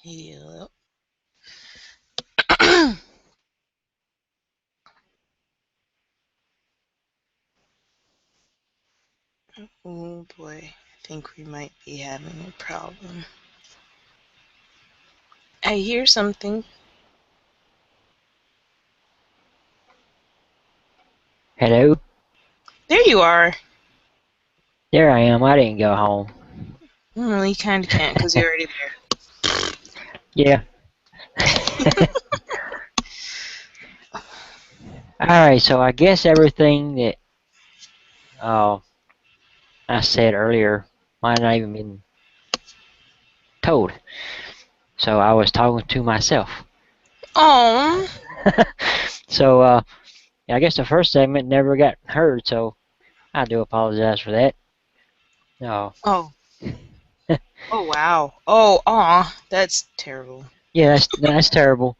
Yeah. Oh boy, I think we might be having a problem. I hear something. Hello? There you are. There I am. I didn't go home. Well, you kind of can't because you're already Yeah. Alright, so I guess everything that uh, I said earlier might not even been told. So I was talking to myself. there. Oh. So yeah, I guess the first segment never got heard, so I do apologize for that. No. Oh. Oh wow. Oh, aw. That's terrible. Yeah, that's terrible.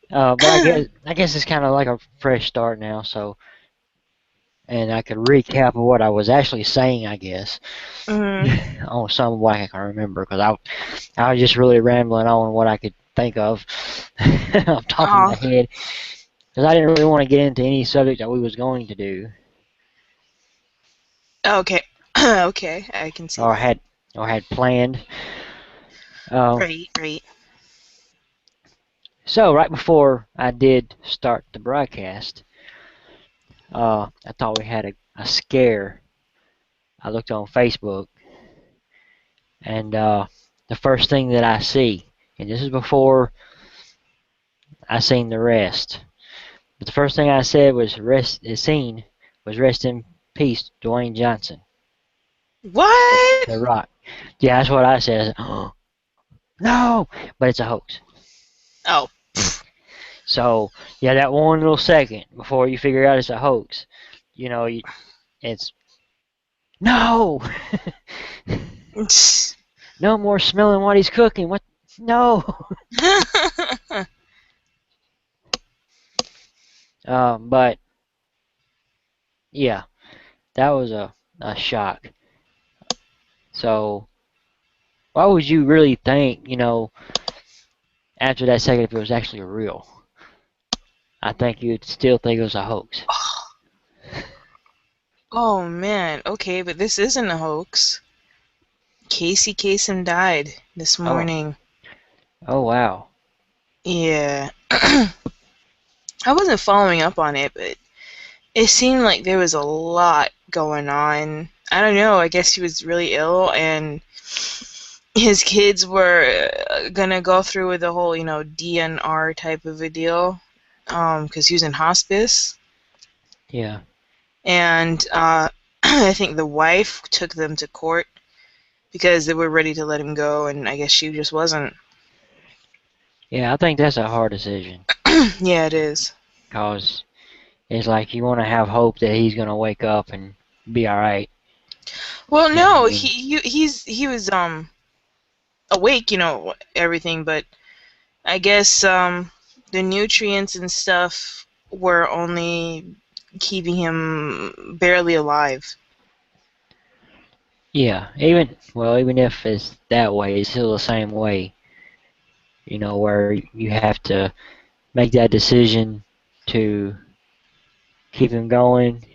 But I guess it's kind of like a fresh start now. So, and I could recap of what I was actually saying, I guess. Mm. Oh, some of what I can remember because I was just really rambling on what I could think of off the top of my Oh. head because I didn't really want to get into any subject that we was going to do Okay. Okay, I can see or that. had planned. Uh, Right. Right. so right before I did start the broadcast, I thought we had a scare. I looked on Facebook and the first thing that I see, and this is before I seen the rest. But the first thing I said was rest in peace, Dwayne Johnson, What? The Rock. Yeah, that's what I said. I said, oh, no, but it's a hoax. Oh. So yeah, that one little second before you figure out it's a hoax, you know, it's no, no more smelling what he's cooking. What? No. But yeah, that was a shock. So why would you really think, after that second if it was actually real? I think you'd still think it was a hoax. Oh man. Okay, but this isn't a hoax. Casey Kasem died this Oh, morning. oh wow. Yeah. I wasn't following up on it, but it seemed like there was a lot going on. I don't know. I guess he was really ill, and his kids were gonna go through with the whole, DNR type of a deal, because he was in hospice, Yeah. and I think the wife took them to court because they were ready to let him go, and I guess she just wasn't. Yeah, I think that's a hard decision. Yeah, it is. Cause it's like you want to have hope that he's gonna wake up and be all right. Well, And no, then, he was awake, everything, but I guess the nutrients and stuff were only keeping him barely alive. yeah, even if it's that way, it's still the same way. Where you have to make that decision to keep him going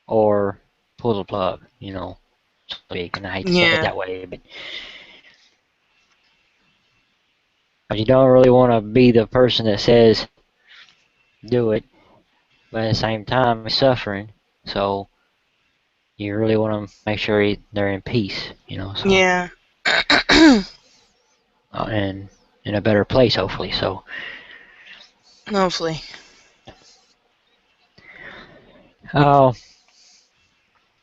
or pull the plug. So to speak. And I hate to say it Yeah. that way, but you don't really want to be the person that says do it, but at the same time, he's suffering. So you really want to make sure they're in peace, so Yeah. and in a better place, hopefully. So, Hopefully. uh,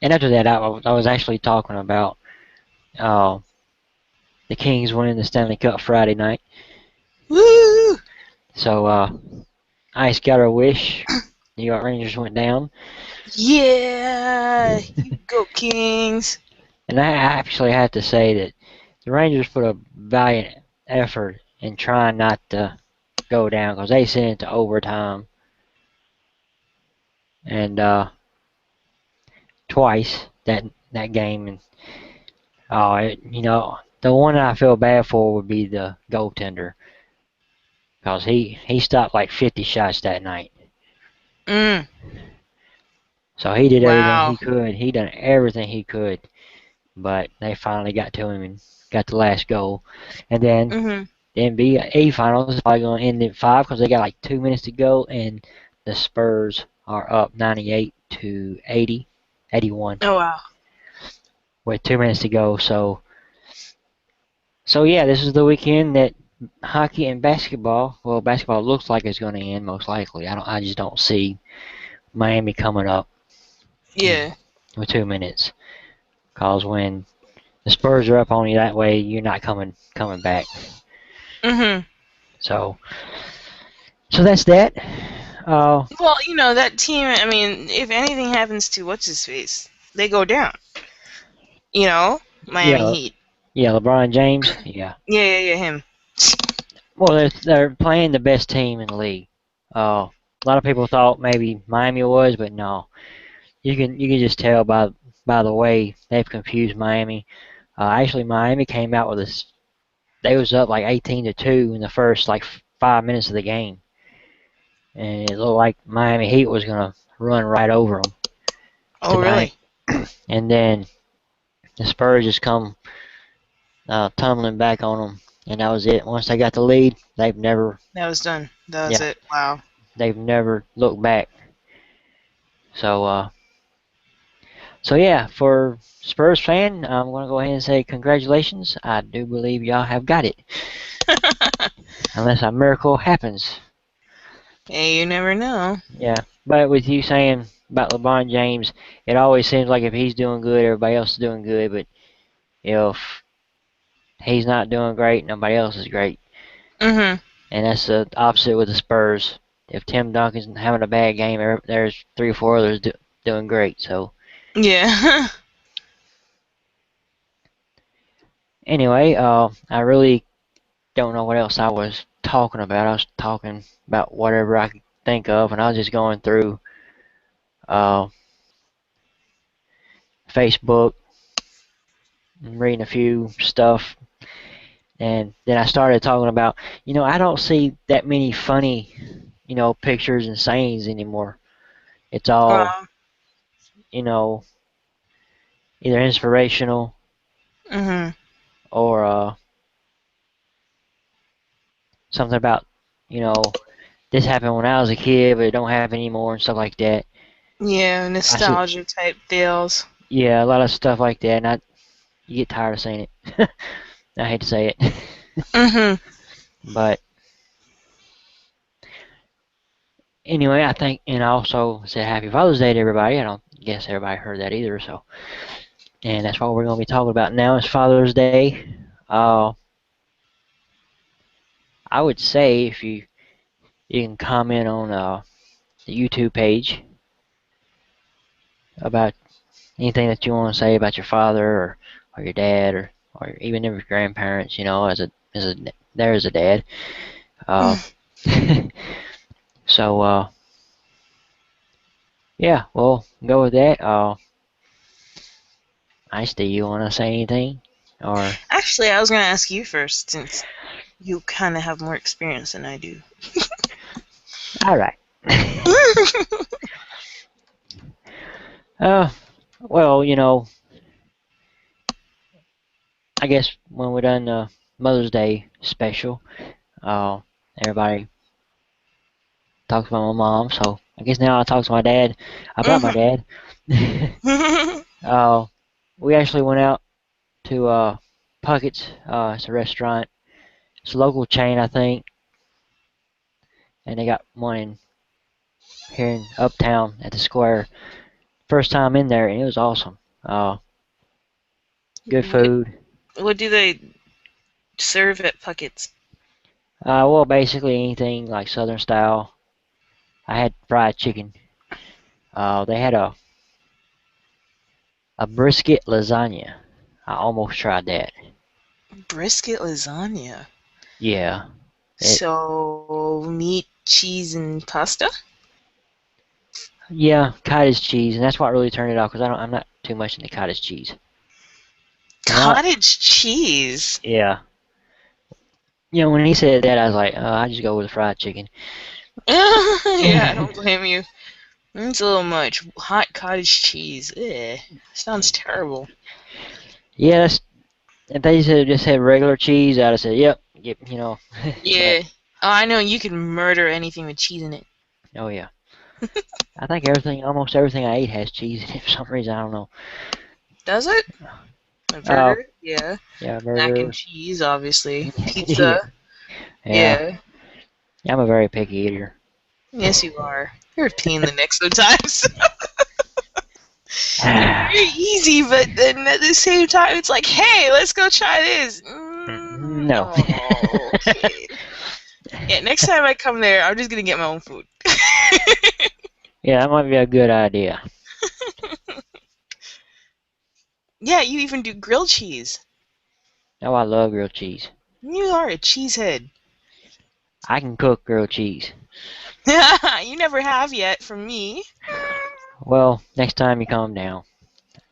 and after that, I was actually talking about uh, the Kings winning the Stanley Cup Friday night. Woo! So, Ice got her wish. New York Rangers went down, Yeah. You go, Kings. and I actually have to say that the Rangers put a valiant effort in trying not to go down because they sent it to overtime and twice that game and it, The one I feel bad for would be the goaltender, because he stopped like 50 shots that night. Mm. So he did everything Wow. he could. He done everything he could, but they finally got to him and got the last goal. And then Mhm. the NBA finals is probably going to end at 5 because they got like 2 minutes to go, and the Spurs are up 98 to 80, 81 Oh wow. with 2 minutes to go. So yeah, this is the weekend that hockey and basketball. Well, basketball looks like it's going to end most likely. I just don't see Miami coming up in Yeah. with 2 minutes. Cause when the Spurs are up on you that way, you're not coming back. Mhm. So that's that. Uh, Well, that team. I mean, if anything happens to what's his face, they go down. Miami yeah, Heat. yeah, LeBron James. Yeah. Yeah, yeah, yeah, him. Well, they're playing the best team in the league. A lot of people thought maybe Miami was, but no. You can just tell by the way they've confused Miami. Actually, Miami came out with this. They was up like 18-2 in the first like 5 minutes of the game, and it looked like Miami Heat was gonna run right over them Oh, tonight. really? And then the Spurs just come tumbling back on them, and that was it. Once they got the lead, That was done. That was yeah, it. Wow. they've never looked back. So yeah, for Spurs fan, I'm gonna go ahead and say congratulations. I do believe y'all have got it, unless a miracle happens. Hey, you never know. Yeah, but with you saying about LeBron James, it always seems like if he's doing good, everybody else is doing good. But if he's not doing great, nobody else is great. Mhm. And that's the opposite with the Spurs. If Tim Duncan's having a bad game, there's three or four others doing great. So Yeah. anyway, I really don't know what else I was talking about. I was talking about whatever I could think of, and I was just going through uh, Facebook and reading a few stuff, and then I started talking about, I don't see that many funny, pictures and sayings anymore. It's all, Wow. you know, either inspirational Mhm. or something about, you know, this happened when I was a kid, but it don't happen anymore and stuff like that. Yeah, I see, nostalgia type deals. yeah, a lot of stuff like that, and you get tired of saying it. I hate to say it, Mhm. but anyway, I think, and I also said Happy Father's Day to everybody. I don't guess everybody heard that either, so, and that's what we're going to be talking about now is Father's Day. Uh, I would say if you can comment on the YouTube page about anything that you want to say about your father or your dad or even your grandparents, as a there's a dad. Uh, so yeah, we'll go with that. Ice, do you want to say anything? Or Actually, I was gonna ask you first, since you kind of have more experience than I do. all right. uh, well, I guess when we're done the Mother's Day special, uh, everybody talks about my mom. So I guess now I'll talk to my dad about my Mhm. dad. uh, we actually went out to Puckett's. It's a restaurant. It's a local chain, I think, and they got one here in Uptown at the Square. First time in there, and it was awesome. Good what food. what do they serve at Puckett's? Well, basically anything like Southern style. I had fried chicken. They had a brisket lasagna. I almost tried that. Brisket lasagna. Yeah, it. So meat, cheese, and pasta. Yeah, cottage cheese, and that's what really turned it off because I'm not too much into cottage cheese. And I, Cottage cheese. yeah, when he said that, I was like, I just go with the fried chicken. Yeah, I don't blame you. It's a little much. Hot cottage cheese. Ugh. Sounds terrible. Yes, if they said just had regular cheese, I'd have said, yep, but Yeah. Oh, I know you can murder anything with cheese in it. oh yeah, I think almost everything I eat has cheese in it for some reason. I don't know. Does it? A Uh, burger? Yeah. yeah, Mac and burger. cheese, obviously. Yeah, Pizza? yeah. Yeah. I'm a very picky eater. Yes, you are. You're a pain in the neck sometimes. You're very easy, but then at the same time, it's like, hey, let's go try this. No. Oh, okay. Yeah, next time I come there, I'm just gonna get my own food. Yeah, that might be a good idea. Yeah, you even do grilled cheese. Oh, I love grilled cheese. You are a cheesehead. I can cook grilled cheese. You never have yet from me. Well, next time you calm down,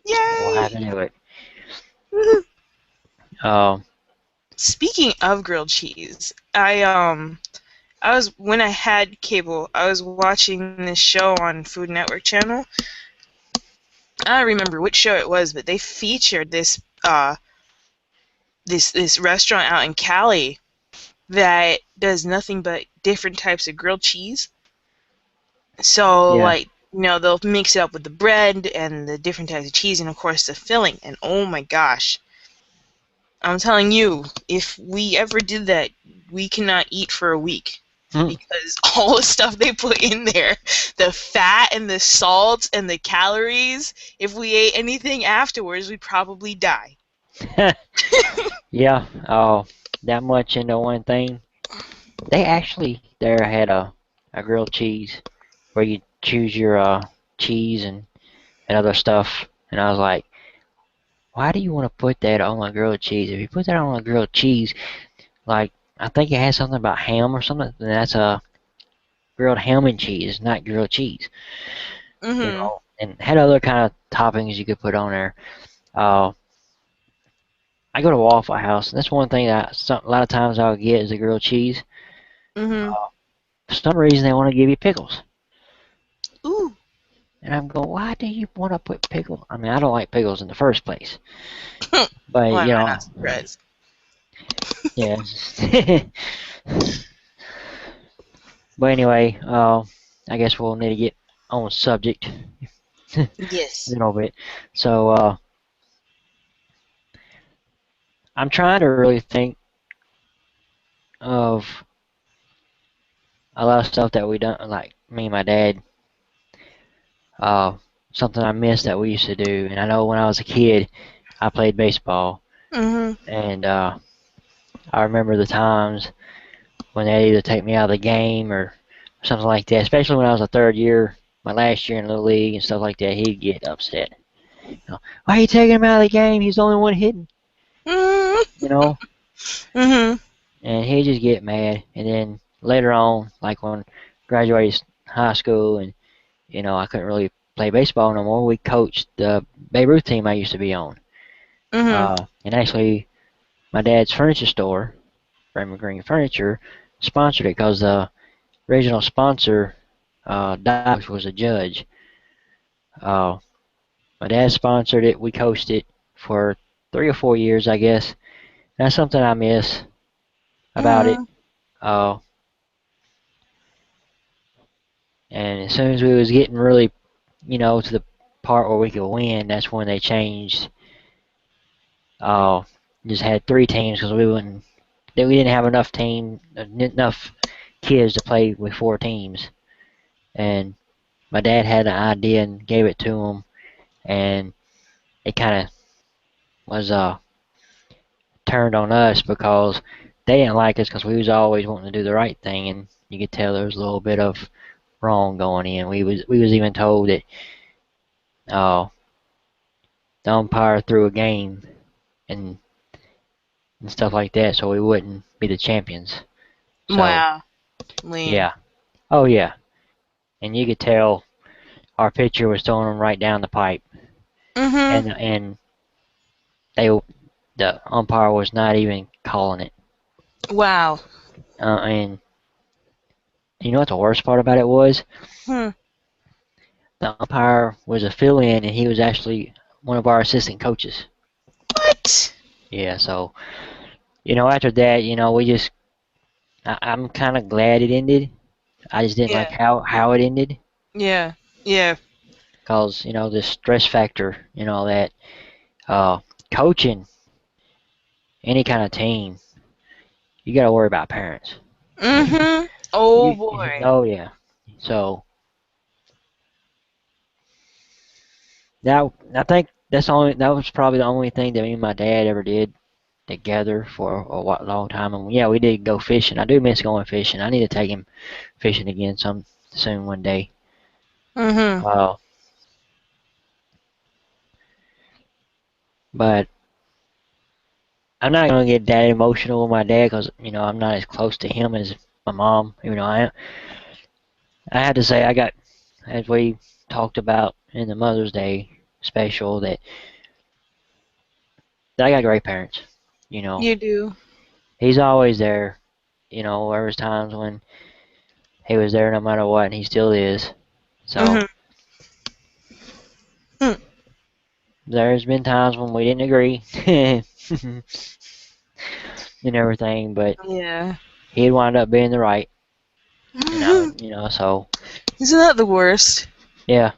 we'll have Yay! to do it. Woohoo. Um, Speaking of grilled cheese, I was when I had cable, I was watching this show on Food Network channel. I don't remember which show it was, but they featured this restaurant out in Cali that does nothing but different types of grilled cheese. So yeah. like they'll mix it up with the bread and the different types of cheese and of course the filling. And oh my gosh, I'm telling you, if we ever did that, we cannot eat for a week Mm. because all the stuff they put in there, the fat and the salt and the calories, if we ate anything afterwards, we'd probably die. Yeah. Oh, that much into one thing. They actually there had a grilled cheese where you choose your cheese and other stuff, and I was like, why do you want to put that on a grilled cheese? If you put that on a grilled cheese, like I think it has something about ham or something, and that's a grilled ham and cheese, not grilled cheese. Mhm. And had other kind of toppings you could put on there. Uh, I go to Waffle House, and that's one thing that a lot of times I'll get is a grilled cheese. Mhm. For some reason, they want to give you pickles, Ooh. and I'm going, why do you want to put pickles? I mean, I don't like pickles in the first place, but Why am I not surprised? yeah. But anyway, I guess we'll need to get on subject a Yes. little bit. So I'm trying to really think of a lot of stuff that we done, like me and my dad. Uh, Something I miss that we used to do. And I know when I was a kid, I played baseball, Mhm. and I remember the times when they either take me out of the game or something like that. Especially when I was a third year, my last year in the league and stuff like that, he'd get upset. Why are you taking him out of the game? He's the only one hitting. Mhm. You know, Mhm. and he'd just get mad. And then later on, like when I graduated high school, and I couldn't really play baseball no more. We coached the Babe Ruth team I used to be on, Mhm. and actually, my dad's furniture store, Raymond Green Furniture, sponsored it because the original sponsor, Dobbs, was a judge. Uh, my dad sponsored it. We coached it for 3 or 4 years, I guess. That's something I miss about it. Mhm. Uh, and as soon as we was getting really, to the part where we could win, that's when they changed. Uh, just had 3 teams because we didn't have enough kids to play with 4 teams. And my dad had an idea and gave it to him, and it kind of was turned on us because they didn't like us because we was always wanting to do the right thing, and you could tell there was a little bit of wrong going in. We was even told that uh, the umpire threw a game and stuff like that, so we wouldn't be the champions. So Wow. Lame. yeah, oh yeah, and you could tell our pitcher was throwing them right down the pipe, Mhm. and they the umpire was not even calling it. Wow. And you know what the worst part about it was? Hmm. The umpire was a fill-in, and he was actually one of our assistant coaches. What? Yeah, so after that, we just I'm kind of glad it ended. I just didn't like Yeah. how it ended, Yeah. Yeah. cause the stress factor, that uh, coaching any kind of team, you got to worry about parents. Mm-hmm. Oh boy. Oh yeah. So now I think that was probably the only thing that me and my dad ever did together for a long time. And yeah, we did go fishing. I do miss going fishing. I need to take him fishing again some soon one day. Mm-hmm. Uh, but I'm not gonna get that emotional with my dad because I'm not as close to him as my mom. Even though I had to say I got, as we talked about in the Mother's Day special, that I got great parents. You know, You do. he's always there. There was times when he was there no matter what, and he still is. So Mm-hmm. Hmm. there's been times when we didn't agree and everything, but Yeah. he'd wind up being the right. And I Isn't would, so that the worst? yeah.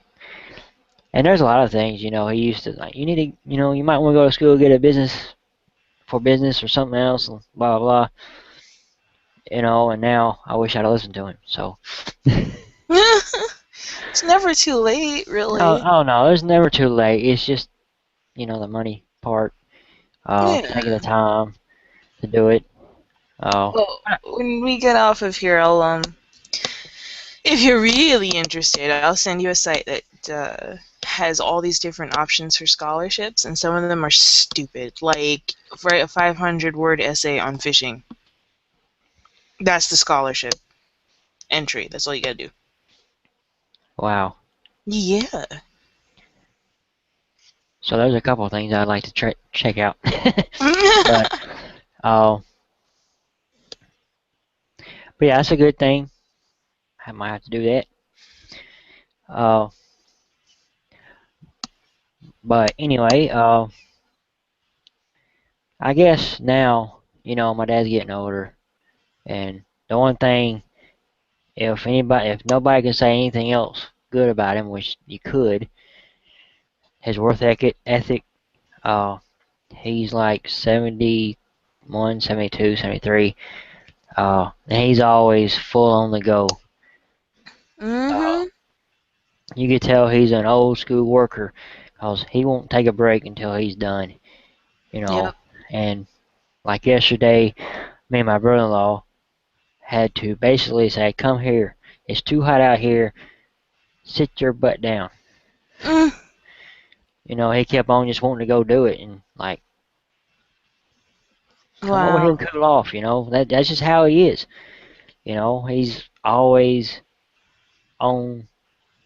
And there's a lot of things, he used to like. You need to, you might want to go to school, get a business or something else, and blah blah. And now I wish I'd listened to him. So It's never too late, really. oh no, it's never too late. It's just the money part, taking the Yeah. time to do it. Well, when we get off of here, if you're really interested, I'll send you a site that has all these different options for scholarships, and some of them are stupid. Like, write a 500-word essay on fishing. That's the scholarship entry. That's all you gotta do. Wow. Yeah. So there's a couple of things I'd like to check out. but uh, but yeah, that's a good thing. I might have to do that. Uh, but anyway, I guess now my dad's getting older, and the one thing, if nobody can say anything else good about him, which you could, his ethic. Uh, he's like 71, 72, 73. And he's always full on the go. Uh, Mm-hmm. you could tell he's an old school worker because he won't take a break until he's done. You know, Yep. and like yesterday, me and my brother-in-law had to basically say, "Come here. It's too hot out here. Sit your butt down." Mm. He kept on just wanting to go do it, and like, come over here Wow. and cool off. That's just how he is. He's always on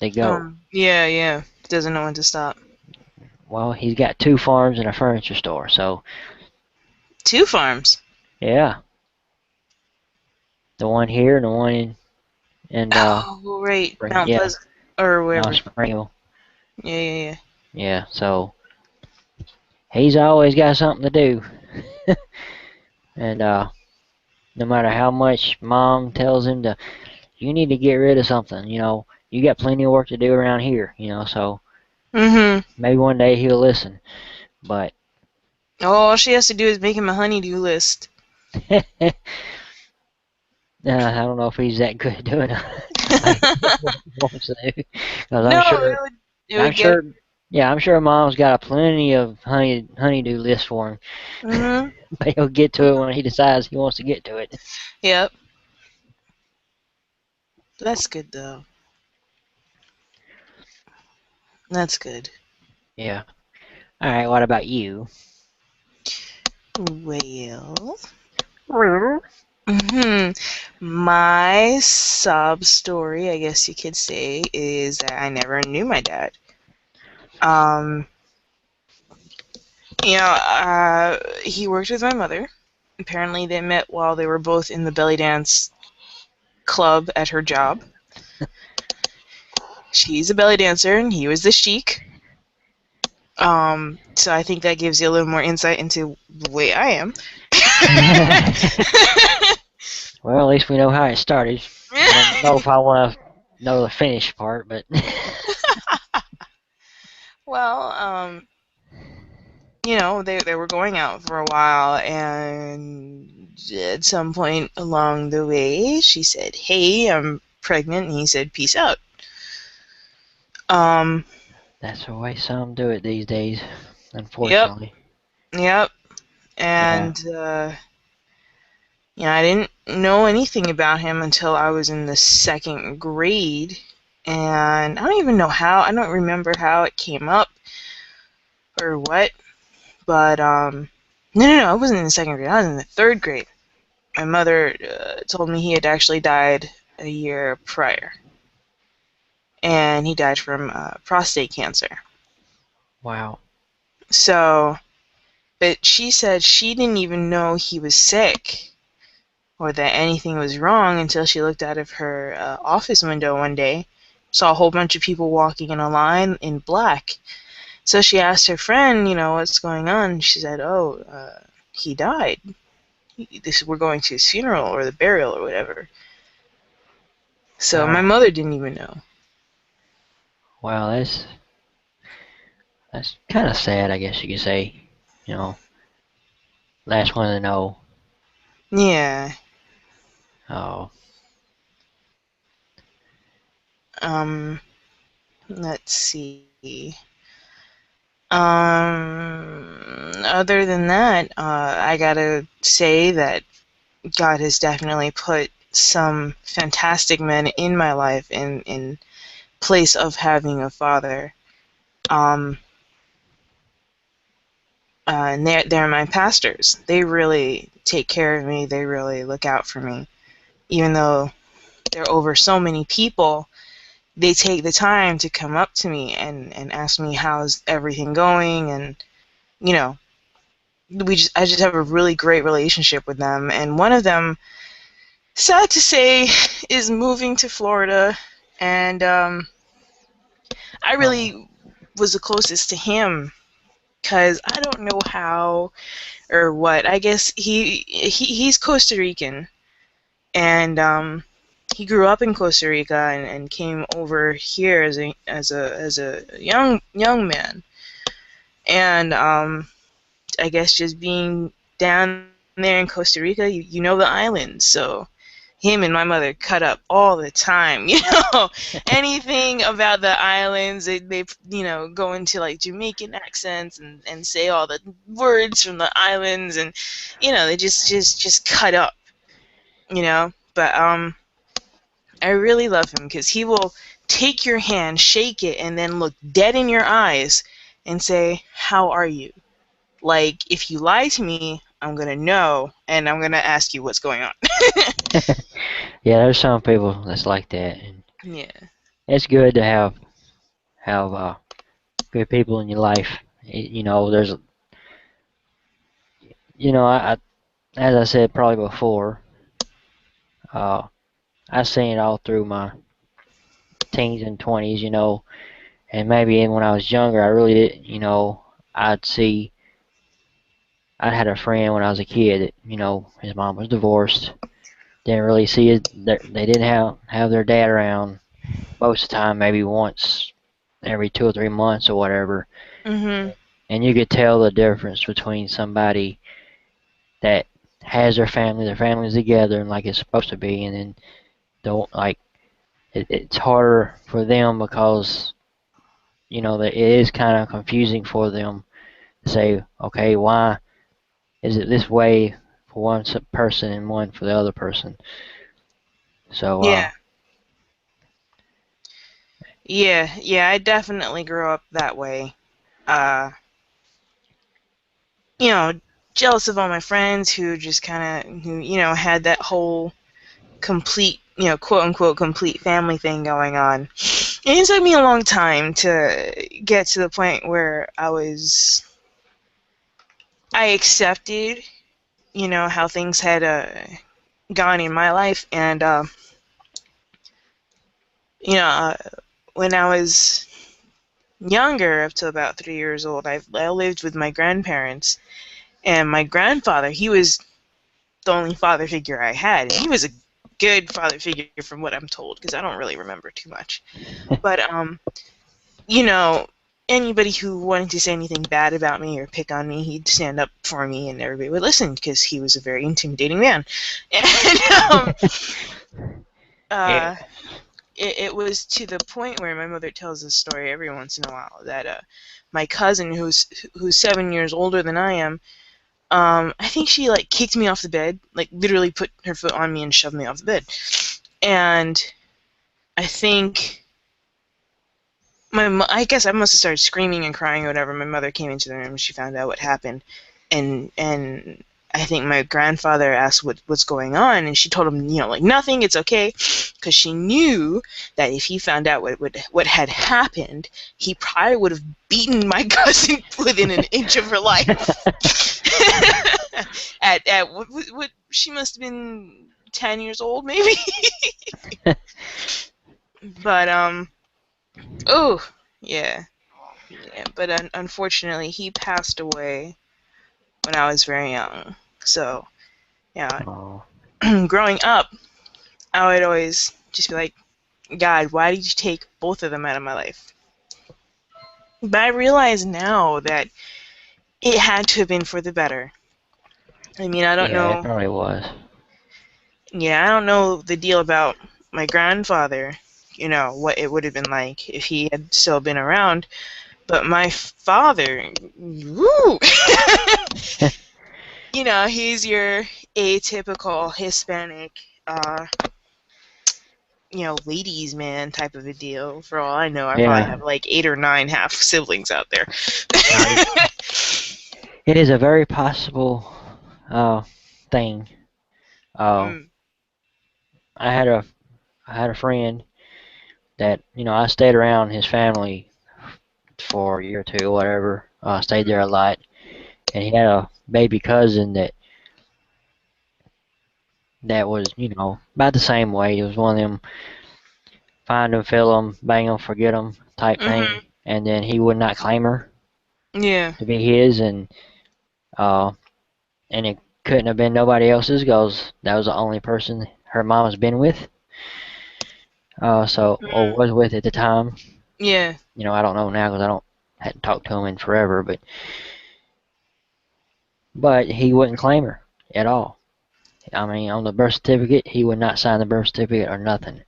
the go. Yeah, yeah. Doesn't know when to stop. Well, he's got two farms and a furniture store, so 2 farms. yeah, the one here and the one in and Oh, right. Mount yeah, Pleasant. Or no wherever. Springhill. Yeah, yeah, Yeah, so he's always got something to do, and no matter how much mom tells him to, you need to get rid of something. You got plenty of work to do around here. So yeah. Mm-hmm. maybe one day he'll listen, but All she has to do is make him a honeydew list. I don't know if he's that good at doing it like he wants to do. 'Cause No, it I'm would get. sure, yeah, I'm sure mom's got a plenty of honeydew list for him, Mm-hmm. but he'll get to it when he decides he wants to get to it. Yep. That's good though. That's good. Yeah. All right. What about you? Well. Hmm. My sob story, I guess you could say, is that I never knew my dad. Um, He worked with my mother. Apparently, they met while they were both in the belly dance club at her job. She's a belly dancer, and he was the sheik. So I think that gives you a little more insight into the way I am. Well, at least we know how it started. I don't know if I want to know the finish part, but Well, they were going out for a while, and at some point along the way, she said, "Hey, I'm pregnant," and he said, "Peace out." Um, that's the way some do it these days, yep, unfortunately. yep, Yeah, and I didn't know anything about him until I was in the second grade, and I don't even know how. I don't remember how it came up or what, but no, I wasn't in the second grade. I was in the third grade. My mother told me he had actually died a year prior, and he died from prostate cancer. wow. So, but she said she didn't even know he was sick or that anything was wrong until she looked out of her office window one day, saw a whole bunch of people walking in a line in black. So she asked her friend, what's going on? She said, "Oh, he died. We're going to his funeral or the burial or whatever." So my Wow. mother didn't even know. Wow, that's kind of sad, I guess you could say. You know, last one to know. Yeah. Oh, Um. Let's see. Other than that, I gotta say that God has definitely put some fantastic men in my life in place of having a father. Um, and they're my pastors. They really take care of me. They really look out for me. Even though they're over so many people, they take the time to come up to me and ask me how's everything going, and you know, I just have a really great relationship with them. And one of them, sad to say, is moving to Florida, and I oh, really was the closest to him because I don't know how or what. I guess he's Costa Rican, and he grew up in Costa Rica and came over here as a young man, and I guess just being down there in Costa Rica, you know the islands, so him and my mother cut up all the time. Anything about the islands, they go into like Jamaican accents and say all the words from the islands, and they just cut up, But I really love him because he will take your hand, shake it, and then look dead in your eyes and say, "How are you?" Like, if you lie to me, I'm gonna know, and I'm gonna ask you what's going on. yeah. There's some people that's like that, and Yeah. it's good to have good people in your life. You know, there's I as I said probably before, uh, I seen it all through my teens and 20s. And maybe even when I was younger, I really did. I'd see. I had a friend when I was a kid that his mom was divorced. Didn't really see it. They didn't have their dad around most of the time. Maybe once every 2 or 3 months or whatever. Mhm. And you could tell the difference between somebody that has their families together and like it's supposed to be, and then don't like it's harder for them because that it is kind of confusing for them to say, okay, why is it this way for one person and one for the other person? So, Yeah. Yeah. Yeah. I definitely grew up that way. Uh, you know, Jealous of all my friends who just kind of had that whole complete, quote unquote complete family thing going on. And it took me a long time to get to the point where I was I accepted, how things had gone in my life, and you know, uh, when I was younger, up to about 3 years old, I lived with my grandparents, and my grandfather, he was the only father figure I had. He was a good father figure from what I'm told, because I don't really remember too much. But you know, anybody who wanted to say anything bad about me or pick on me, he'd stand up for me, and everybody would listen because he was a very intimidating man. And Yeah. uh, it was to the point where my mother tells this story every once in a while that my cousin, who's 7 years older than I am, I think she like kicked me off the bed, like literally put her foot on me and shoved me off the bed. And I think I guess I must have started screaming and crying or whatever. My mother came into the room and she found out what happened, and I think my grandfather asked what's going on, and she told him, like nothing, it's okay, because she knew that if he found out what had happened, he probably would have beaten my cousin within an inch of her life. At what she must have been 10 years old, maybe. But oh yeah. Yeah, but unfortunately, he passed away when I was very young. So, yeah, Oh, growing up, I would always just be like, God, why did you take both of them out of my life? But I realize now that it had to have been for the better. I mean, I don't yeah, it know. probably was. Yeah, I don't know the deal about my grandfather, what it would have been like if he had still been around. But my father, woo! He's your atypical Hispanic, uh, ladies' man type of a deal. For all I know, I probably Yeah. have like 8 or 9 half siblings out there. Now, it is a very possible uh, thing. Uh, Mm, I had a I had a friend that I stayed around his family for a year or two, whatever. Stayed there a lot, and he had a baby cousin that was about the same way. It was one of them find them, fill them, bang them, forget them type thing, mhm. and then he would not claim her Yeah. to be his, uh, and it couldn't have been nobody else's because that was the only person her mom has been with. So or Mm, was with at the time. yeah. I don't know now because I don't hadn't talked to him in forever, but he wouldn't claim her at all. I mean, on the birth certificate, he would not sign the birth certificate or nothing.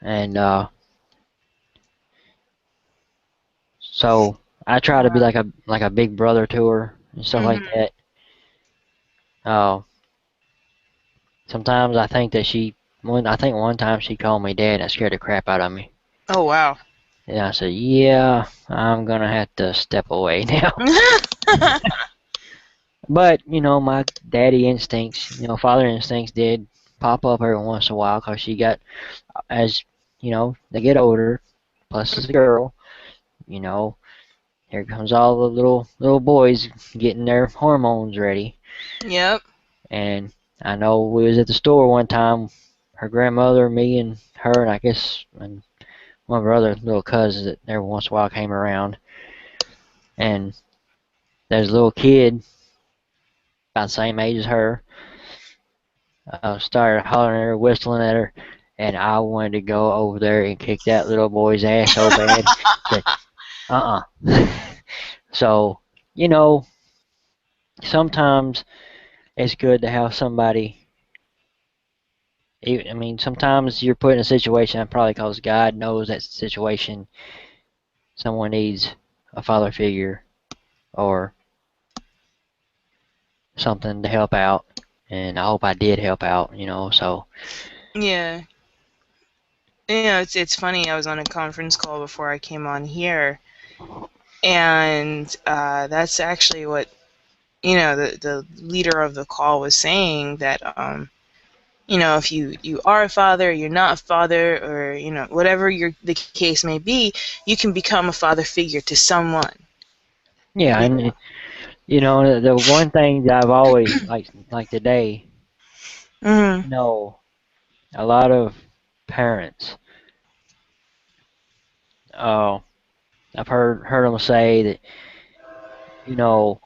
And so I try to be Wow. like a big brother to her and stuff like Mhm. that. Uh, Sometimes I think that I think one time she called me dad and that scared the crap out of me. Oh wow. And I said, yeah, I'm gonna have to step away now. But, my daddy instincts, father instincts did pop up every once in a while because she got, as, they get older, plus as a girl, you know, here comes all the little boys getting their hormones ready. Yep. And I know we was at the store one time, her grandmother, me, and her, and I guess and one of her other little cousins that every once in a while came around. And there's a little kid about the same age as her, started hollering at her, whistling at her, and I wanted to go over there and kick that little boy's ass so bad. Said, uh-uh. So, you know, sometimes it's good to have somebody. I mean, sometimes you're put in a situation probably because God knows that situation. Someone needs a father figure or something to help out, and I hope I did help out. So Yeah. It's funny. I was on a conference call before I came on here, and that's actually what the leader of the call was saying, that if you are a father, you're not a father, or whatever the case may be, you can become a father figure to someone. yeah, You and know. You know, the one thing that I've always like today, Mhm. you know, a lot of parents, uh, I've heard them say that, you know,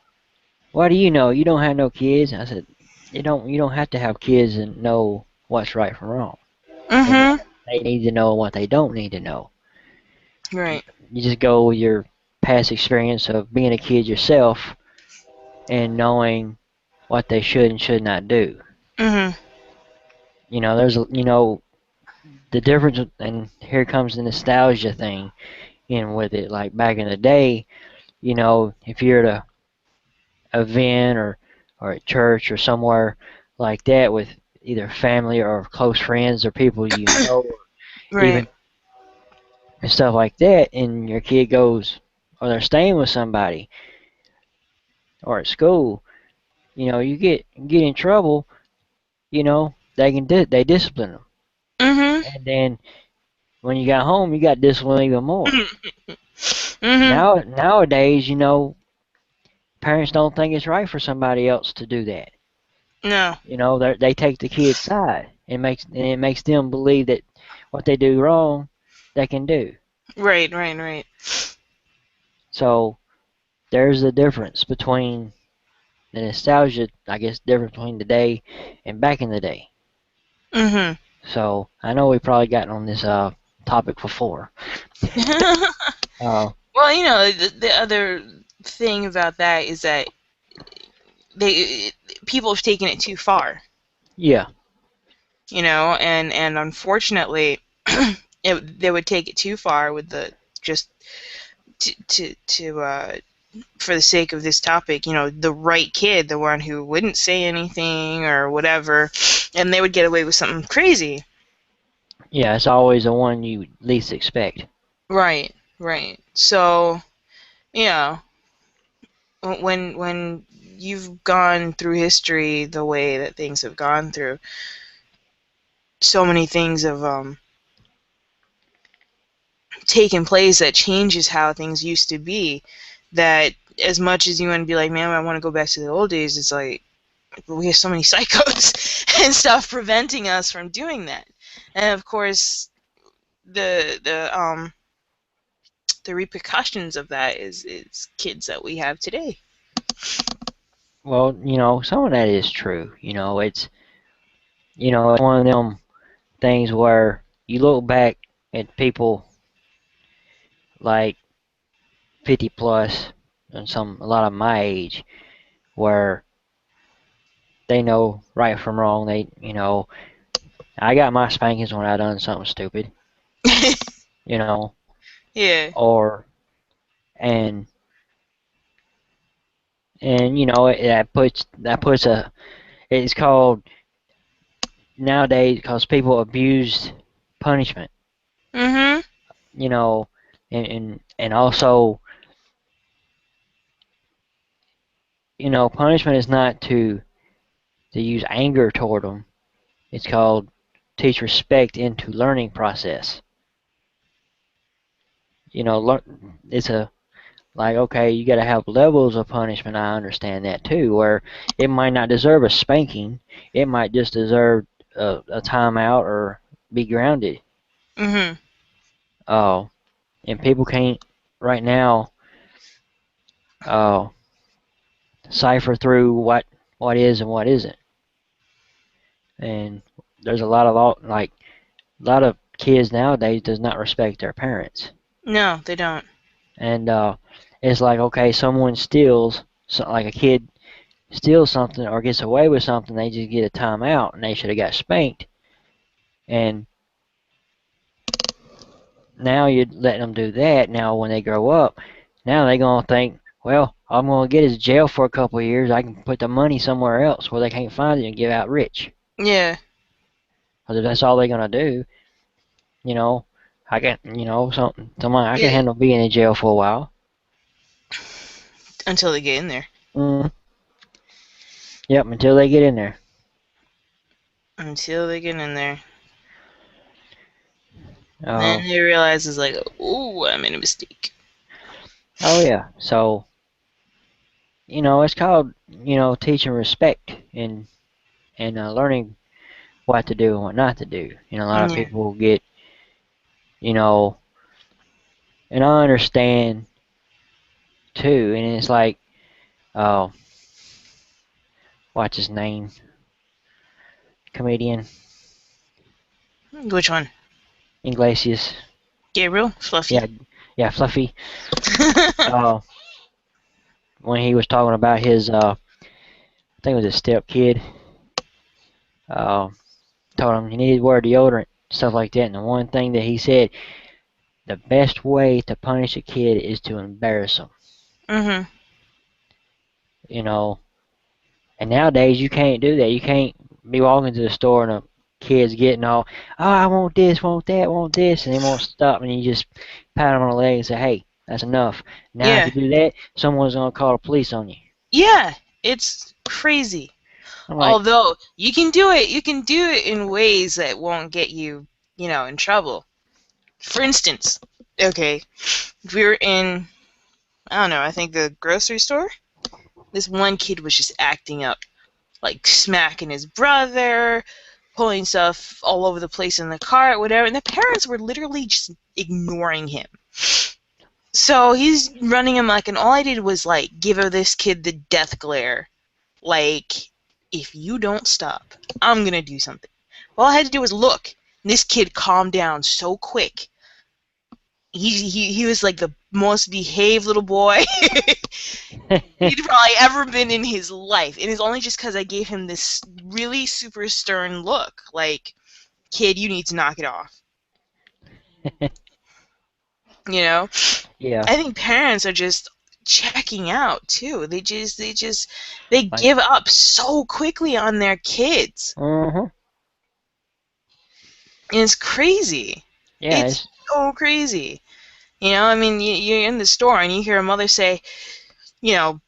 what do you know? You don't have no kids. I said, you don't have to have kids and know what's right from wrong. They Mhm. they need to know what they don't need to know. Right. You just go with your past experience of being a kid yourself and knowing what they should and should not do. Mhm. You know, the difference, and here comes the nostalgia thing in with it. Like back in the day, if you're at a event or at church or somewhere like that with either family or close friends or people or Right. even and stuff like that, and your kid goes or they're staying with somebody or at school, you get in trouble. They discipline them, Mhm. and then when you got home, you got disciplined even more. Mhm. Nowadays, parents don't think it's right for somebody else to do that. No. They take the kid's side. It makes them believe that what they do wrong, they can do. Right. Right. Right. So there's the difference between the nostalgia, I guess, difference between today and back in the day. Mhm. So I know we probably gotten on this topic before. Uh, Well, the other thing about that is that they people have taken it too far, yeah, and unfortunately, they would take it too far with the just to for the sake of this topic, the right kid, the one who wouldn't say anything or whatever, and they would get away with something crazy. yeah, it's always the one you least expect. Right, right. So, yeah, when you've gone through history the way that things have gone through, so many things have taken place that changes how things used to be. That as much as you want to be like, man, I want to go back to the old days, it's like we have so many psychos and stuff preventing us from doing that. And of course, the repercussions of that is kids that we have today. Well, some of that is true. It's one of them things where you look back at people like 50 plus and a lot of my age where they know right from wrong. I got my spankings when I done something stupid, you know, Yeah. or and that puts it's called nowadays because people abused punishment, Mhm. you know, and also, punishment is not to use anger toward them. It's called teach respect into learning process. It's a like, okay, you got to have levels of punishment. I understand that too, where it might not deserve a spanking. It might just deserve a timeout or be grounded. Mhm. Oh, and people can't right now uh, cipher through what is and what isn't. And there's a lot of a lot of kids nowadays does not respect their parents. No, they don't. And it's like, okay, someone steals, like a kid steals something or gets away with something, they just get a timeout and they should have got spanked. And now you're letting them do that. Now when they grow up, now they're gonna think, well, I'm gonna get is jail for a couple of years. I can put the money somewhere else where they can't find it and get out rich. Yeah. Because if that's all they're gonna do, you know, I can, I can Yeah. handle being in jail for a while. Until they get in there. Mm, yep, until they get in there. Until they get in there. Then Oh, they realize it's like, ooh, I made a mistake. oh yeah. So it's called, teaching respect and learning what to do and what not to do. A lot of Yeah. people get, you know, and I understand too. And it's like, oh, what's his name? Comedian Which one? Iglesias. Gabriel? Fluffy. Yeah, yeah, Fluffy. Uh, when he was talking about his, I think it was his step kid. Uh, Told him he needed to wear deodorant, stuff like that. And the one thing that he said, the best way to punish a kid is to embarrass them. Mhm. You know, and nowadays you can't do that. You can't be walking to the store and a kid's getting all, oh, I want this, want that, want this, and they won't stop, and you just pat them on the leg and say, hey, that's enough. Now if Yeah. you do that, someone's gonna call the police on you. Yeah. It's crazy. I'm like, Although you can do it in ways that won't get you, in trouble. For instance, okay, we were in, I don't know, I think the grocery store. This one kid was just acting up, like smacking his brother, pulling stuff all over the place in the cart, whatever. And the parents were literally just ignoring him. So he's running amok, and all I did was like give this kid the death glare. Like, if you don't stop, I'm gonna do something. All I had to do was look. And this kid calmed down so quick. He was like the most behaved little boy he'd probably ever been in his life. And it's only just because I gave him this really super stern look. Like, kid, you need to knock it off. You know? yeah, I think parents are just checking out too. They like, give up so quickly on their kids. uh-huh. And it's crazy. Yeah, It's so crazy. I mean, you're in the store and you hear a mother say, you know,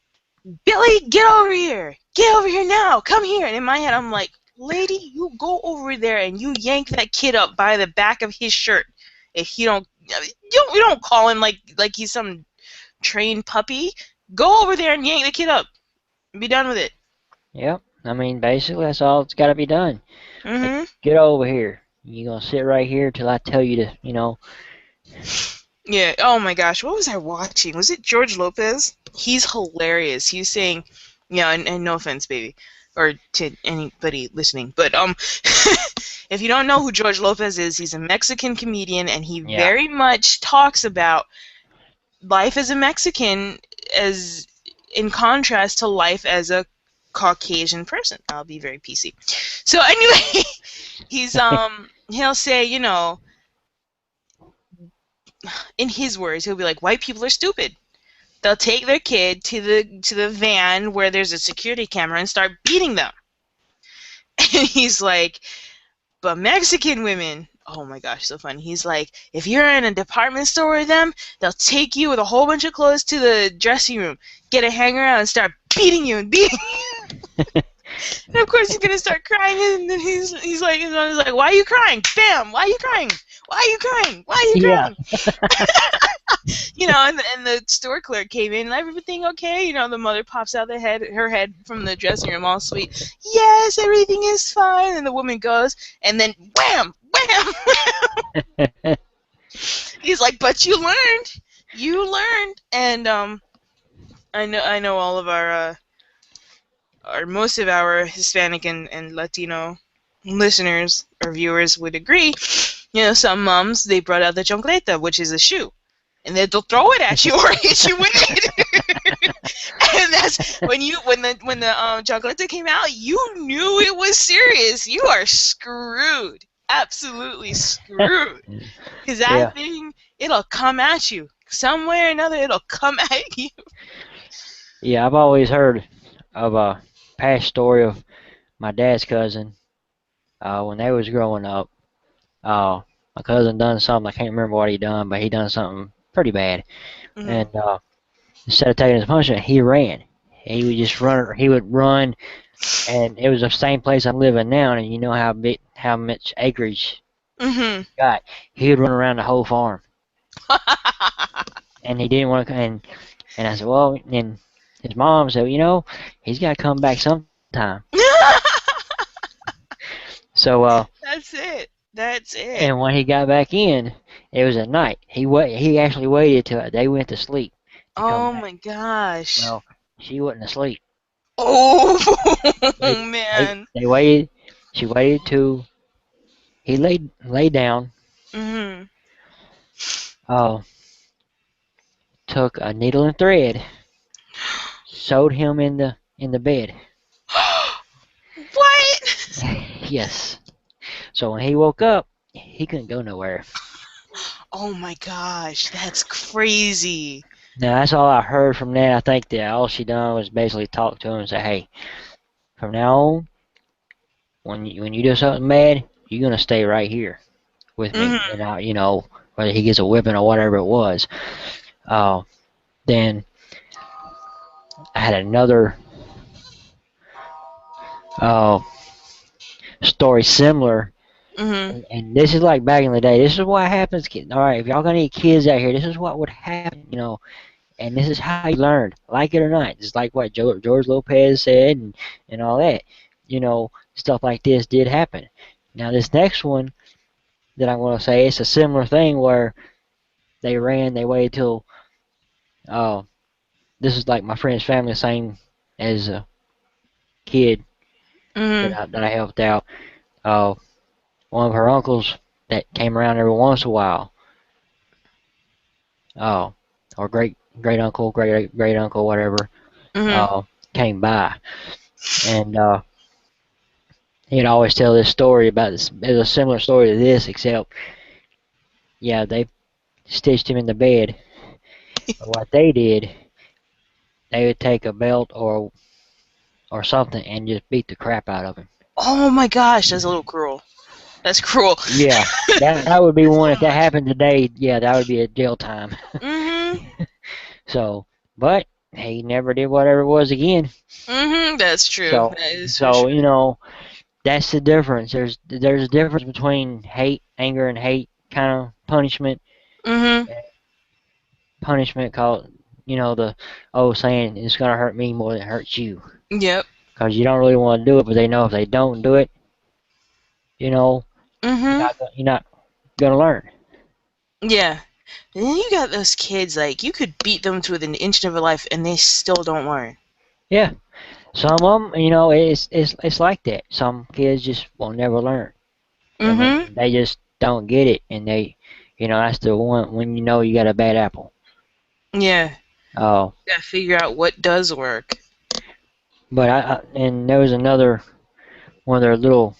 Billy, get over here. Get over here now. Come here. And in my head, I'm like, lady, you go over there and you yank that kid up by the back of his shirt. If he don't, you don't call him like he's some trained puppy. Go over there and yank the kid up. And be done with it. yep. I mean, basically, that's all that's got to be done. Like, Mm-hmm. get over here. You gonna sit right here till I tell you to, Yeah. Oh my gosh. What was I watching? Was it George Lopez? He's hilarious. He was saying, yeah, and no offense, baby, or to anybody listening, but if you don't know who George Lopez is, he's a Mexican comedian, and he yeah. very much talks about life as a Mexican as in contrast to life as a Caucasian person. I'll be very PC. So anyway, he'll say, in his words, he'll be like, white people are stupid. They'll take their kid to the van where there's a security camera and start beating them. And he's like, but Mexican women, oh my gosh, so funny. He's like, if you're in a department store with them, they'll take you with a whole bunch of clothes to the dressing room, get a hanger out, and start beating you and beating you. And of course he's gonna start crying, and then he's like, why are you crying? Bam! Why are you crying? Why are you crying? Why are you Yeah. crying? And the store clerk came in, everything okay? The mother pops out her head from the dressing room, all sweet. Yes, everything is fine. And the woman goes, and then wham, wham. He's like, but you learned, and I know all of our most of our Hispanic and Latino listeners or viewers would agree. Some moms, they brought out the chancleta, which is a shoe, and they'll throw it at you or hit you with it. And that's when the chancleta came out, you knew it was serious. You are screwed, absolutely screwed, because that Yeah. thing, it'll come at you some way or another. It'll come at you. Yeah, I've always heard of a past story of my dad's cousin. When they was growing up, uh, my cousin done something. I can't remember what he done, but he done something pretty bad. Mhm. And instead of taking his punishment, he ran. He would just run. He would run, and it was the same place I'm living now. And you know how much acreage Mhm. he got. He would run around the whole farm, and he didn't want to. And I said, well, and his mom said, he's got to come back sometime. So, That's it. That's it. and when he got back in, it was at night. He actually waited till they went to sleep to come Oh back. my gosh. Well, she wasn't asleep. Oh They they man. they waited. She waited till he lay down. Mhm. Uh, took a needle and thread, sewed him in the bed. What? Yes. So when he woke up, he couldn't go nowhere. Oh my gosh, that's crazy. Now that's all I heard from that. I think that all she done was basically talk to him and say, "Hey, from now on, when you do something bad, you're gonna stay right here with me." Mhm. And whether he gets a whipping or whatever it was. Uh, then I had another uh, story similar, Mhm. and this is like back in the day. This is what happens, kid. All right, if y'all got any kids out here, this is what would happen, and this is how you learned, like it or not. Just like what George Lopez said, and all that. Stuff like this did happen. Now this next one that I'm going to say, it's a similar thing where they waited till, uh, this is like my friend's family, same as a kid Mhm. that I helped out. Uh, one of her uncles that came around every once in a while, uh, or great uncle, great uncle, whatever, Mhm. uh, came by, and he'd always tell this story about this. It was a similar story to this, except yeah, they stitched him in the bed. But what they did, they would take a belt or something and just beat the crap out of him. Oh my gosh, that's a little cruel. That's cruel. Yeah, that would be That's a one. If little that much. happened today, yeah, that would be a jail time. Mhm. So, but he never did whatever it was again. Mhm. That's true. So, That is for so sure. you know, that's the difference. There's a difference between hate, anger, and hate kind of punishment. Mhm. Punishment called, the old saying, it's gonna hurt me more than it hurts you, Yep. because you don't really want to do it, but they know if they don't do it, you know, Mhm. you're not gonna learn. Yeah. And then you got those kids like you could beat them to within an inch of their life and they still don't learn. Yeah, some of them, it's like that. Some kids just will never learn. I Mhm. mean, they just don't get it, and that's the one when you got a bad apple. Yeah. Oh, Gotta figure out what does work. but and there was one of their little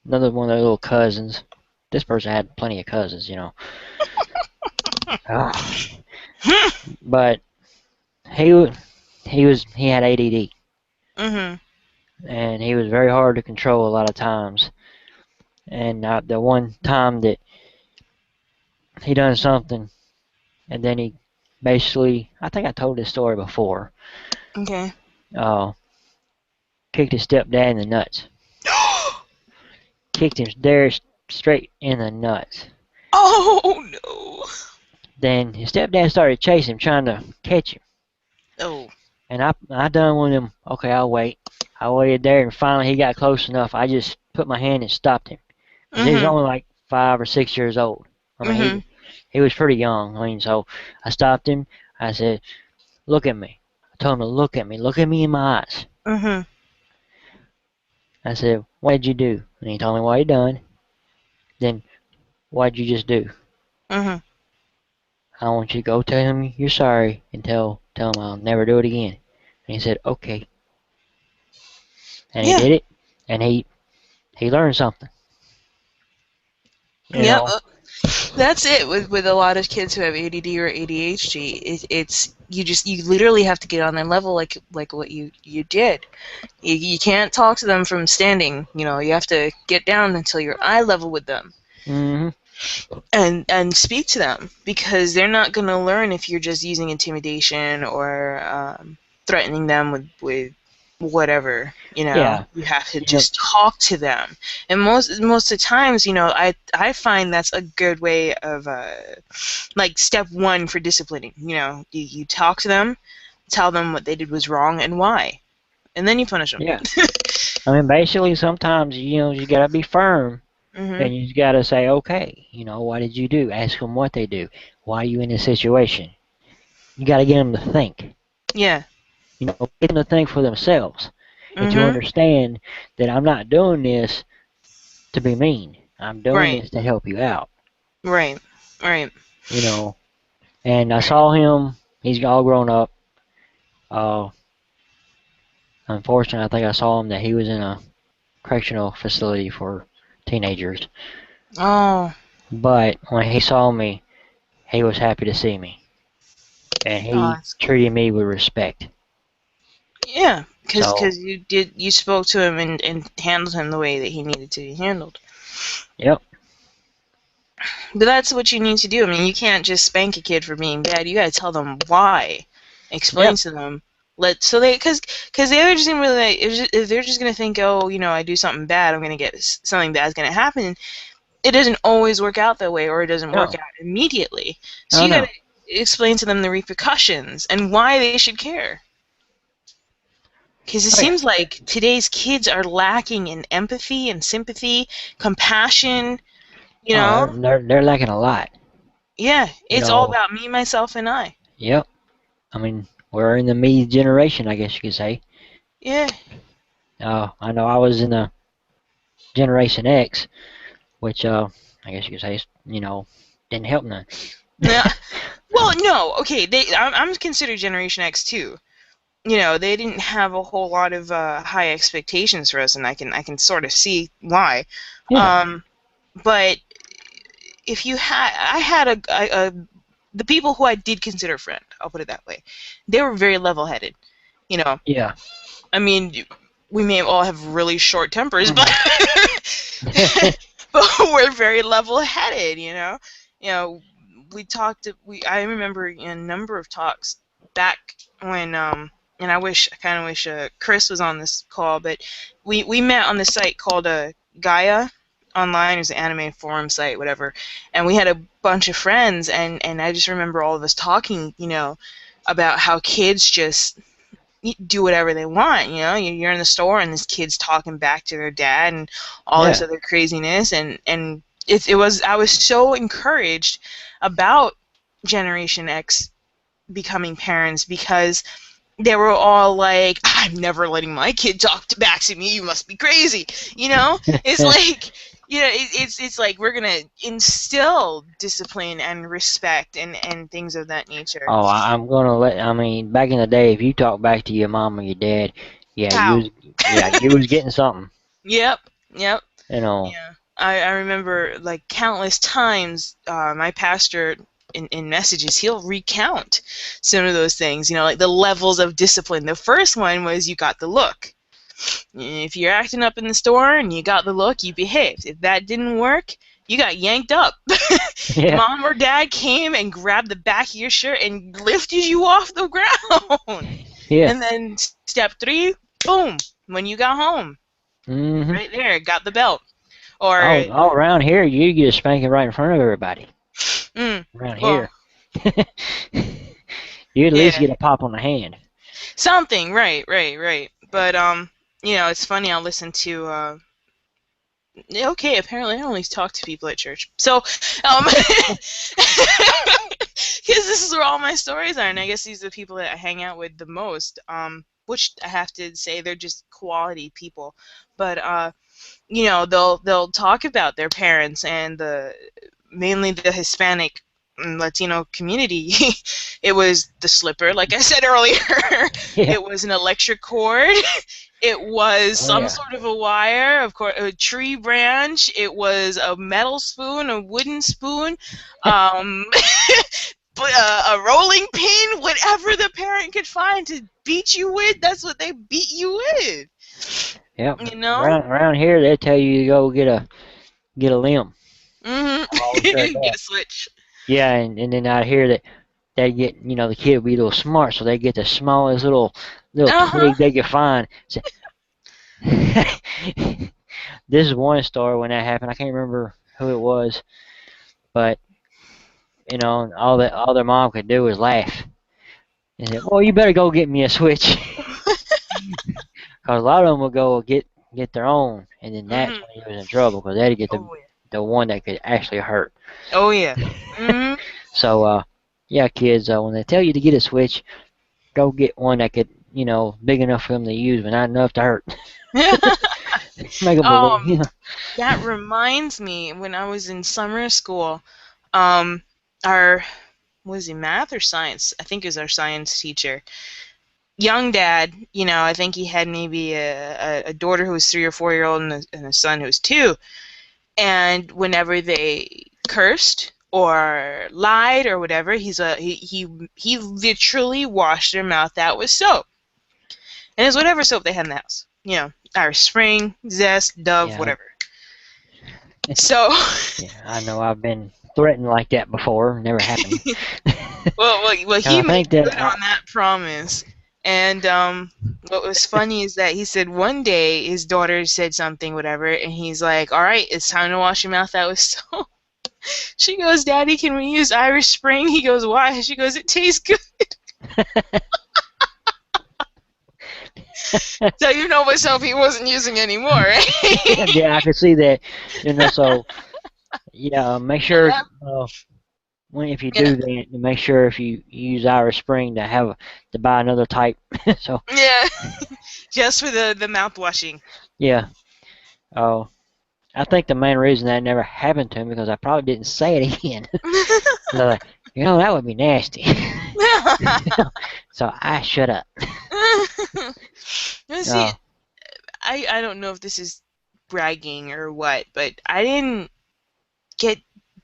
another one of their little cousins. This person had plenty of cousins. Ah, but he he had ADD, Mhm. and he was very hard to control a lot of times. And the one time that he done something, and then he basically, I think I told this story before, Okay. uh, kicked his stepdad in the nuts. Kicked him there straight in the nuts. Oh no. Then his stepdad started chasing him, trying to catch him. Oh. And I done with him. Okay, I'll wait. I waited there, and finally he got close enough. I just put my hand and stopped him, because he was Mhm. only like 5 or 6 years old. I mean, Mhm. he was pretty young. I mean, so I stopped him. I said, "Look at me." I told him to look at me. Look at me in my eyes. Mhm. I said, "What did you do?" And he told me what he done. Then, what did you just do? Mhm. I want you to go tell him you're sorry and tell him I'll never do it again. And he said, okay. And he Yeah. did it, and he learned something. You Yep. know. That's it with a lot of kids who have ADD or ADHD. It's you literally have to get on their level like what you did. You can't talk to them from standing. You have to get down until you're eye level with them Hmm. and speak to them because they're not gonna learn if you're just using intimidation or threatening them with whatever. Yeah. You have to You know. just talk to them, and most of the times, I find that's a good way of like step one for disciplining. You talk to them, tell them what they did was wrong and why, and then you punish them. Yeah. I mean, basically, sometimes you gotta be firm, Mhm. and you gotta say, okay, what did you do? Ask them what they do. Why are you in this situation? You gotta get them to think. Yeah. Get them to think for themselves, and to Mhm. understand that I'm not doing this to be mean. I'm doing Right. this to help you out. Right. Right. You know. And I saw him. He's all grown up. Uh, Unfortunately, I think I saw him that he was in a correctional facility for teenagers. Oh. But when he saw me, he was happy to see me, and Oh, he that's good. treated me with respect. Yeah, because So, you spoke to him and handled him the way that he needed to be handled. yep, But that's what you need to do. I mean, you can't just spank a kid for being bad. You got to tell them why. Explain yep, to them. So they because they're just gonna really like if they're just gonna think, oh, I do something bad, I'm gonna get something bad's gonna happen. It doesn't always work out that way, or it doesn't work no, out immediately. So no, you gotta no. explain to them the repercussions and why they should care. Because it Oh yeah. seems like today's kids are lacking in empathy and sympathy, compassion. You Oh, know, they're lacking a lot. yeah, You it's all know, about me, myself, and I. yep. I mean, we're in the me generation, I guess you could say. Yeah. I know I was in the Generation X, which I guess you could say, didn't help none. Yeah. Well, no. Okay. I'm considered Generation X too. They didn't have a whole lot of high expectations for us, and I can sort of see why. Yeah, Um, but if you had, I had the people who I did consider friend. I'll put it that way. They were very level-headed. You know, yeah. I mean, we may all have really short tempers, but but we're very level-headed. You know, we talked. I remember a number of talks back when and I kind of wish Chris was on this call, but we met on the site called Gaia online. It was an anime forum site, whatever, and we had a bunch of friends, and I just remember all of us talking, about how kids just do whatever they want. You're in the store and this kid's talking back to their dad and all this Yeah. other craziness, and it was I was so encouraged about Generation X becoming parents because they were all like, I'm never letting my kid talk back to me. You must be crazy. It's like, it's like we're gonna instill discipline and respect and things of that nature. Oh, I'm gonna I mean, back in the day, if you talk back to your mom or your dad, yeah, Pow. you was getting something. Yep. Yep. You know. Yeah, I remember like countless times my pastor in messages he'll recount some of those things, like the levels of discipline. The first one was you got the look. If you're acting up in the store and you got the look, you behaved. If that didn't work, you got yanked up. Yeah. Mom or dad came and grabbed the back of your shirt and lifted you off the ground. Yeah. And then step 3, boom, when you got home, Mhm. right there, got the belt. Or All around here, you get a spanking right in front of everybody. Mm, Around well, here, you at least yeah, get a pop on the hand. something, right, right, right. But it's funny. I'll listen to. Okay, apparently I only talk to people at church, so because this is where all my stories are, and I guess these are the people that I hang out with the most. Which I have to say they're just quality people, but they'll talk about their parents and mainly the Hispanic and Latino community. It was the slipper, like I said earlier. Yeah. It was an electric cord. It was Oh some yeah. sort of a wire, of course, a tree branch. It was a metal spoon, a wooden spoon, um, a rolling pin, whatever the parent could find to beat you with. That's what they beat you with. Yep. You know? Around here, they tell you to go get a limb. I've always heard Get that. a switch. Yeah, and then out here that they get, the kid will be a little smart, so they get the smallest little Uh huh. twig they can find. This is one story when that happened. I can't remember who it was, but all their mom could do was laugh. and said, "Well, you better go get me a Switch," because a lot of them will go get their own, and then that's Mhm. when he was in trouble because they'd get Oh the one that could actually hurt. yeah. Oh yeah. Mhm. So yeah, kids, when they tell you to get a Switch, go get one that could, big enough for them to use, but not enough to hurt. Make them believe, um, that reminds me when I was in summer school, our was he math or science? I think it was our science teacher. Young dad, I think he had maybe a daughter who was 3 or 4 year old and a son who was 2. And whenever they cursed or lied or whatever, he literally washed their mouth out with soap. And it's whatever soap they had in the house. Irish Spring, Zest, Dove, yeah, whatever. So, yeah, I know I've been threatened like that before. Never happened. well, Because he I made think that good on that promise. And what was funny is that he said one day his daughter said something, whatever, and he's like, "All right, it's time to wash your mouth out with soap." She goes, "Daddy, can we use Irish Spring?" He goes, "Why?" She goes, "It tastes good." So you know what soap he wasn't using anymore, right? yeah, I could see that. So yeah, make So sure that, when if you yeah, do that, make sure if you use Irish Spring to buy another type. So yeah, just for the mouth washing. yeah, oh, I think the main reason that never happened to him because I probably didn't say it again. They're like, that would be nasty. So I shut up. See, Uh, I don't know if this is bragging or what, but I didn't get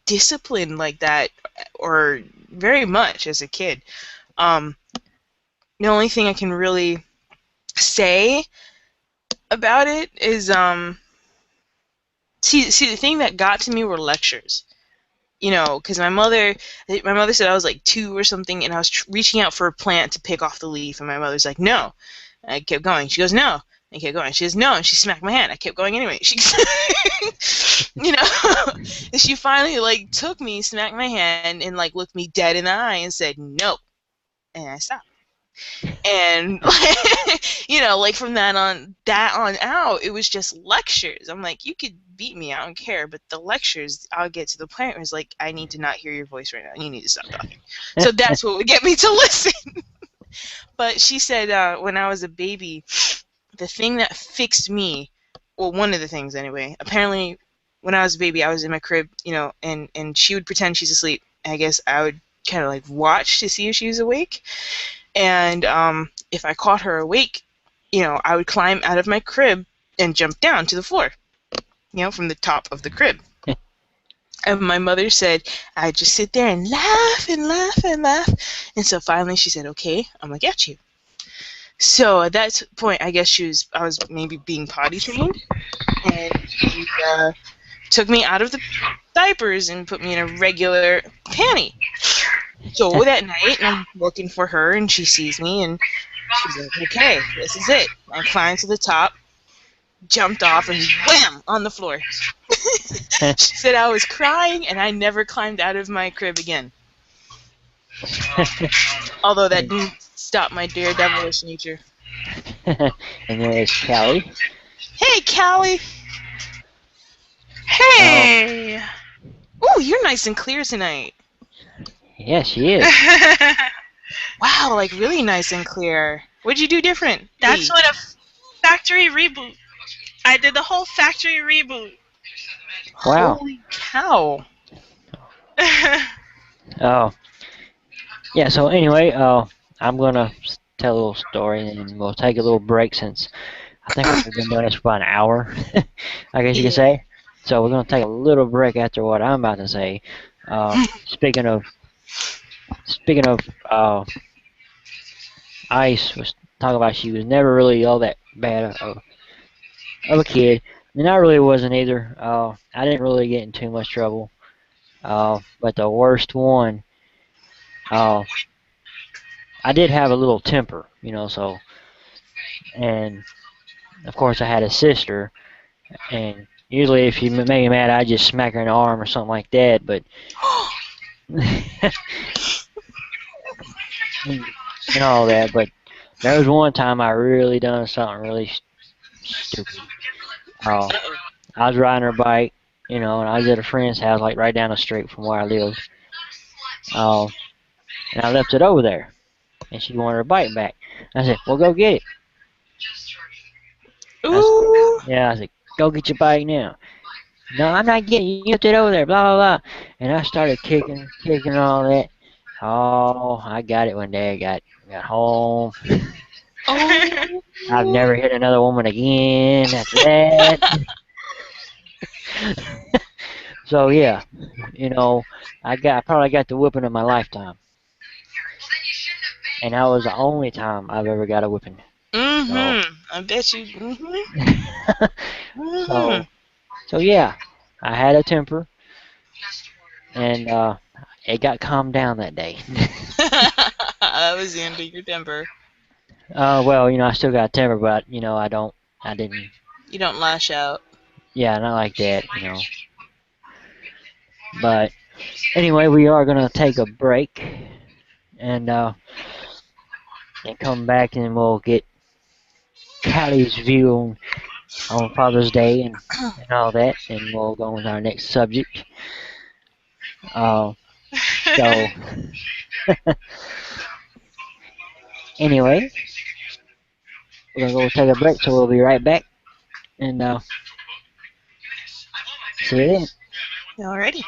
disciplined like that or very much as a kid. Um, the only thing I can really say about it is see the thing that got to me were lectures. Because my mother said I was like 2 or something, and I was reaching out for a plant to pick off the leaf, and my mother's like, "No." And I kept going. She goes, "No." And I kept going. She goes, "No," and she smacked my hand. I kept going anyway. You know, and she finally like took me, smacked my hand, and like looked me dead in the eye and said, "No," and I stopped. And like from that on out, it was just lectures. I'm like, you could beat me, I don't care, but the lectures, I'll get to the point where it's like, I need to not hear your voice right now. You need to stop talking. So that's what would get me to listen. But she said, when I was a baby, the thing that fixed me, well, one of the things anyway. Apparently, when I was a baby, I was in my crib, and she would pretend she's asleep. I guess I would kind of like watch to see if she was awake. And if I caught her awake, I would climb out of my crib and jump down to the floor, from the top of the crib. And my mother said I'd just sit there and laugh and laugh and laugh. And so finally she said, "Okay, I'm going to get you." So at that point, I was maybe being potty trained. And she took me out of the diapers and put me in a regular panty. So that night, I'm looking for her, and she sees me, and she's like, "Okay, this is it." I climbed to the top, jumped off, and wham! On the floor. She said I was crying, and I never climbed out of my crib again. Although that didn't stop my daredevilish nature. and there's Callie. Hey, Callie! Oh, Hey! Ooh, you're nice and clear tonight. yeah, she is. Wow, like really nice and clear. What'd you do That's differently? what a factory reboot. I did the whole factory reboot. Wow. Holy cow. Oh, yeah. So anyway, I'm gonna tell a little story, and we'll take a little break since I think we've been doing this for about an hour. I guess you could Yeah. say. So we're gonna take a little break after what I'm about to say. Speaking of uh, Ice was talking about she was never really all that bad of a kid, and I really wasn't either. I didn't really get in too much trouble. But the worst one, uh, I did have a little temper, so, and of course I had a sister, and usually if you made me mad, I'd just smack her in the arm or something like that, but and all that. But there was one time I really done something really stupid. Uh, Uh-oh. I was riding her bike, and I was at a friend's house, like right down the street from where I lived. Uh, and I left it over there, and she wanted her bike back. I said, "Well, go get it." I said, Ooh. "Yeah." I said, "Go get your bike now." No, I'm not getting it. You left it over there. Blah blah blah. And I started kicking and all that. Oh, I got it one day. I got home. I've Oh. never hit another woman again after that. So yeah, you know, I probably got the whipping of my lifetime, and that was the only time I've ever got a whipping. So, Mm-hmm. I bet you. Mm-hmm. Mm-hmm. so, so yeah, I had a temper, and it got calmed down that day. That was the end of your temper. Well, I still got a temper, but I didn't. You don't lash out. Yeah, not like that. But anyway, we are gonna take a break, and come back, and we'll get Callie's view on Father's Day and all that, and we'll go on to our next subject. Uh, so anyway, we're gonna go take a break, so we'll be right back, and see you then. Alrighty.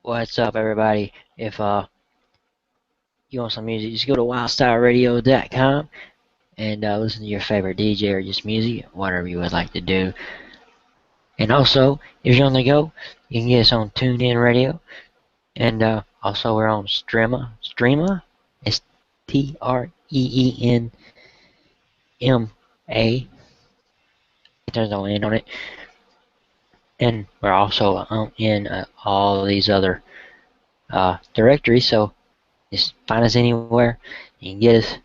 What's up, everybody? If you want some music, just go to Wyldstyleradio.com and listen to your favorite DJ or just music, whatever you would like to do. And also, if you're on the go, you can get us on TuneIn Radio, and also we're on Streama. It's TREENMA. There's no end on it. And we're also in all these other directories, so just find us anywhere. You can get us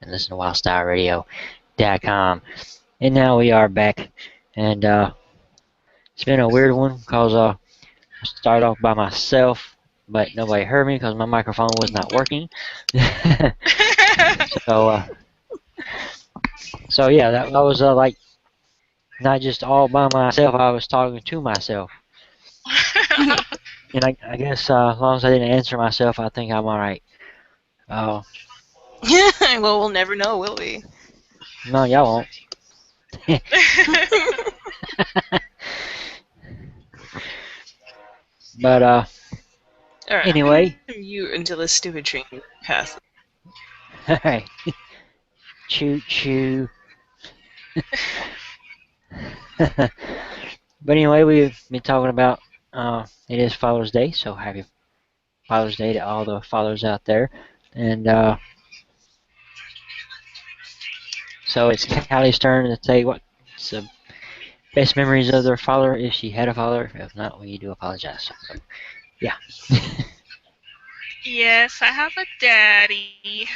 and listen to WildStyleRadio.com. And now we are back, and it's been a weird one because I started off by myself, but nobody heard me because my microphone was not working. so, uh, so yeah, that was like not just all by myself. I was talking to myself, and I guess as long as I didn't answer myself, I think I'm all right. Uh, Well, we'll never know, will we? no, y'all won't. But Alright, anyway, I'm you until this stupid train passes. alright. Choo choo. But anyway, we've been talking about it is Father's Day, so happy Father's Day to all the fathers out there. And so it's Callie's turn to say what's the best memories of their father if she had a father. If not, we do apologize. So, yeah. Yes, I have a daddy.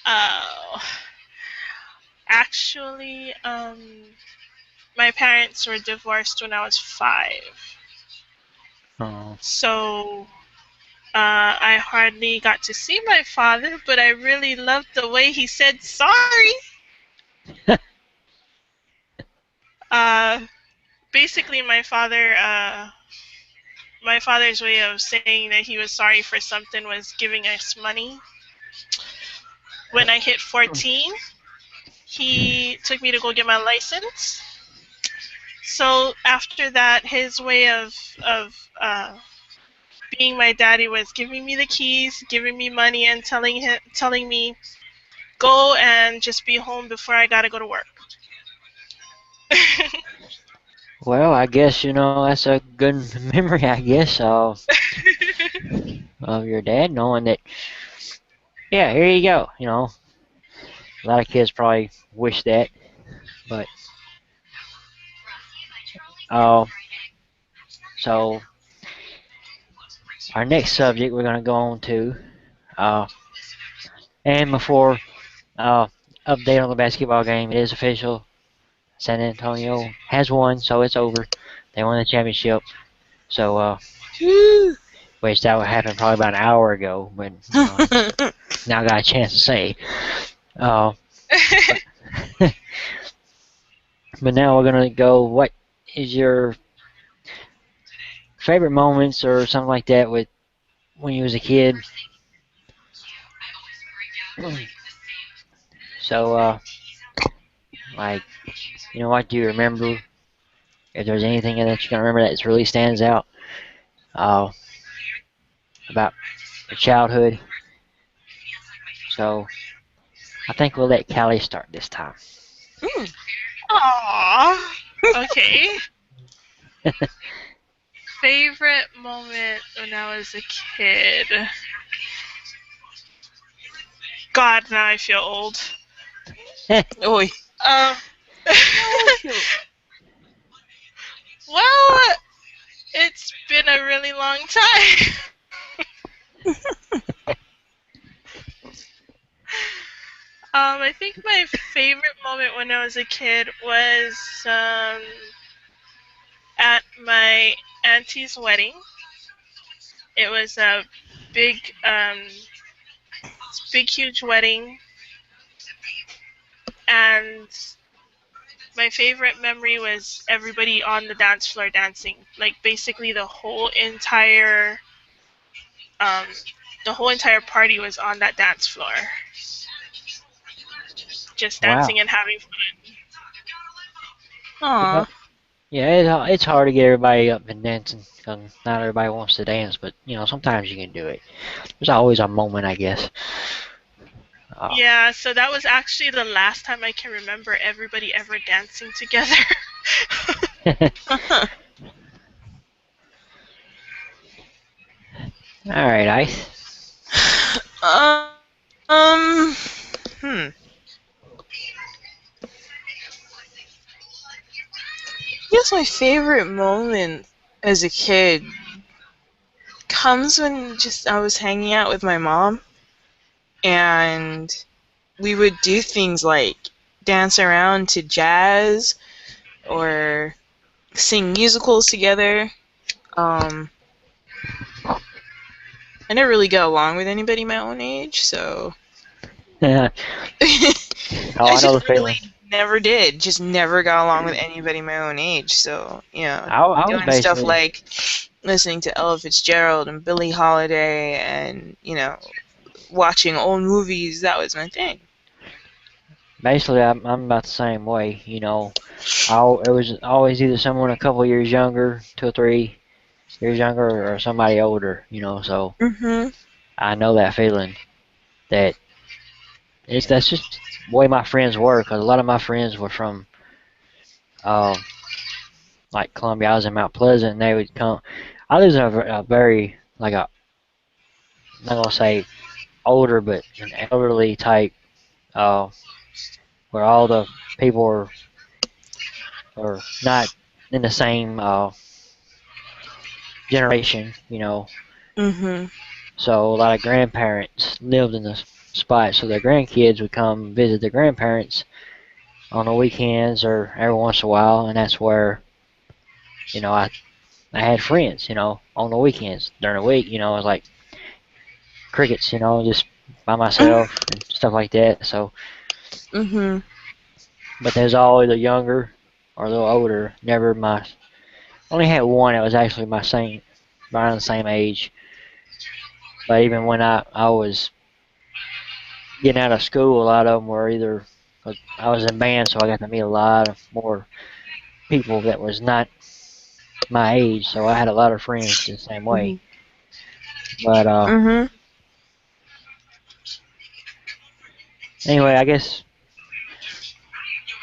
Oh, actually, my parents were divorced when I was 5, Oh, so I hardly got to see my father, but I really loved the way he said sorry. uh, Basically, my father's way of saying that he was sorry for something was giving us money. When I hit 14, he took me to go get my license. So after that, his way of being my daddy was giving me the keys, giving me money, and telling me go and just be home before I gotta go to work. well, I guess that's a good memory. I guess of your dad knowing that. Yeah, here you go. A lot of kids probably wish that, but uh, so our next subject we're gonna go on to, uh, and before uh, update on the basketball game, it is official. San Antonio has won, so it's over. They won the championship. So, which that would happen probably about an hour ago, but now I got a chance to say. Uh, but now we're gonna go. What is your favorite moments or something like that with when you was a kid? So, like, what do you remember? If there's anything that you can remember that really stands out uh, about your childhood. So, I think we'll let Callie start this time. Aww. Okay. Favorite moment when I was a kid. God, now I feel old. Oi. Um. Well, it's been a really long time. I think my favorite moment when I was a kid was at my auntie's wedding. It was a big, big, huge wedding, and my favorite memory was everybody on the dance floor dancing. Like basically um, the whole entire party was on that dance floor, just Wow. dancing and having fun. Yeah. Aw. Yeah, it's hard to get everybody up and dancing because not everybody wants to dance, but sometimes you can do it. There's always a moment, I guess. Uh, Yeah, so that was actually the last time I can remember everybody ever dancing together. Uh-huh. all right, Ice. Um, hmm. I guess my favorite moment as a kid comes when just I was hanging out with my mom and we would do things like dance around to jazz or sing musicals together. Um, I never really got along with anybody my own age, so Oh, I I know just the really feeling. never did. Just never got along with anybody my own age. So, I was doing stuff basically like listening to Ella Fitzgerald and Billie Holiday and, watching old movies, that was my thing. I'm about the same way. It was always either someone a couple years younger, 2 or 3 years younger, or somebody older. So Mhm. I know that feeling that that's just the way my friends were. Because a lot of my friends were from uh, like Columbia. I was in Mount Pleasant, and they would come. I was in a very like a not gonna say older, but an elderly type, uh, where all the people are not in the same generation. Mhm. So a lot of grandparents lived in the spot, so their grandkids would come visit their grandparents on the weekends or every once in a while, and that's where I had friends, on the weekends. During the week, it was like crickets, just by myself and stuff like that. So, Mhm. but there's always a younger or a little older. Never my. Only had one that was actually my same, around the same age. But even when I was getting out of school, a lot of them were either. I was in band, so I got to meet a lot of more people that was not my age. So I had a lot of friends the same way. Mhm. But Mhm. anyway, I guess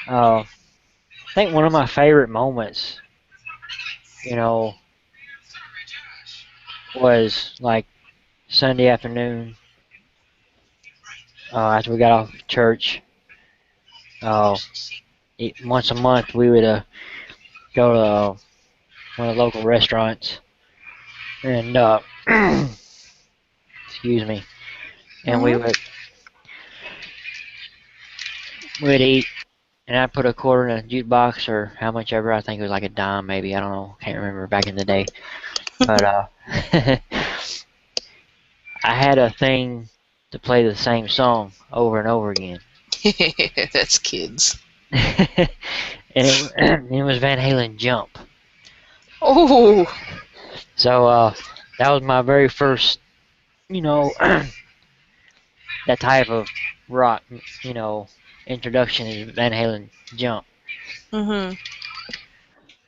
I think one of my favorite moments, you know, was like Sunday afternoon after we got off church. Uh, Once a month we would go to one of the local restaurants and excuse me, and Mhm. we would eat. And I put a quarter in a jukebox or how much ever. I think it was like a dime, maybe. I don't know. Can't remember back in the day. But I had a thing to play the same song over and over again. That's kids. And it was Van Halen Jump. Oh. So that was my very first, you know, that type of rock, you know, introduction is Van Halen Jump. Mhm.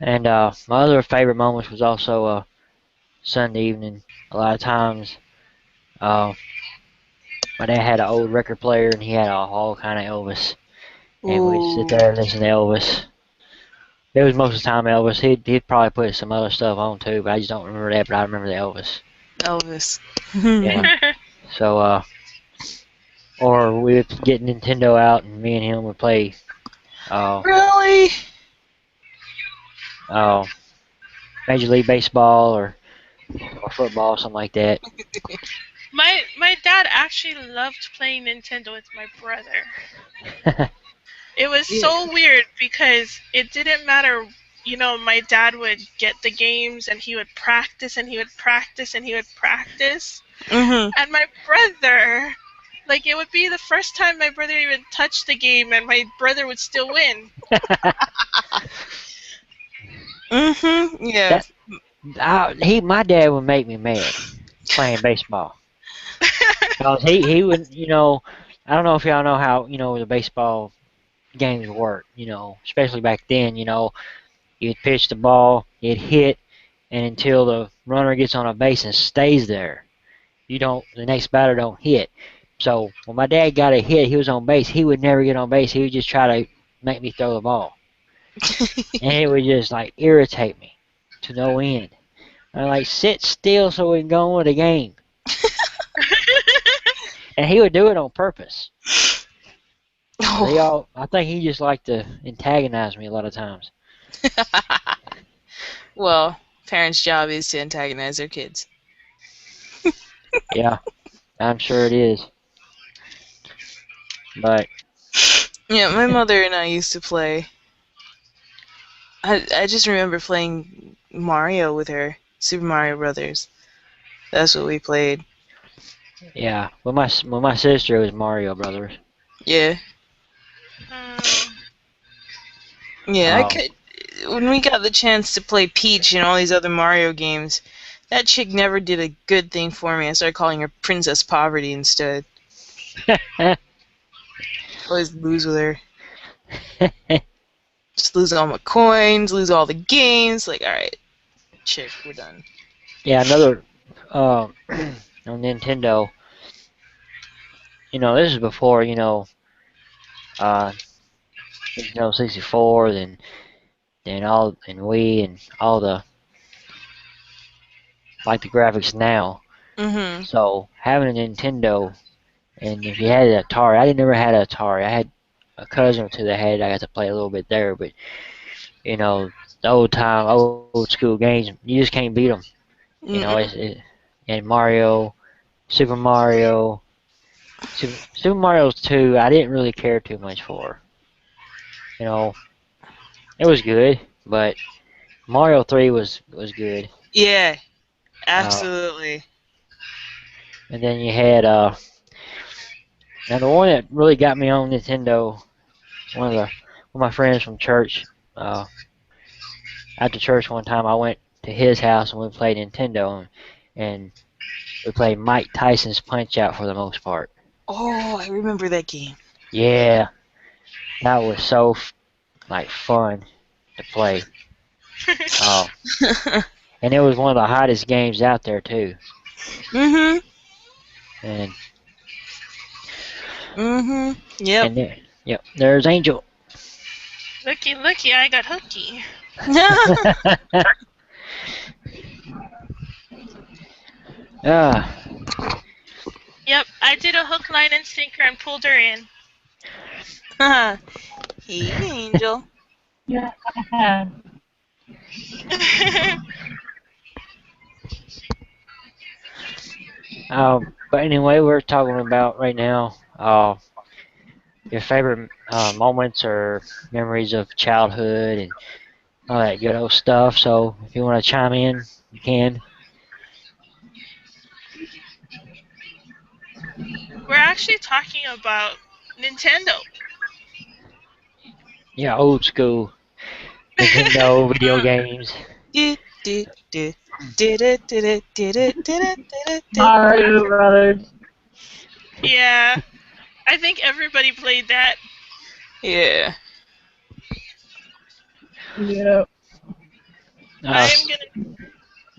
And my other favorite moments was also Sunday evening. A lot of times, uh, my dad had an old record player and he had all kind of Elvis, and we'd sit Ooh. there and listen to Elvis. It was most of the time Elvis. He'd probably put some other stuff on too, but I just don't remember that. But I remember the Elvis. Elvis. Yeah. So or we'd get Nintendo out and me and him would play uh Really? uh Major League Baseball or football, something like that. My dad actually loved playing Nintendo with my brother. It was Yeah. so weird because it didn't matter. My dad would get the games and he would practice and he would practice and he would practice. Mhm. And my brother, like, it would be the first time my brother even touched the game and my brother would still win. Mhm. Yeah. That my dad would make me mad playing baseball. Cause he would, I don't know if y'all know how, the baseball games work, especially back then, You'd pitch the ball, it hit, and until the runner gets on a base and stays there, the next batter don't hit. So when my dad got a hit, he was on base. He would never get on base. He would just try to make me throw the ball, and it would just like irritate me to no end. I'm like, sit still so we can go on with the game. And he would do it on purpose. Oh. I think he just liked to antagonize me a lot of times. Well, parents' job is to antagonize their kids. Yeah, I'm sure it is. But Yeah, my mother and I used to play. I just remember playing Mario with her, Super Mario Brothers. That's what we played. yeah, with my sister it was Mario Brothers. Yeah, Oh. yeah. I Oh, could when we got the chance to play Peach and all these other Mario games. That chick never did a good thing for me. I started calling her Princess Poverty instead. Always lose with her. Just lose all my coins, lose all the games. Like, alright, chick, we're done. yeah. Another on Nintendo. This is before uh, Nintendo 64, then Wii and all the like the graphics now. Mm-hmm. So having a Nintendo, and if you had an Atari, I never had an Atari. I had a cousin or two that had it. I got to play a little bit there, but the old school games, you just can't beat them. Mm-mm. And Mario, Super Mario, Super Mario 2, I didn't really care too much for. You know, it was good, but Mario 3 was good. Yeah, Uh, absolutely. and then you had now the one that really got me on Nintendo, one of my friends from church. Uh, After church one time, I went to his house and we played Nintendo, and we played Mike Tyson's Punch Out for the most part. Oh, I remember that game. Yeah, that was so like fun to play. Oh, and it was one of the hottest games out there too. Mm-hmm. And Mm-hmm. Yep. yep, there's Angel. Looky, looky, I got hooky. Ah, Yep, I did a hook, line, and sinker and pulled her in. Hey, Angel. but anyway, we're talking about right now your favorite moments or memories of childhood and all that good old stuff. So if you want to chime in, you can. We're actually talking about Nintendo. Yeah, old school Nintendo video games. Did did did did it did it did it did it did it did. Mario Brothers. Yeah, I think everybody played that. Yeah. Yeah. Uh,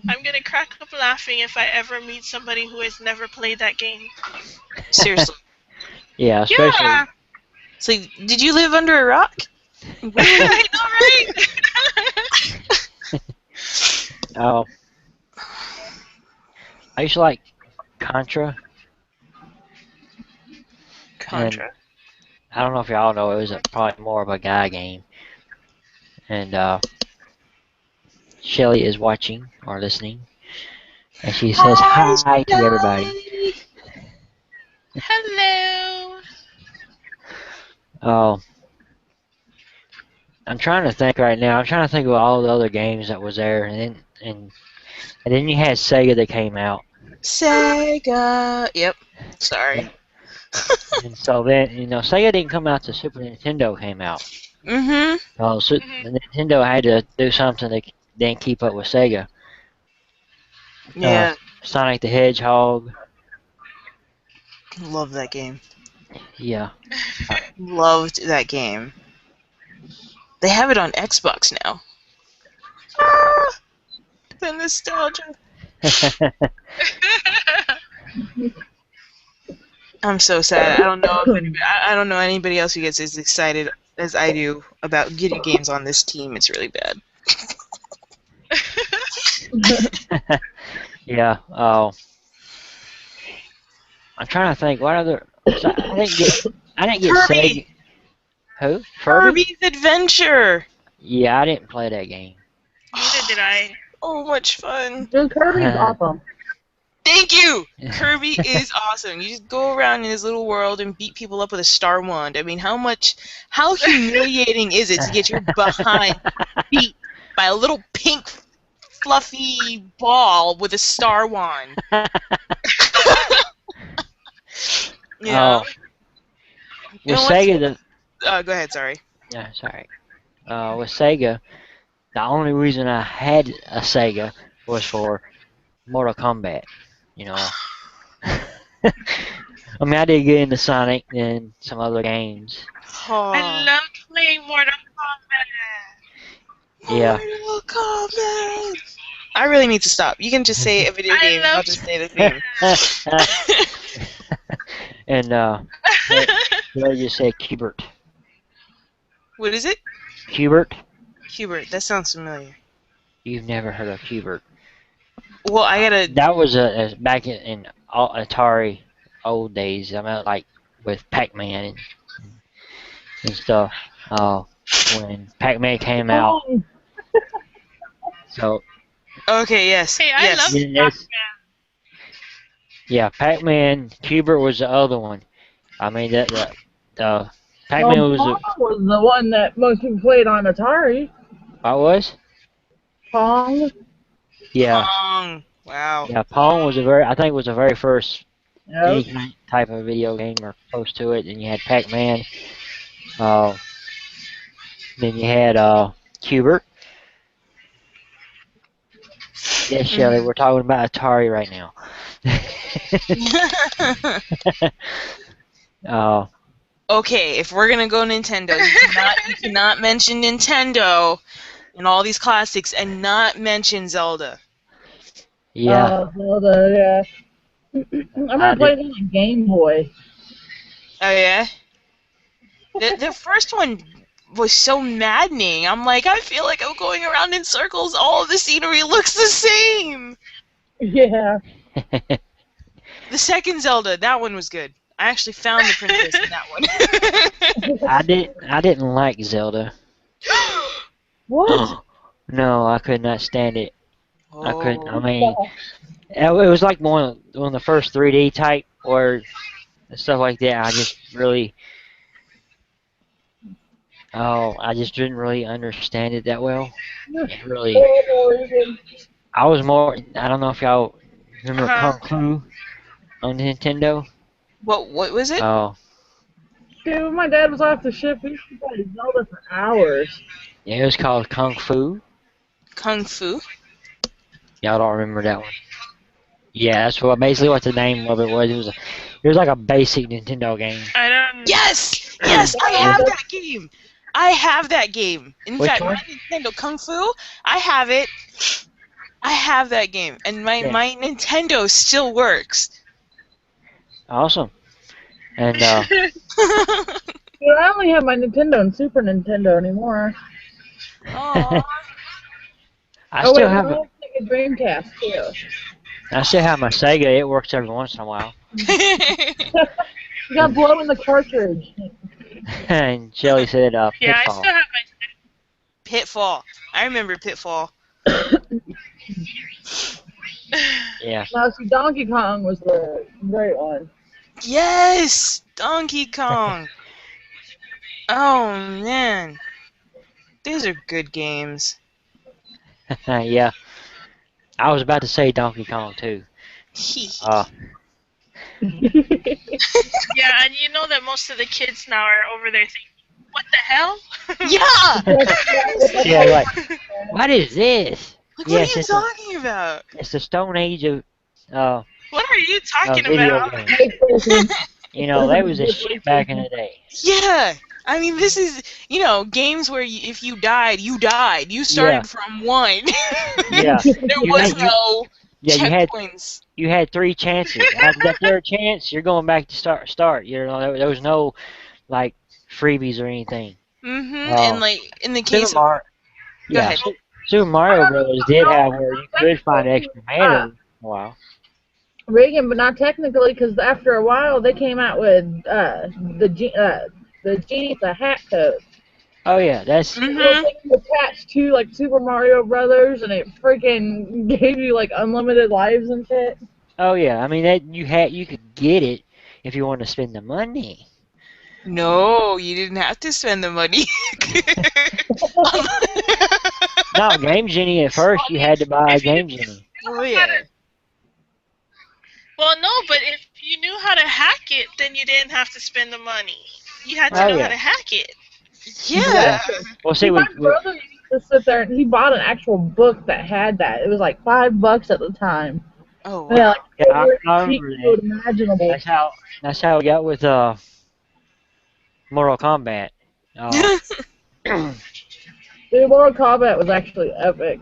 I'm gonna crack up laughing if I ever meet somebody who has never played that game. Seriously. yeah, especially. Yeah, It's like, did you live under a rock? I know, right? Oh, I used to like Contra, and Contra. I don't know if y'all know, it was probably more of a guy game. And Shelly is watching or listening, and she says Hi, hi to everybody. Shelly. Hello. Oh, I'm trying to think right now. I'm trying to think of all the other games that was there, and then you had Sega that came out. Sega. Yep. Sorry. Yeah. And so then, Sega didn't come out till Super Nintendo came out. Mm-hmm. So the Nintendo had to do something that didn't keep up with Sega. Yeah. Sonic the Hedgehog. Love that game. Yeah. Loved that game. They have it on Xbox now. Ah, the nostalgia. I'm so sad. I don't know if anybody, I don't know anybody else who gets as excited as I do about video games on this team. It's really bad. Yeah. I'm trying to think what other. So I didn't get Sega. Kirby! Who? Furby? Kirby's Adventure! Yeah, I didn't play that game. Neither did I. Oh, much fun. Dude, Kirby's awesome. Thank you! Kirby is awesome. You just go around in his little world and beat people up with a star wand. I mean, how humiliating is it to get your behind beat by a little pink fluffy ball with a star wand? You know? With Sega, go ahead, sorry. yeah, sorry. With Sega, the only reason I had a Sega was for Mortal Kombat. You know. I mean, I did get into Sonic and some other games. I love playing Mortal Kombat. Yeah. Mortal Kombat. I really need to stop. You can just say a video game. I'll just say the theme. And what did you say, Cubert? What is it? Cubert? Hubert. That sounds familiar. You've never heard of Cubert? Well, I gotta. That was back in Atari old days. I mean, like with Pac-Man and stuff. When Pac-Man came out. So. Okay. Yes. Hey, I yes. love Pac-Man. Yeah, Pac-Man. Cubert was the other one. I mean, the Pac-Man was. Pong was the one that most people played on Atari. What was? Pong. Yeah. Pong. Wow. Yeah, Pong was I think it was the very first Yep. any type of video game or close to it. And you had Pac-Man. Then you had Cubert. Yes, Shelly, we're talking about Atari right now. Okay, if we're gonna go Nintendo, you cannot mention Nintendo and all these classics and not mention Zelda. Yeah. Zelda, yeah. I remember playing it on Game Boy. Oh yeah. The first one was so maddening. I'm like, I feel like I'm going around in circles. All of the scenery looks the same. Yeah. The second Zelda, that one was good. I actually found the princess in that one. I didn't like Zelda. What? No, I could not stand it. Oh. I couldn't. I mean, it was like one of the first 3D type or stuff like that. I just really. I just didn't really understand it that well. It really. I was more. I don't know if y'all remember Kung Fu on Nintendo. What was it? Oh. Dude, when my dad was off the ship, we used to play Zelda for hours. Yeah, it was called Kung Fu. Kung Fu? Y'all don't remember that one? Yeah, that's basically what the name of it was. It was like a basic Nintendo game. I don't. Yes, I have that game. I have that game. In Which fact, one? my Nintendo Kung Fu, I have it. I have that game, and my Nintendo still works. Awesome. And Dude, I only have my Nintendo and Super Nintendo anymore. Aww. I still have a Dreamcast too. I still have my Sega. It works every once in a while. You got blow in the cartridge. And Shelly said, Yeah, I Pitfall. still have my. Pitfall. I remember Pitfall. Yeah. Now, see, Donkey Kong was the great one. Yes, Donkey Kong. Oh man, these are good games. Yeah. I was about to say Donkey Kong too. Yeah, and you know that most of the kids now are over there thinking, what the hell? Yeah. Yeah, like, what is this? Like, Yes, what are you talking about? It's the Stone Age of What are you talking video about? games. You know, that was a shit back in the day. Yeah, I mean, this is, games where if you died, you died. You Yeah, started from one. yeah. There You was had you no yeah checkpoints. you had three chances. After that third chance, you're going back to start. There was no like freebies or anything. And Uh, like in the Super case of, Mario, go yeah, ahead. Super Mario Brothers did have where you could find extra mana Uh, once in a while. Reagan, but not technically, because after a while they came out with the genie's a hat code. Oh yeah, that's Little Mhm. thing attached to like Super Mario Brothers, and it freaking gave you like unlimited lives and shit. oh yeah. I mean that you could get it if you want to spend the money. No, you didn't have to spend the money. No, Game Genie at Well, first I you mean, had to buy a if you Game knew Genie. Oh how yeah. to, well, no, but if you knew how to hack it, then you didn't have to spend the money. You had to Oh know how yeah, to hack it. Yeah. yeah. Exactly. Well, see, See, my we brother used to sit there and he bought an actual book that had that. It was like $5 at the time. Oh Yeah, wow. like yeah, every I cheat remember that. code imaginable. That's how we got with Mortal Kombat. Uh, Dude, Mortal Kombat was actually epic.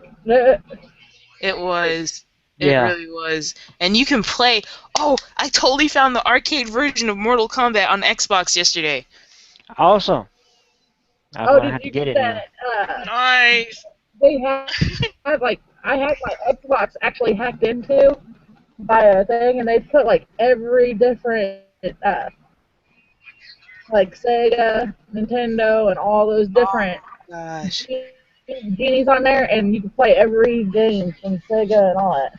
It was. It yeah, really was. And you can play. Oh, I totally found the arcade version of Mortal Kombat on Xbox yesterday. awesome. I'm Oh, gonna did have to you get get it now. that? Nice. They had like I had my Xbox actually hacked into by a thing, and they put like every different like Sega, Nintendo, and all those different Gosh. genies on there, and you can play every game from Sega and all that.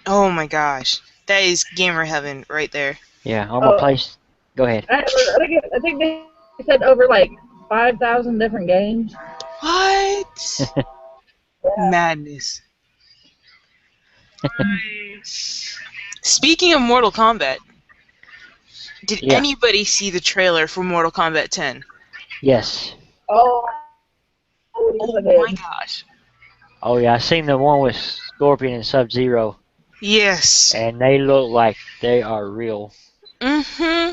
Oh my gosh. That is gamer heaven right there. Yeah, on my Oh, place. Go ahead. I think they said over like 5,000 different games. What? Madness. Nice. Speaking of Mortal Kombat, did Yeah. anybody see the trailer for Mortal Kombat 10? Yes. Oh, yes, Oh I my did. gosh. Oh yeah, I seen the one with Scorpion and Sub Zero, Yes. and they look like they are real. Mm-hmm.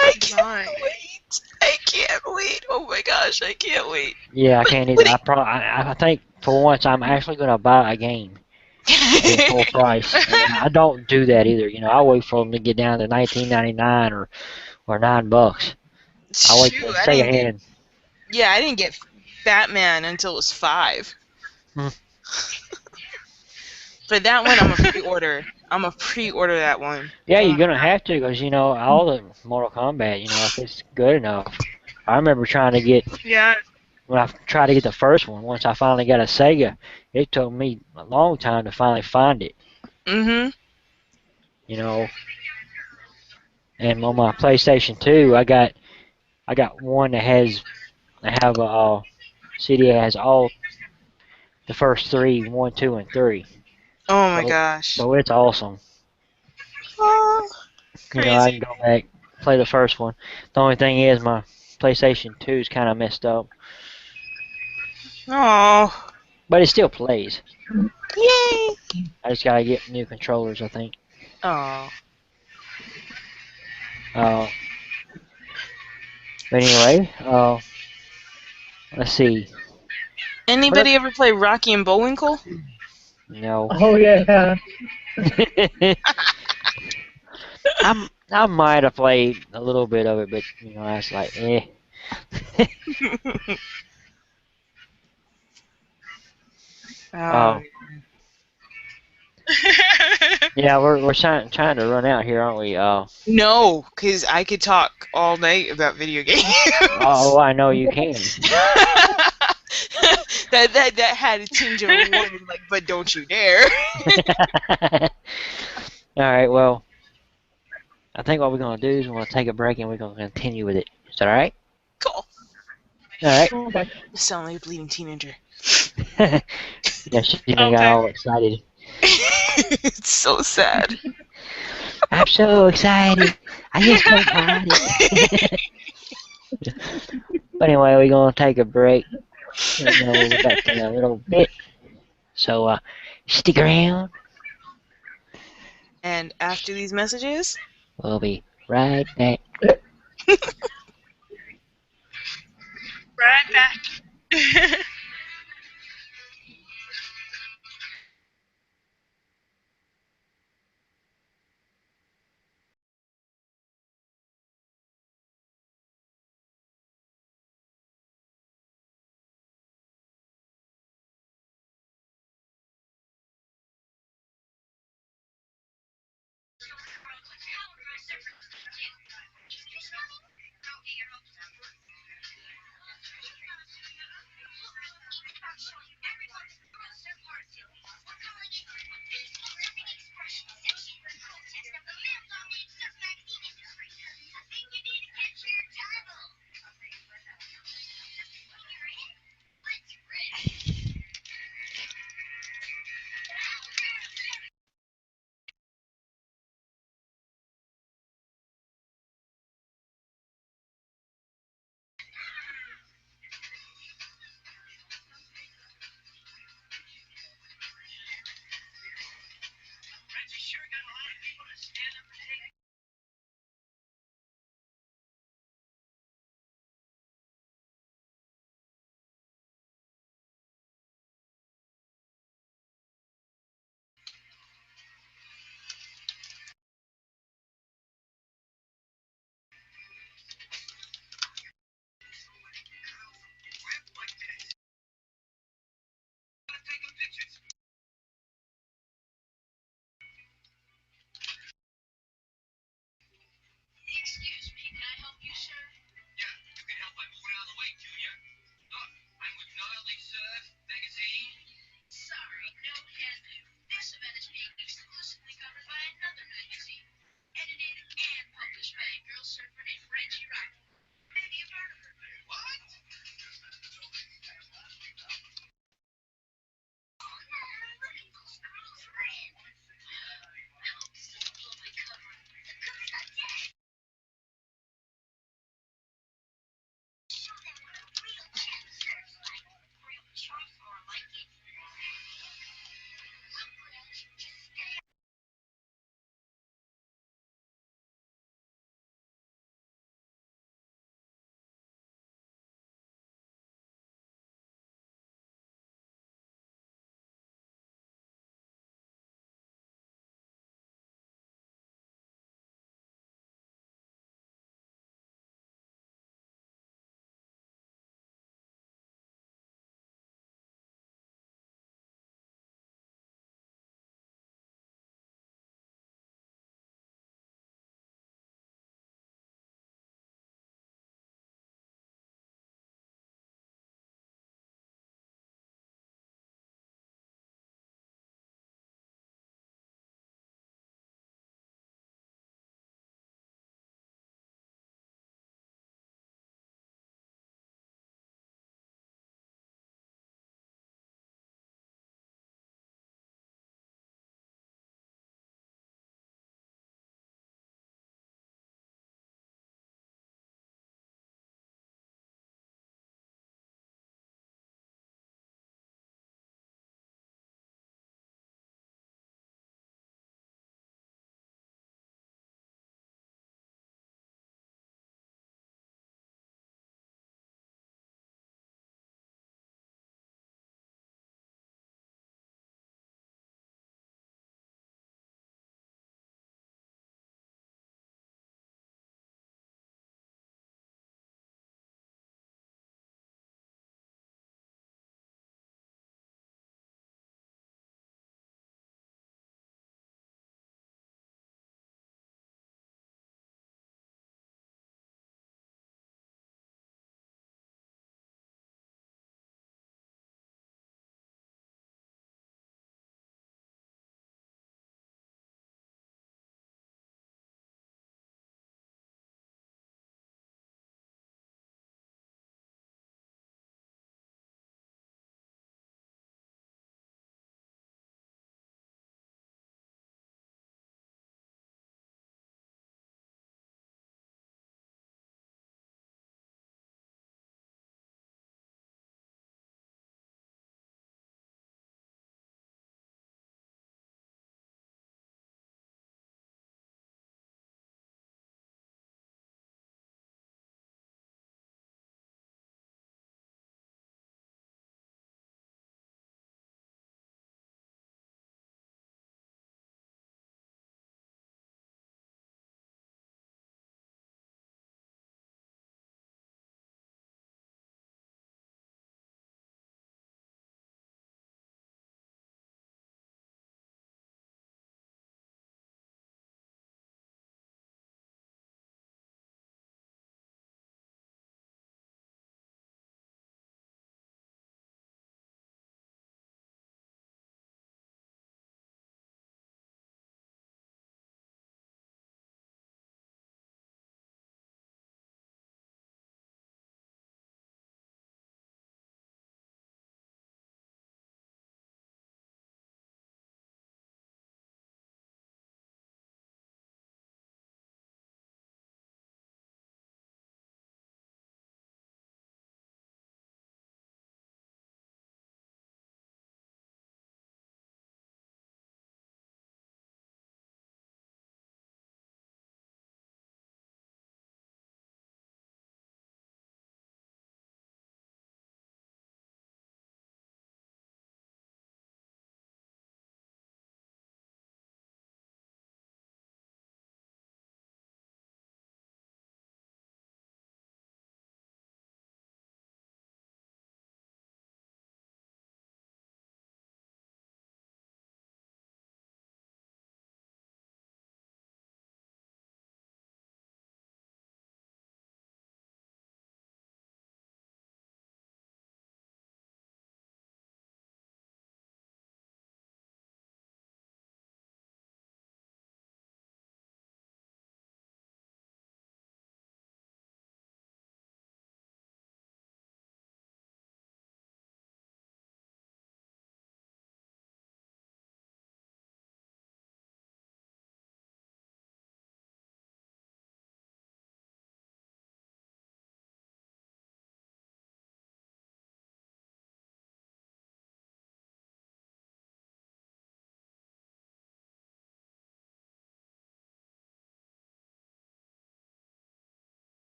I can't Nice. wait. I can't wait. Oh my gosh, I can't wait. Yeah, I But, can't but either. I think for once I'm actually gonna buy a game at full it, price, and I don't do that either. I wait for them to get down to 19.99 or $9. I wait shoot, to I stay didn't get. ahead. Yeah, I didn't get Batman until it was 5. Hmm. But that one, I'm a pre-order. I'm a pre-order that one. Yeah, Oh you're my gonna have to, because all the Mortal Kombat, if it's good enough. I remember trying to get Yeah. when I tried to get the first one. Once I finally got a Sega, it took me a long time to finally find it. god. Mm-hmm. You know, and on my PlayStation 2, I got one that have a CD that has all the first three, one, two, and three. Oh my So gosh. so it's awesome. Oh, I crazy. can go back play the first one. The only thing is my PlayStation 2 is kind of messed up, Oh, but it still plays. yay. I just gotta get new controllers, I think. Oh. Uh, but anyway, let's see. What? Anybody ever play Rocky and Bullwinkle? No. Oh yeah. I might have played a little bit of it, but I was like, eh. Um, Oh, yeah, we're trying to run out here, aren't we? no, because I could talk all night about video games. Oh, I know you can. that had a tinge of a warning, like, but don't you dare. All right, well, I think what we're gonna do is we're gonna take a break and we're gonna continue with it. Is that all right? Cool. All right. Okay. You sound like a bleeding teenager. Yeah, she even got Okay. all excited. It's so sad. I'm so excited. I just can't hide it. But anyway, we're gonna take a break. And we'll be back in a little bit. So stick around. And after these messages, We'll be right back. Right back.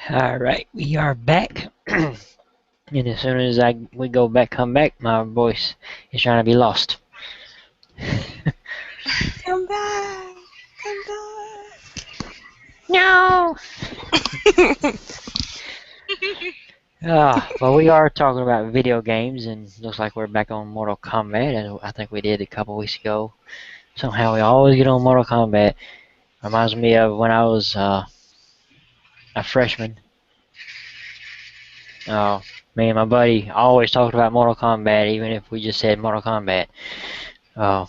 All right, we are back. And as soon as we come back, my voice is trying to be lost. Come back. Come back. No. But we are talking about video games, and looks like we're back on Mortal Kombat, as I think we did a couple weeks ago. Somehow we always get on Mortal Kombat. Reminds me of when I was a freshman. Me and my buddy always talked about Mortal Kombat, even if we just said Mortal Kombat. Uh,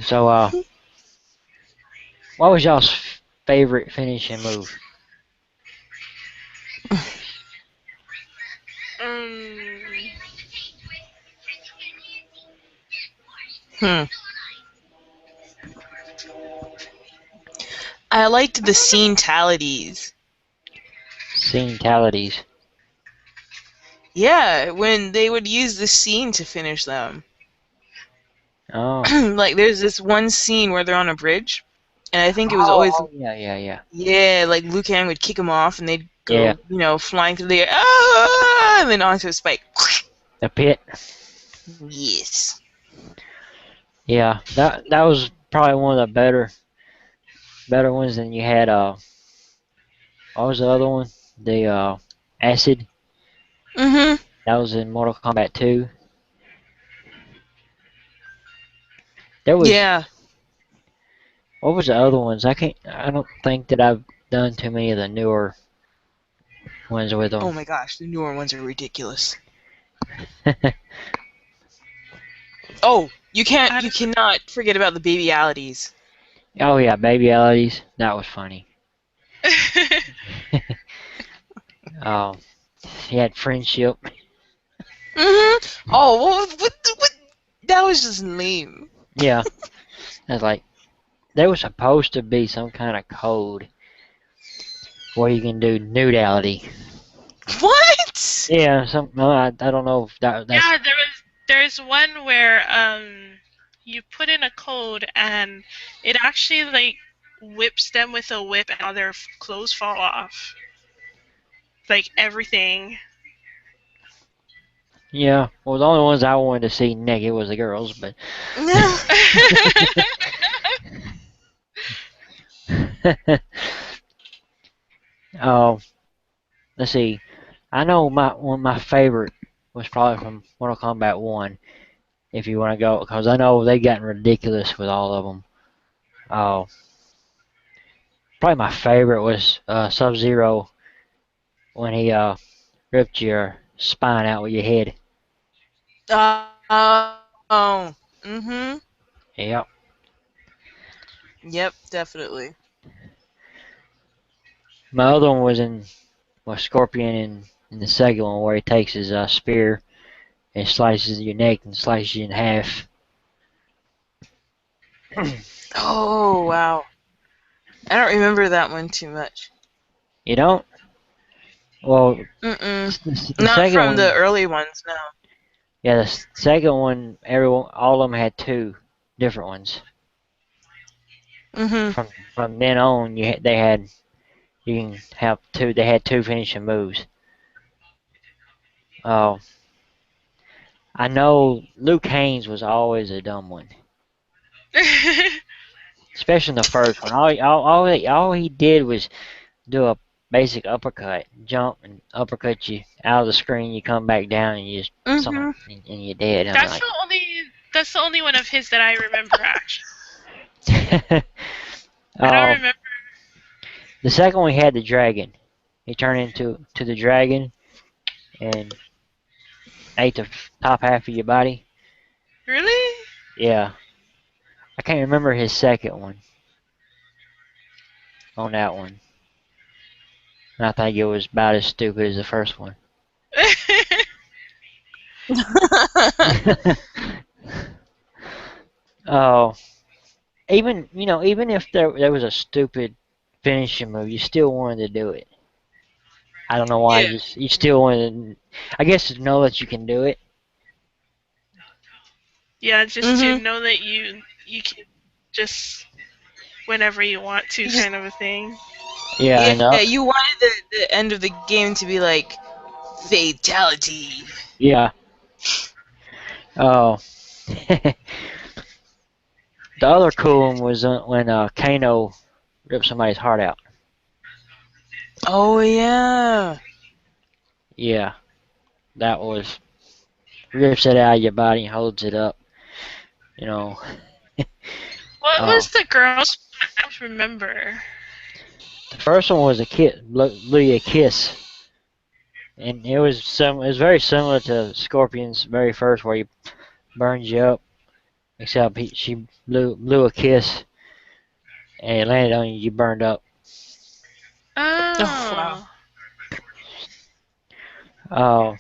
so, what was y'all's favorite finishing move? Um, Hmm. I liked the scene-talities. Scene-talities. Yeah, when they would use the scene to finish them. Oh. Like, there's this one scene where they're on a bridge, and I think it was always, Yeah. yeah, like Liu Kang would kick them off, and they'd Yeah. go, flying through the air, ah, and then onto a spike. The pit. Yes. Yeah, that was probably one of the better ones. Than you had. What was the other one? The acid. Mhm. That was in Mortal Kombat 2. There was. Yeah. What was the other ones? I don't think that I've done too many of the newer ones with them. Oh my gosh, the newer ones are ridiculous. Oh, you cannot forget about the babyalities. Oh yeah, babyalities. That was funny. He had friendship. Mhm. Oh, what? That was just lame. Yeah, that's like there was supposed to be some kind of code where you can do nudality. What? Yeah, I don't know if that's yeah, there's one where you put in a code and it actually like whips them with a whip and all their clothes fall off. Like everything. yeah. Well, the only ones I wanted to see naked was the girls, but oh, let's see. I know one of my favorite was probably from Mortal Kombat 1. If you want to go, because I know they gotten ridiculous with all of them. Oh, probably my favorite was Sub-Zero when he ripped your spine out with your head. Oh. Mhm. Yep. Yep, definitely. My other one was Scorpion in the second one where he takes his spear and slices your neck and slices you in half. Oh, wow. I don't remember that one too much. You don't? Well, Mm-mm. the Not second from one, the early ones, no. yeah, the second one, all of them had two different ones. Mhm. From then on, you can have two. They had two finishing moves. Oh, I know Luke Haynes was always a dumb one, especially in the first one. All he did was do a basic uppercut, jump and uppercut you out of the screen. You come back down and you just Mhm. and you're dead. I'm that's like, the only that's the only one of his that I remember actually. I don't oh, remember. the second one he had the dragon. He turned into the dragon and ate the top half of your body. Really? Yeah, I can't remember his second one on that one. And I think it was about as stupid as the first one. Oh, even if there was a stupid finishing move, you still wanted to do it. I don't know why. Yeah. You still wanted. I guess to know that you can do it. yeah, just to Mhm. know that you can just whenever you want to, You just, kind of a thing. Yeah, and yeah, you wanted the end of the game to be like fatality. yeah. Oh, the other cool one was when Kano ripped somebody's heart out. Oh yeah. Yeah, that was rips it out of your body and holds it up. You know. What Oh, was the girl's? I don't remember. the first one was a kiss, blew you a kiss, and it was some. It was very similar to Scorpion's very first, where he burns you up, except she blew a kiss and it landed on you. You burned up. Oh wow. Oh. Oh,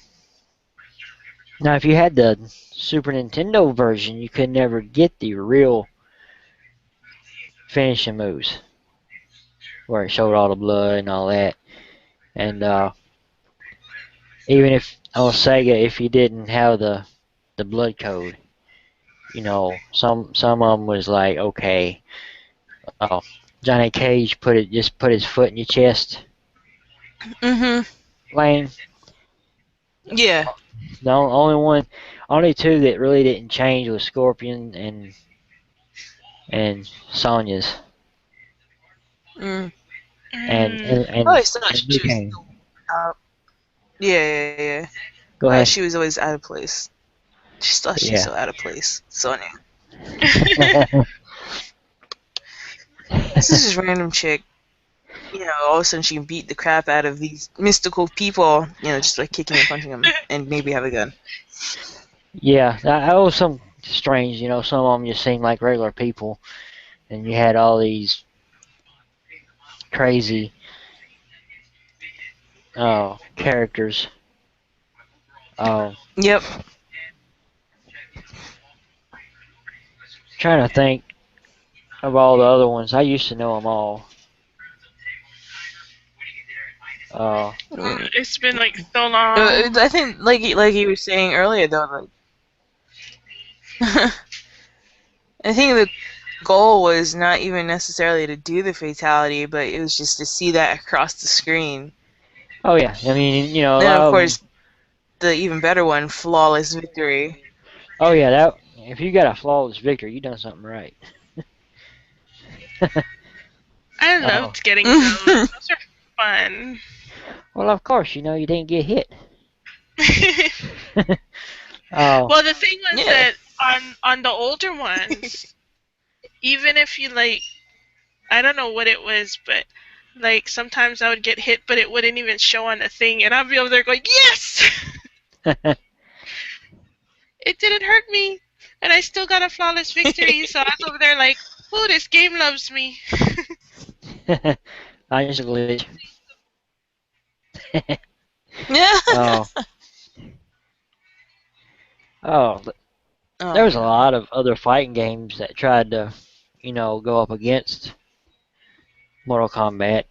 now if you had the Super Nintendo version, you could never get the real finishing moves, where it showed all the blood and all that. And even if on Sega, if you didn't have the blood code, some of them was like, okay, oh, Johnny Cage put his foot in your chest, Mhm. Lane. Yeah. The only two that really didn't change was Scorpion and Sonya's, Mm. and Mm. and I and, always thought and Liu she was Kang. still out. Yeah. Go I thought ahead. she was always out of place. Just thought she was Yeah. so out of place. Sonya. This is just random chick. All of a sudden she can beat the crap out of these mystical people. Just by kicking and punching them, and maybe have a gun. Yeah, that was some strange. Some of them just seemed like regular people, and you had all these crazy characters. Uh, Yep. Trying to think of all the other ones. I used to know them all. Uh, It's been like so long. I think, like you were saying earlier, though, like I think the goal was not even necessarily to do the fatality, but it was just to see that across the screen. oh yeah, I mean, a Then, lot of of them. course, the even better one, flawless victory. Oh yeah, that if you got a flawless victory, you done something right. I Oh, loved getting those. Those are fun. well, of course, you didn't get hit. Oh, Well, the thing was Yeah. that on the older ones, even if you like, I don't know what it was, but like sometimes I would get hit, but it wouldn't even show on the thing, and I'd be over there going, "Yes, it didn't hurt me, and I still got a flawless victory." So I was over there like, "Oh, this game loves me." I just glitch. Yeah. Oh, oh, Oh there was a man. lot of other fighting games that tried to, go up against Mortal Kombat.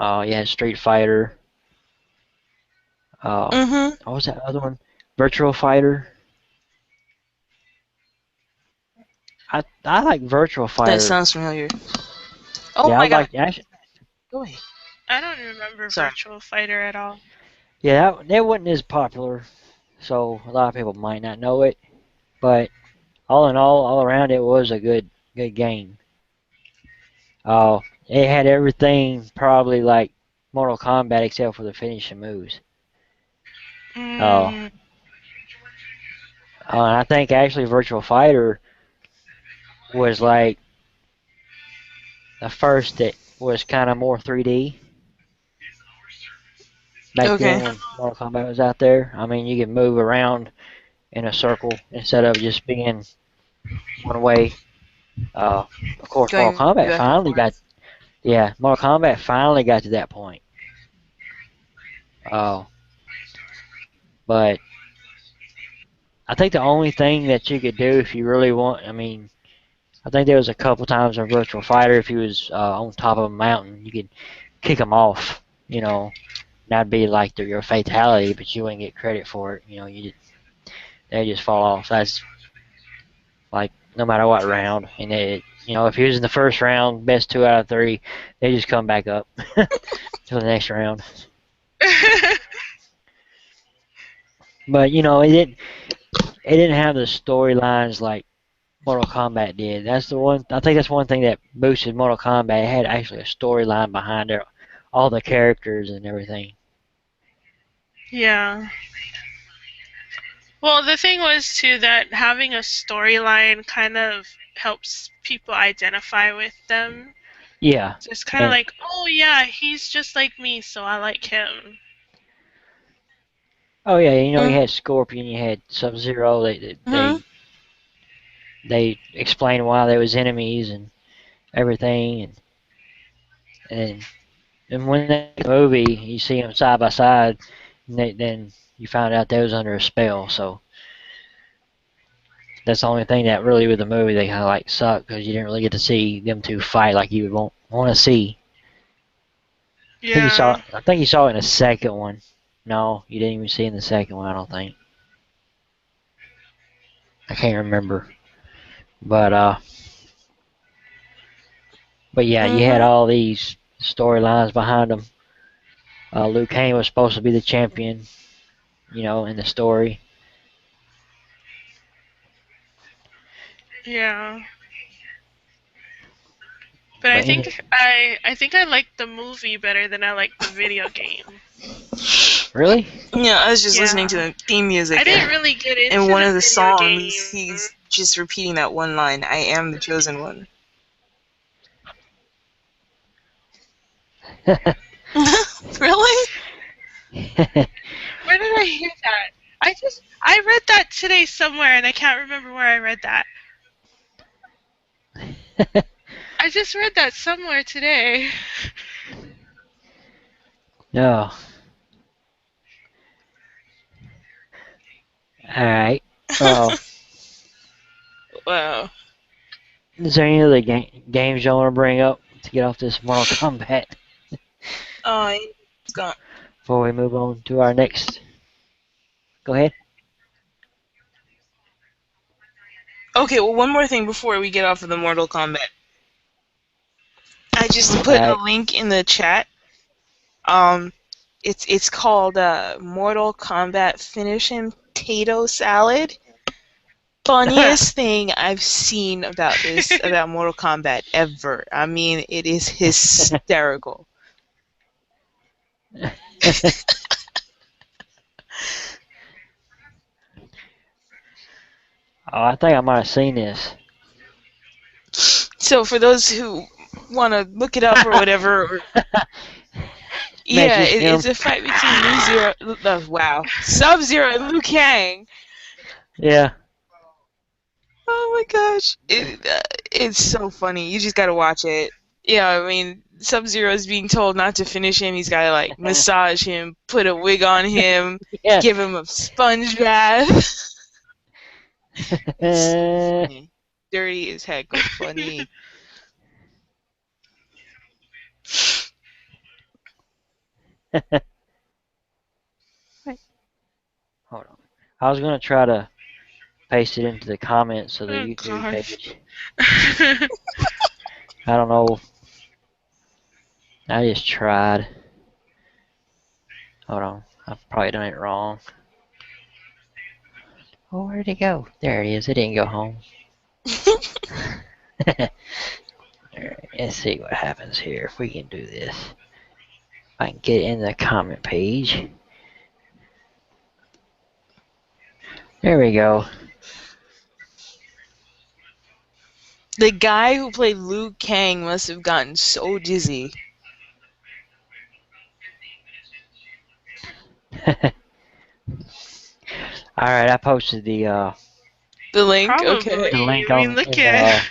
You had Street Fighter. Mhm. What was that other one? Virtual Fighter. I like Virtual That Fighter. sounds familiar. Oh Yeah, I my god. like actually. Go away. I don't remember Sorry. Virtual Fighter at all. Yeah, that wasn't as popular, so a lot of people might not know it. But all in all around, it was a good game. It had everything probably like Mortal Kombat except for the finishing moves. Uh, Mm, and I think actually Virtual Fighter was like the first that was kind of more 3D back Okay. then when Mortal Kombat was out there. I mean, you could move around in a circle instead of just being one way. Of course, Mortal Going Kombat back and finally got forth. yeah, Mortal Kombat finally got to that point. Uh, but I think the only thing that you could do if you really want, I mean, I think there was a couple times in Virtual Fighter if he was on top of a mountain, you could kick him off. That'd be like your fatality, but you wouldn't get credit for it. They just fall off. That's like no matter what round, and If he was in the first round, best 2 out of 3, they just come back up to the next round. But it didn't have the storylines like Mortal Kombat did. That's the one. I think that's one thing that boosted Mortal Kombat. It had actually a storyline behind it, all the characters and everything. Yeah. Well, the thing was too that having a storyline kind of helps people identify with them. Yeah, So it's kind of and like, oh yeah, he's just like me, so I like him. oh yeah, you Mm-hmm. had Scorpion, you had Sub-Zero. They explained why they was enemies and everything, and and when they movie, you see them side by side, and then you find out they was under a spell. So that's the only thing that really with the movie they kind of like sucked because you didn't really get to see them two fight like you would want to see. I think you saw. Yeah. I think you saw it in the second one. No, you didn't even see it in the second one. I don't think. I can't remember. But but yeah, you had Mm-hmm. all these storylines behind them. Liu Kang was supposed to be the champion, in the story. Yeah. But I But think I like the movie better than I like the video game. really, Yeah, I was just listening to Yeah. the theme I music, didn't really get and into one the of the video songs, game. he's just repeating that one line, "I am the chosen one." Really? Where did I hear that? I read that today somewhere and I can't remember where I read that. I just read that somewhere today. no. All right. Uh, Wow. is there any other games you want to bring up to get off this Mortal Kombat Oh, it's gone. before we move on to our next? Go ahead. Okay, well, one more thing before we get off of the Mortal Kombat. I just All put a right. link in the chat. Um, it's called Mortal Kombat Finish Him Potato Salad. Funniest thing I've seen about Mortal Kombat ever. I mean, it is hysterical. Oh, I think I might have seen this. So for those who want to look it up or whatever, Man, it's yeah, just him. it's a fight between Sub-Zero and Liu Kang. Yeah. Oh my gosh, it's so funny. You just gotta watch it. Yeah, I mean, Sub-Zero is being told not to finish him. He's gotta like massage him, put a wig on him, Yeah. give him a sponge bath. It's so funny. Dirty as heck, but funny. Hold on. I was gonna try to paste it into the comments of the Oh YouTube gosh. page. I don't know. I just tried. Hold on. I've probably done it wrong. Oh, where'd it go? There it is. It didn't go home. Alright, let's see what happens here if we can do this. I can get it in the comment page. There we go. The guy who played Liu Kang must have gotten so dizzy. Alright, I posted The link, okay. the Probably. link I mean, on look in at. the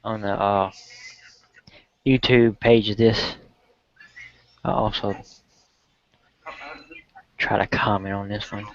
on the YouTube page of this. I'll also try to comment on this one.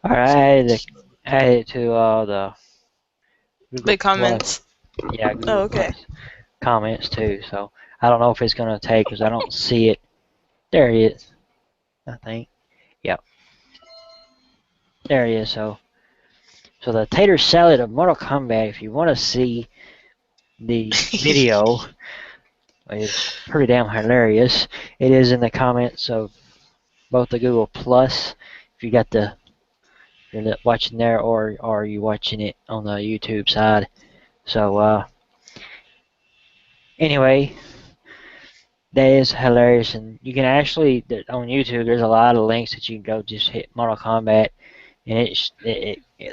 All right, added it to the The Google Plus. comments. Yeah, Oh, Google okay. Plus comments too. So I don't know if it's gonna take because I don't see it. There it is. I think. Yep. There it is. So the tater salad of Mortal Kombat. If you want to see the video, is pretty damn hilarious. It is in the comments of both the Google Plus. If you got you're watching there, or are you watching it on the YouTube side? So anyway, that is hilarious, and you can actually on YouTube. There's a lot of links that you can go just hit Mortal Kombat, and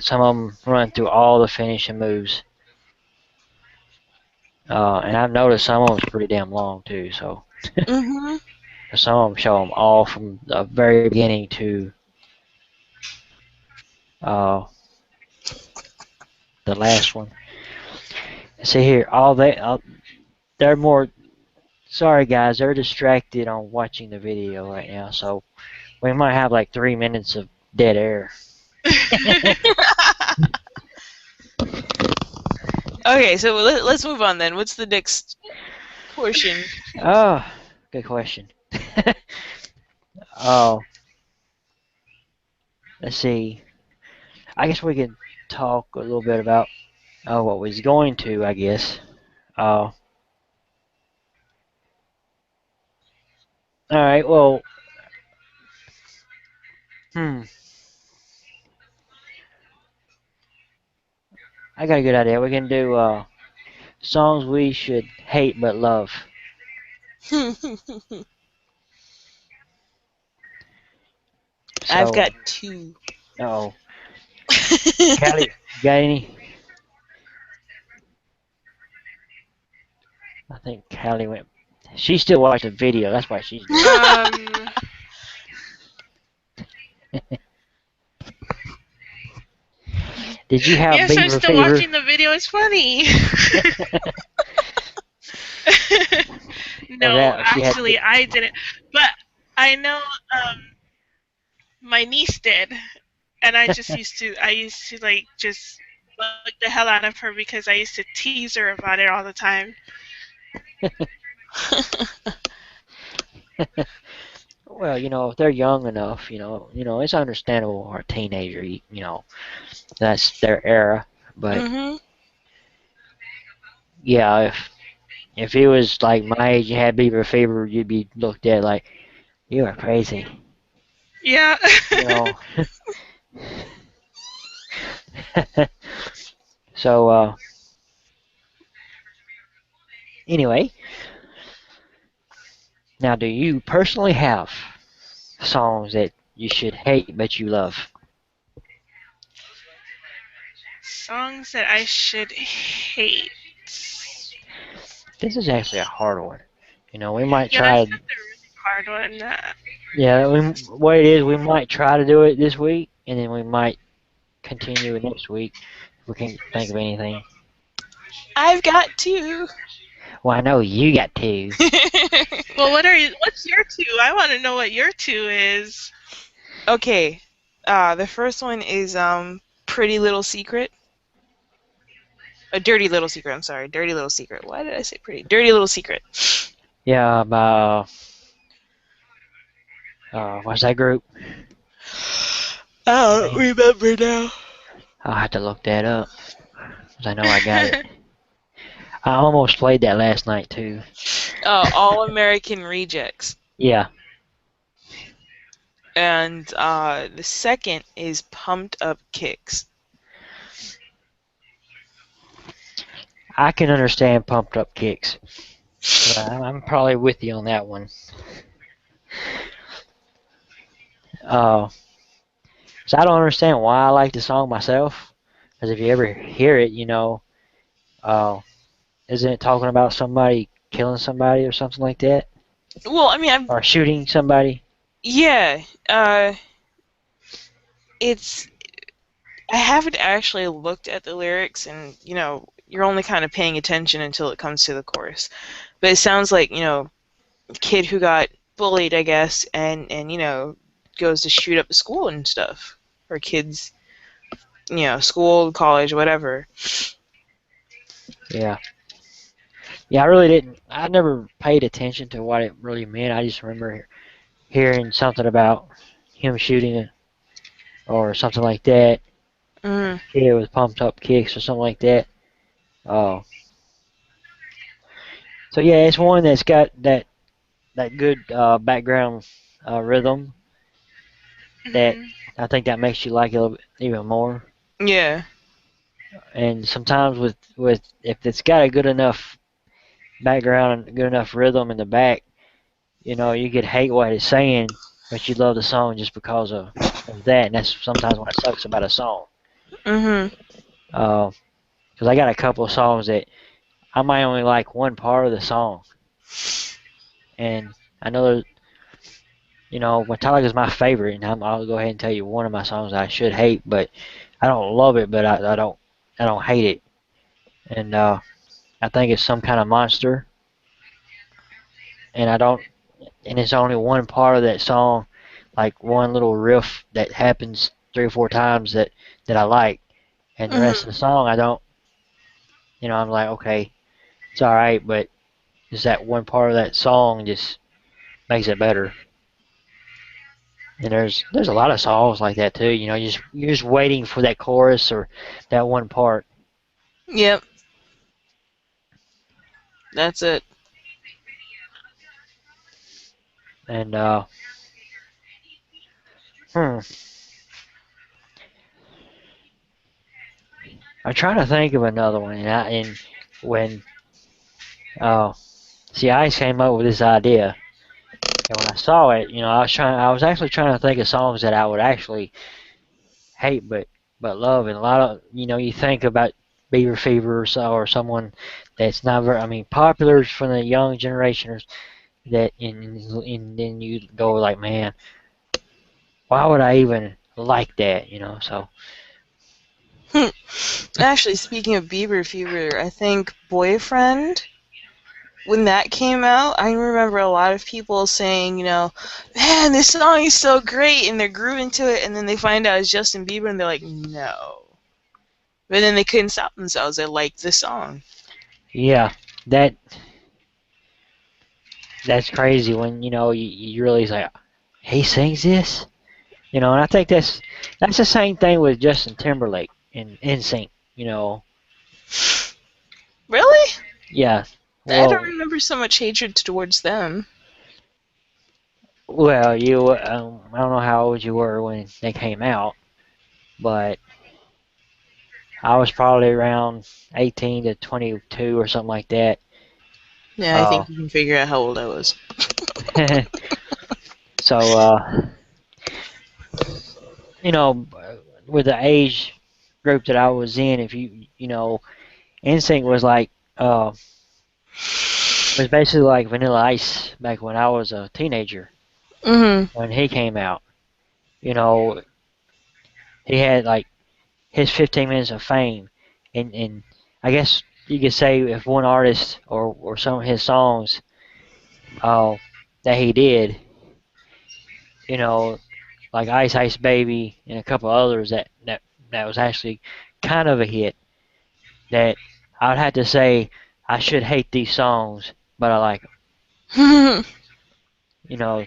some of them run through all the finishing moves. And I've noticed some of them's pretty damn long too. So Mhm. some of them show them all from the very beginning to uh, the last one. See here, they're more. Sorry guys, they're distracted on watching the video right now, so we might have like 3 minutes of dead air. Okay, so let's move on then. What's the next portion? Oh, good question. Oh, let's see. I guess we can talk a little bit about what was going to. I guess. All right. Well, hmm. I got a good idea. We can do songs we should hate but love. I've So, got two. oh, Callie, you got any? I think Callie went. She still watched the video. That's why she's doing it. um, Did you have yes, I'm beaver still fever? watching the video. It's funny. Or No, that she had? actually, I didn't. But I know my niece did, and I used to like just bug the hell out of her because I used to tease her about it all the time. Well, if they're young enough, it's understandable. Or a teenager, that's their era. But Mhm. yeah, if he was like my age, you had beaver fever, you'd be looked at like you are crazy. Yeah. You know. So anyway, now do you personally have songs that you should hate but you love? Songs that I should hate. This is actually a hard one. We might Yeah, that's try. a really hard one. Yeah, what it is, we might try to do it this week, and then we might continue it next week if we can't think of anything. I've got two. Well, I know you got two. Well, what's your two? I want to know what your two is. Okay. The first one is Pretty Little Secret. A Dirty Little Secret. I'm sorry, Dirty Little Secret. Why did I say pretty? Dirty Little Secret. Yeah, what's that group? I don't Man, remember now. I'll have to look that up, 'cause I know I got it. I almost played that last night too. All American Rejects. Yeah, And the second is Pumped Up Kicks. I can understand pumped up kicks. But I'm probably with you on that one. Uh, so I don't understand why I like the song myself. Because if you ever hear it, uh, isn't it talking about somebody killing somebody or something like that? Well, I mean, Or shooting somebody? yeah. It's I haven't actually looked at the lyrics, and you're only kind of paying attention until it comes to the chorus. But it sounds like a kid who got bullied, I guess, and goes to shoot up the school and stuff. or kids, school, college, whatever. Yeah. Yeah, I really didn't. I never paid attention to what it really meant. I just remember hearing something about him shooting it or something like that. Mm, Kid with pumped up kicks or something like that. Oh, so yeah, it's one that's got that good background rhythm that Mhm. I think that makes you like it a little bit, even more. yeah. And sometimes with if it's got a good enough background and good enough rhythm in the back, you could hate what it's saying, but you love the song just because of that. And that's sometimes what sucks about a song. Mhm. Because I got a couple of songs that I might only like one part of the song, and I know Metallica is my favorite, and I'll go ahead and tell you one of my songs I should hate, but I don't love it, but I don't hate it, and I think it's some kind of monster, and I don't, and it's only one part of that song, like one little riff that happens 3 or 4 times that I like, and the rest of Mhm. the song I don't, I'm like, okay, it's all right, but just that one part of that song just makes it better. And there's a lot of songs like that too. You're just waiting for that chorus or that one part. Yep. That's it. And hmm, I'm trying to think of another one. And when uh, see, Ice came up with this idea, and when I saw it, I was actually trying to think of songs that I would actually hate, but love. And a lot of, you think about Beaver Fever or someone that's not very, I mean, popular from the young generation, that and then you go like, man, why would I even like that? So Actually, speaking of Bieber fever, I think Boyfriend, when that came out, I remember a lot of people saying, man, this song is so great, and they're grooving to it, and then they find out it's Justin Bieber, and they're like, no. But then they couldn't stop themselves. They liked the song. yeah, that that's crazy when you realize like he sings this, and I think that's the same thing with Justin Timberlake and NSYNC, Really? yeah. I don't Well, remember so much hatred towards them. you I don't know how old you were when they came out, but I was probably around 18 to 22 or something like that. Yeah, I Uh, think you can figure out how old I was. so you know, with the age group that I was in, if NSYNC was basically like Vanilla Ice back when I was a teenager Mhm. when he came out. You know, he had like his 15 minutes of fame, and I guess you could say if one artist or some of his songs, uh, that he did, you know, like Ice Ice Baby and a couple others that was actually kind of a hit. That I'd have to say I should hate these songs, but I like them. You know,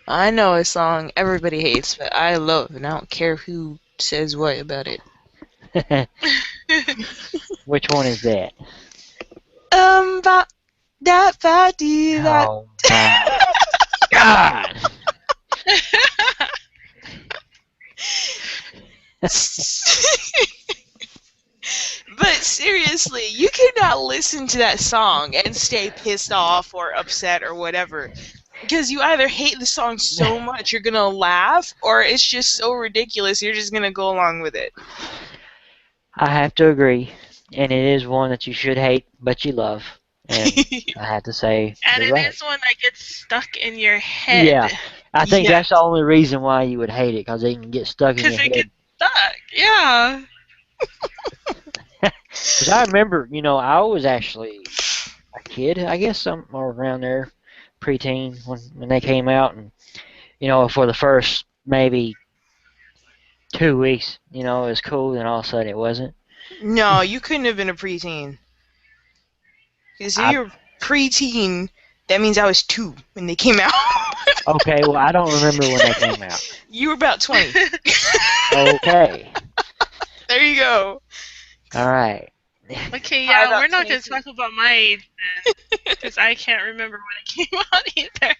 I know a song everybody hates, but I love, and I don't care who says what about it. which one is that? Ba that ba dee that. Oh my God! But seriously, you cannot listen to that song and stay pissed off or upset or whatever. Because you either hate the song so much you're gonna laugh, or it's just so ridiculous you're just gonna go along with it. I have to agree, and it is one that you should hate, but you love, and I have to say And you're it right. is one that gets stuck in your head. Yeah, I think Yeah. that's the only reason why you would hate it, because they can get stuck in your Because it head. gets stuck. Yeah. Because I remember, I was actually a kid, I guess, somewhere around there, preteen when they came out, and for the first maybe 2 weeks, it was cool, and all of a sudden it wasn't. No, you couldn't have been a preteen. Because if I you're preteen, that means I was 2 when they came out. Okay, well, I don't remember when they came out. You were about 20. Okay, There you go. all right. Okay, How yeah, about we're not going to 22? talk about my age then, because I can't remember when it came out either.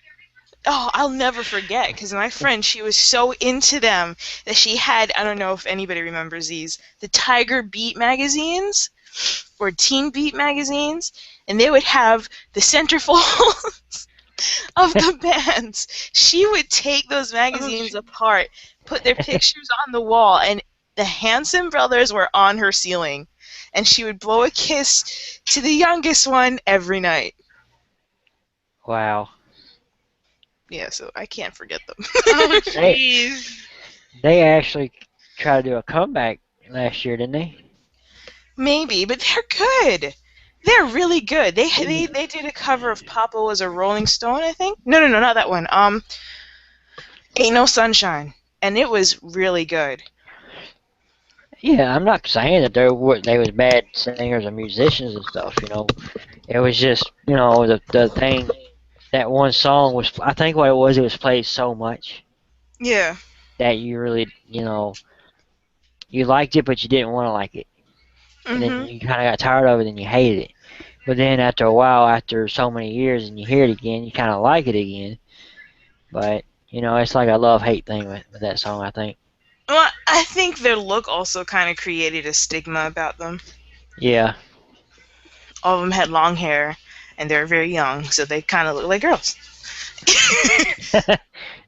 Oh, I'll never forget because my friend, she was so into them that she had, I don't know if anybody remembers these, the Tiger Beat magazines or Teen Beat magazines, and they would have the centerfolds of the bands. She would take those magazines apart, put their pictures on the wall, and the Hanson brothers were on her ceiling. And she would blow a kiss to the youngest one every night. Wow. Yeah, so I can't forget them. Oh, They jeez. they actually tried to do a comeback last year, didn't they? Maybe, but they're good. They're really good. They did a cover of Papa Was a Rolling Stone, I think. No, not that one. Ain't No Sunshine, and it was really good. Yeah, I'm not saying that they was bad singers or musicians and stuff. It was just the thing. That one song was, I think what it was played so much Yeah. that you really, you liked it, but you didn't want to like it. And then Mhm. you kind of got tired of it and you hated it. But then after a while, after so many years, and you hear it again, you kind of like it again. But, it's like a love-hate thing with that song, I think. Well, I think their look also kind of created a stigma about them. Yeah. All of them had long hair, and they were very young, so they kind of look like girls.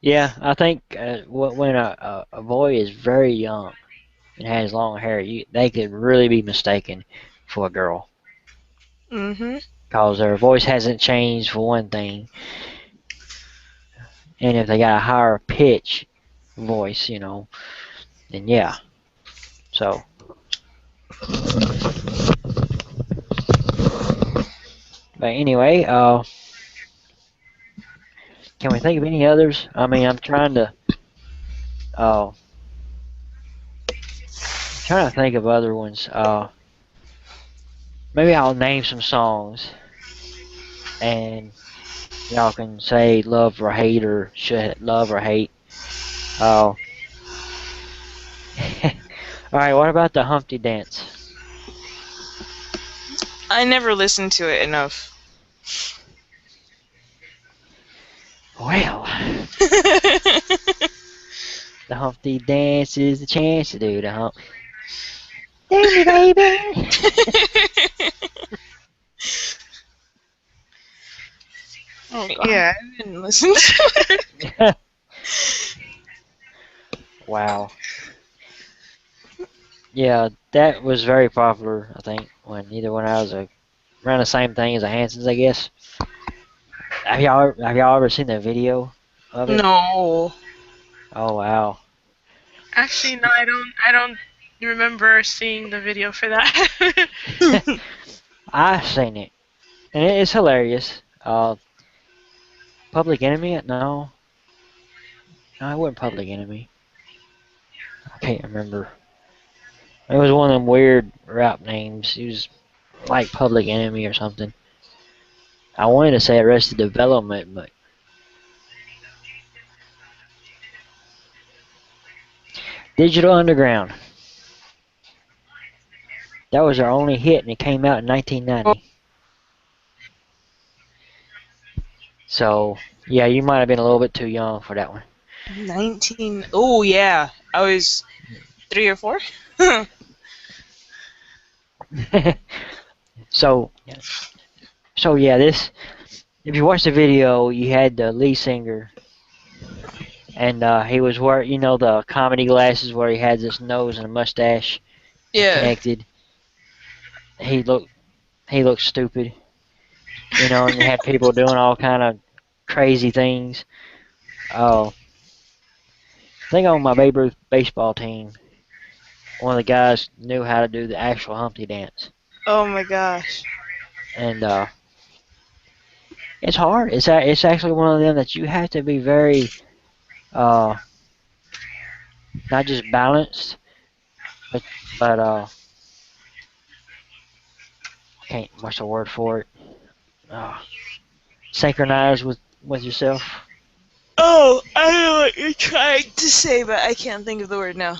Yeah, I think when a boy is very young and has long hair, they could really be mistaken for a girl. Mhm. Because their voice hasn't changed, for one thing. And if they got a higher pitch voice, then yeah. So, but anyway, can we think of any others? I mean, uh, trying to think of other ones. Maybe I'll name some songs, and y'all can say love or hate, or should love or hate. All right. What about the Humpty Dance? I never listened to it enough. Well, the Humpty Dance is the chance to do the hump. Do me, baby. Oh, God. Yeah, I didn't listen to it. Wow. Yeah, that was very popular, I think, when I was around the same thing as the Hansons, I guess. Have y'all ever seen the video of it? No. Oh wow. Actually, no, I don't remember seeing the video for that. I've seen it, and it's hilarious. Public Enemy? No, it wasn't Public Enemy. I can't remember. It was one of them weird rap names. It was like Public Enemy or something. I wanted to say Arrested Development, but Digital Underground. That was their only hit, and it came out in 1990. So, yeah, you might have been a little bit too young for that one. 19. Oh, yeah. I was 3 or 4. so, yeah, if you watch the video, you had the lead singer, and he was wearing, the comedy glasses where he had this nose and a mustache Yeah. connected. He looked stupid, and you had people doing all kind of crazy things. I think on my Babe Ruth baseball team, one of the guys knew how to do the actual Humpty Dance, Oh my gosh. and it's hard. It's actually one of them that you have to be very uh, not just balanced, but I can't. What's the word for it? Uh, Synchronized with yourself. Oh, I know what you're trying to say, but I can't think of the word now.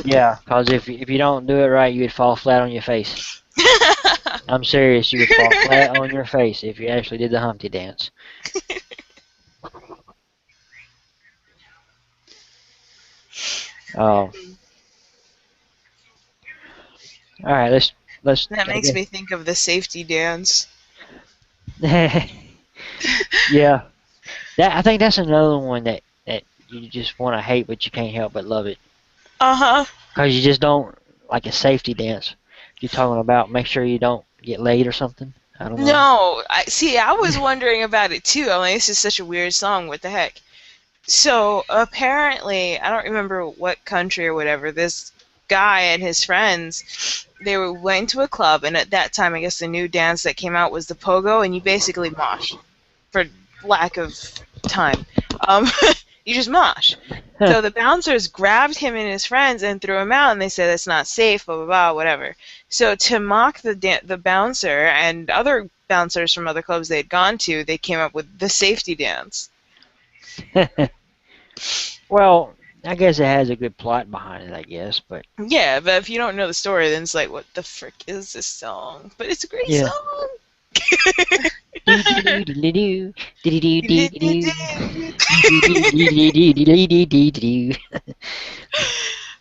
Yeah, because if you don't do it right, you would fall flat on your face. I'm serious. You would fall flat on your face if you actually did the Humpty dance. Oh, all right. Let's. That I makes guess. me think of the safety dance. Yeah. I think that's another one that you just want to hate, but you can't help but love it. Uh-huh. Because you just don't like a safety dance. You're talking about make sure you don't get laid or something. I don't know. No, I was wondering about it too. I mean, this is such a weird song. What the heck? So apparently, I don't remember what country or whatever. This guy and his friends, went to a club, and at that time, I guess the new dance that came out was the pogo, and you basically mosh, for lack of time. Um, you just mosh. So the bouncers grabbed him and his friends and threw him out, and they said it's not safe, blah blah blah, whatever. So to mock the bouncer and other bouncers from other clubs they had gone to, they came up with the safety dance. Well, I guess it has a good plot behind it, I guess, but Yeah, but if you don't know the story, then it's like, what the frick is this song? But it's a great yeah. song.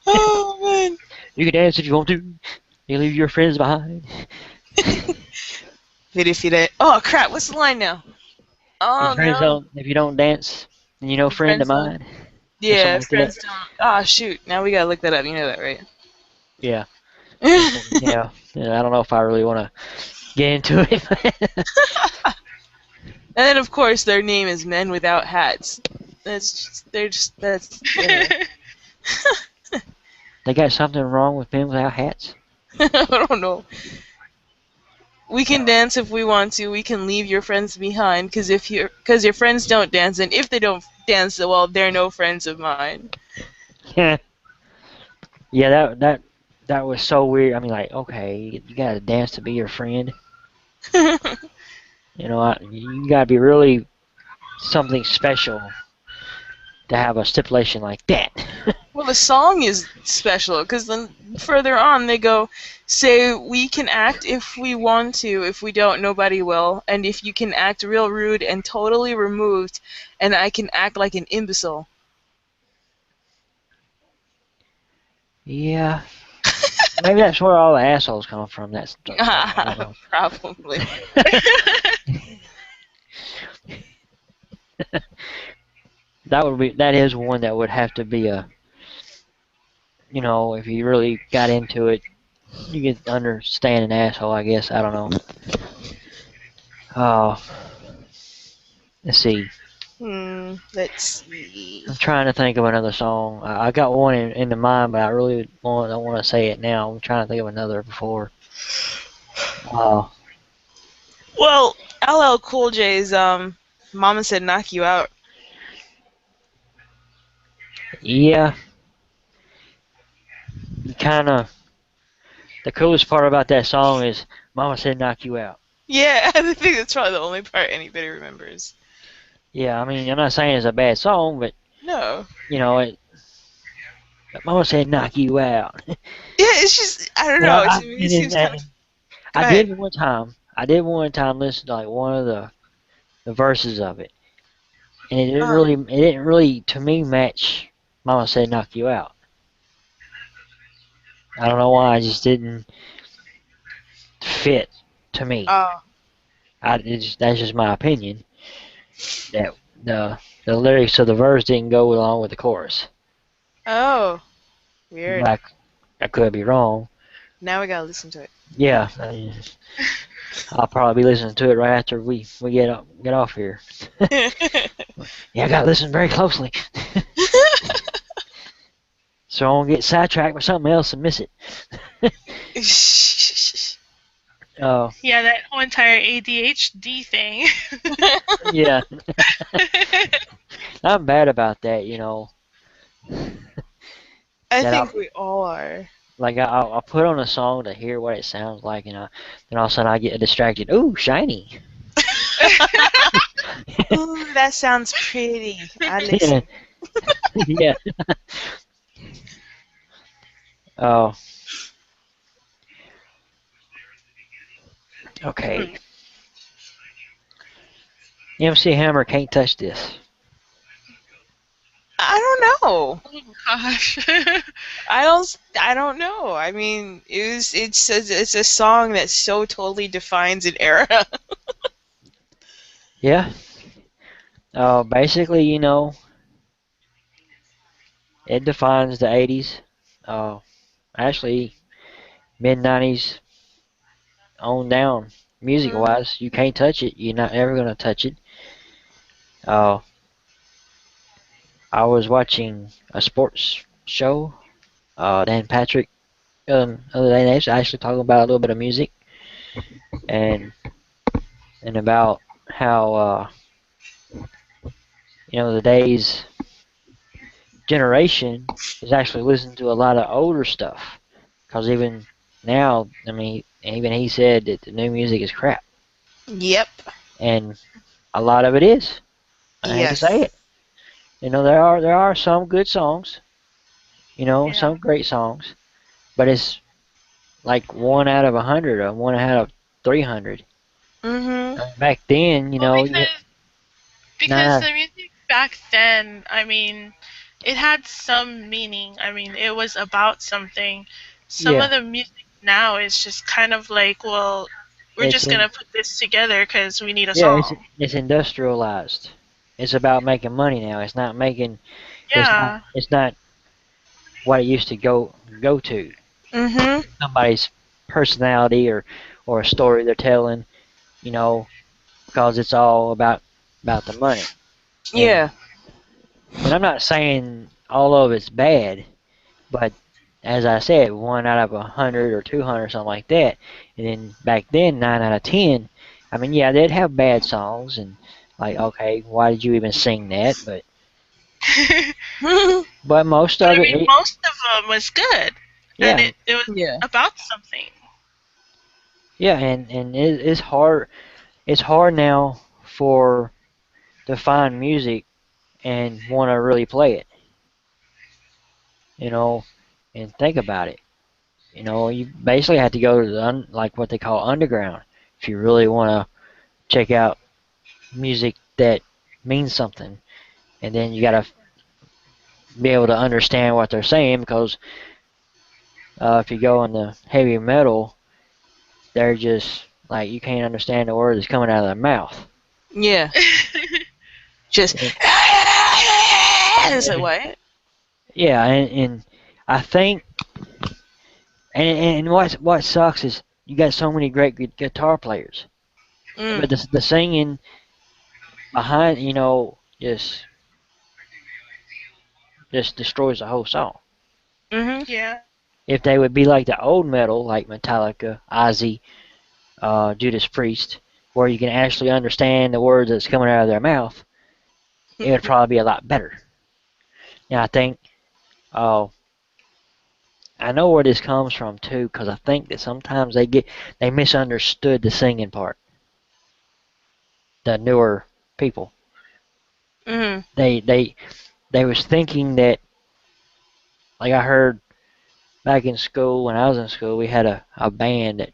Oh man. You can dance if you want to. You leave your friends behind. Oh crap! What's the line now? Oh no. If you don't dance, then you know Your friend of friends don't. mine or something Yeah, like that. friends don't. Ah, shoot. Now we gotta look that up. You know that, right? Yeah. And Yeah. I don't know if I really want to get into it. then of course their name is Men Without Hats. That's. They got something wrong with men without hats. I don't know. We can dance if we want to. We can leave your friends behind, because your friends don't dance, and if they don't dance, well, they're no friends of mine. Yeah. Yeah, that was so weird. I mean, like, okay, you gotta dance to be your friend. You gotta be really something special to have a stipulation like that. Well, the song is special, because then further on they go, say we can act if we want to. If we don't, nobody will. And if you can act real rude and totally removed, and I can act like an imbecile. Yeah, maybe that's where all the assholes come from. That's I don't know. Probably. That is one that would have to be if you really got into it, you could understand an asshole, I guess. I don't know. Oh, let's see. Let's see. I'm trying to think of another song. I got one in the mind, but I really don't want to say it now. I'm trying to think of another before. Oh, Well, LL Cool J's Mama Said Knock You Out. yeah. You kind of. The coolest part about that song is "Mama Said Knock You Out." Yeah, I think that's probably the only part anybody remembers. Yeah, I mean, I'm not saying it's a bad song, but No. Mama said knock you out. Yeah, it's just, I don't know. To me, it seems kind of. Go I ahead. did one time. I did one time listen to like one of the verses of it, and it didn't really to me match Mama said knock you out. I don't know why. I just didn't fit to me. Oh. That's just my opinion. That the lyrics of the verse didn't go along with the chorus. Oh. Weird. Like I could be wrong. Now we gotta listen to it. Yeah, I'll probably be listening to it right after we get off here. Yeah, I gotta listen very closely, so I won't get sidetracked by something else and miss it. Oh, Yeah, that whole entire ADHD thing. yeah, I'm bad about that, I that think we all are. I'll put on a song to hear what it sounds like, and then all of a sudden I get distracted. Ooh, shiny. Ooh, that sounds pretty. I Yeah, listen. yeah. Oh, okay. Hmm. MC Hammer can't touch this. I don't know. Oh gosh. I don't know. I mean, it's a song that so totally defines an era. Yeah. Basically, it defines the 80s. Uh, Actually, mid 90s on down. Music Mm. wise, you can't touch it. You're not ever gonna touch it. Uh, I was watching a sports show. Dan Patrick, other day, they was actually talking about a little bit of music and about how today's generation is actually listening to a lot of older stuff. Because even now, I mean, even he said that the new music is crap, Yep. and a lot of it is. I hate to say Yes. it. There are some good songs, Yeah. some great songs, but it's like 1 out of 100 or 1 out of 300. Mhm. Back then, Well, you hit nine because out. the music back then, I mean, it had some meaning. I mean, it was about something. Some Yeah, of the music now is just kind of like, well, we're it's just in gonna put this together because we need a yeah, it's song. it's industrialized. It's about making money now. Yeah. It's not what it used to go to. Mhm. Somebody's personality or a story they're telling, you know, because it's all about the money. And Yeah. I'm not saying all of it's bad, but as I said, 1 out of 100 or 200, something like that. And then back then, 9 out of 10. I mean, yeah, they'd have bad songs, and like, okay, why did you even sing that? Mhm. But most But I of mean, it, most of them was good, and yeah, it was Yeah. about something. yeah, and it's hard. It's hard now for to find music and want to really play it, you know, and think about it. You basically have to go to like what they call underground if you really want to check out music that means something, and then you got to be able to understand what they're saying because if you go into heavy metal, they're just like you can't understand the words that's coming out of their mouth. Yeah. Just. And, Is it what? yeah, and I think and what sucks is you got so many great guitar players, Mm. but the singing behind just destroys the whole song. Mhm. Yeah. If they would be like the old metal, like Metallica, Ozzy, Judas Priest, where you can actually understand the words that's coming out of their mouth, it would probably be a lot better. And I think, uh, I know where this comes from too, because I think that sometimes they misunderstood the singing part. The newer people, Mhm. they they they was thinking that like I heard back in school when I was in school, we had a band that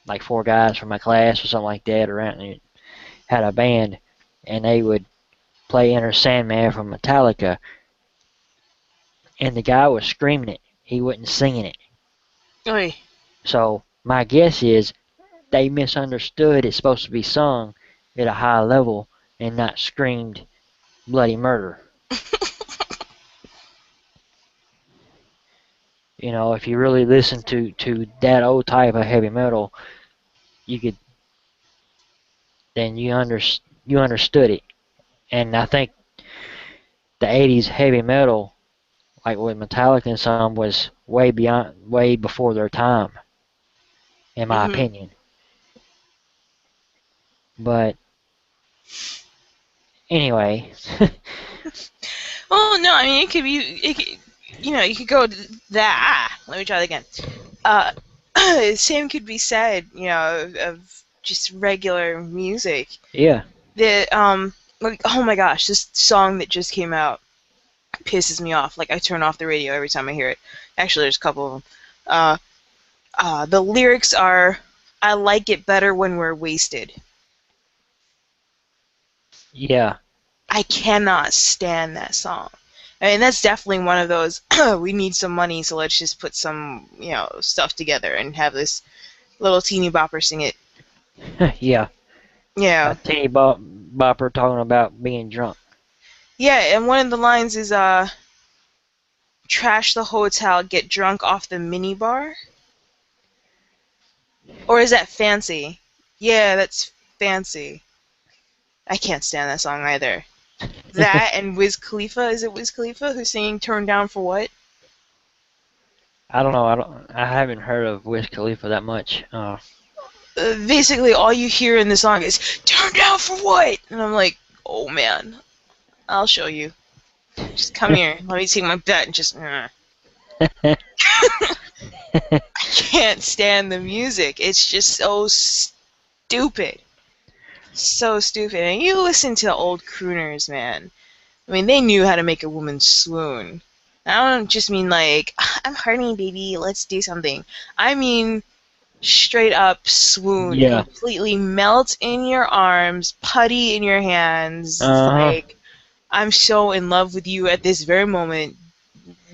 like 4 guys from my class or something like that around and had a band, and they would play Enter Sandman from Metallica, and the guy was screaming it. He wasn't singing it. Oi. So my guess is they misunderstood it's supposed to be sung at a high level and not screamed bloody murder. If you really listen to that old type of heavy metal, you could then you understood it. And I think the '80s heavy metal, like with Metallica and some, was way before their time, in my Mhm. opinion. But anyway, Well, no, I mean it could be. you could go to that. Let me try that again. Uh, same could be said, of just regular music. Yeah. The like, oh my gosh, this song that just came out pisses me off. Like, I turn off the radio every time I hear it. Actually, there's a couple of them. The lyrics are, "I like it better when we're wasted." Yeah. I cannot stand that song. I mean, that's definitely one of those, we need some money, so let's just put some, stuff together and have this little teeny bopper sing it. Yeah. A Yeah. teeny bopper talking about being drunk. Yeah, and one of the lines is, trash the hotel, get drunk off the minibar? Or is that Fancy? Yeah, that's Fancy. I can't stand that song either. That and Wiz Khalifa, is it Wiz Khalifa who's singing Turn Down for What? I don't know. I haven't heard of Wiz Khalifa that much. Basically, all you hear in the song is "Turn down for what?" And I'm like, "Oh man, I'll show you. Just come here. Let me take my bet and just." I can't stand the music. It's just so stupid, so stupid. And you listen to old crooners, man. I mean, they knew how to make a woman swoon. I don't just mean like, "I'm horny, baby. Let's do something." I mean, straight up swoon, Yeah. completely melt in your arms, putty in your hands. It's Uh like, I'm so in love with you at this very moment.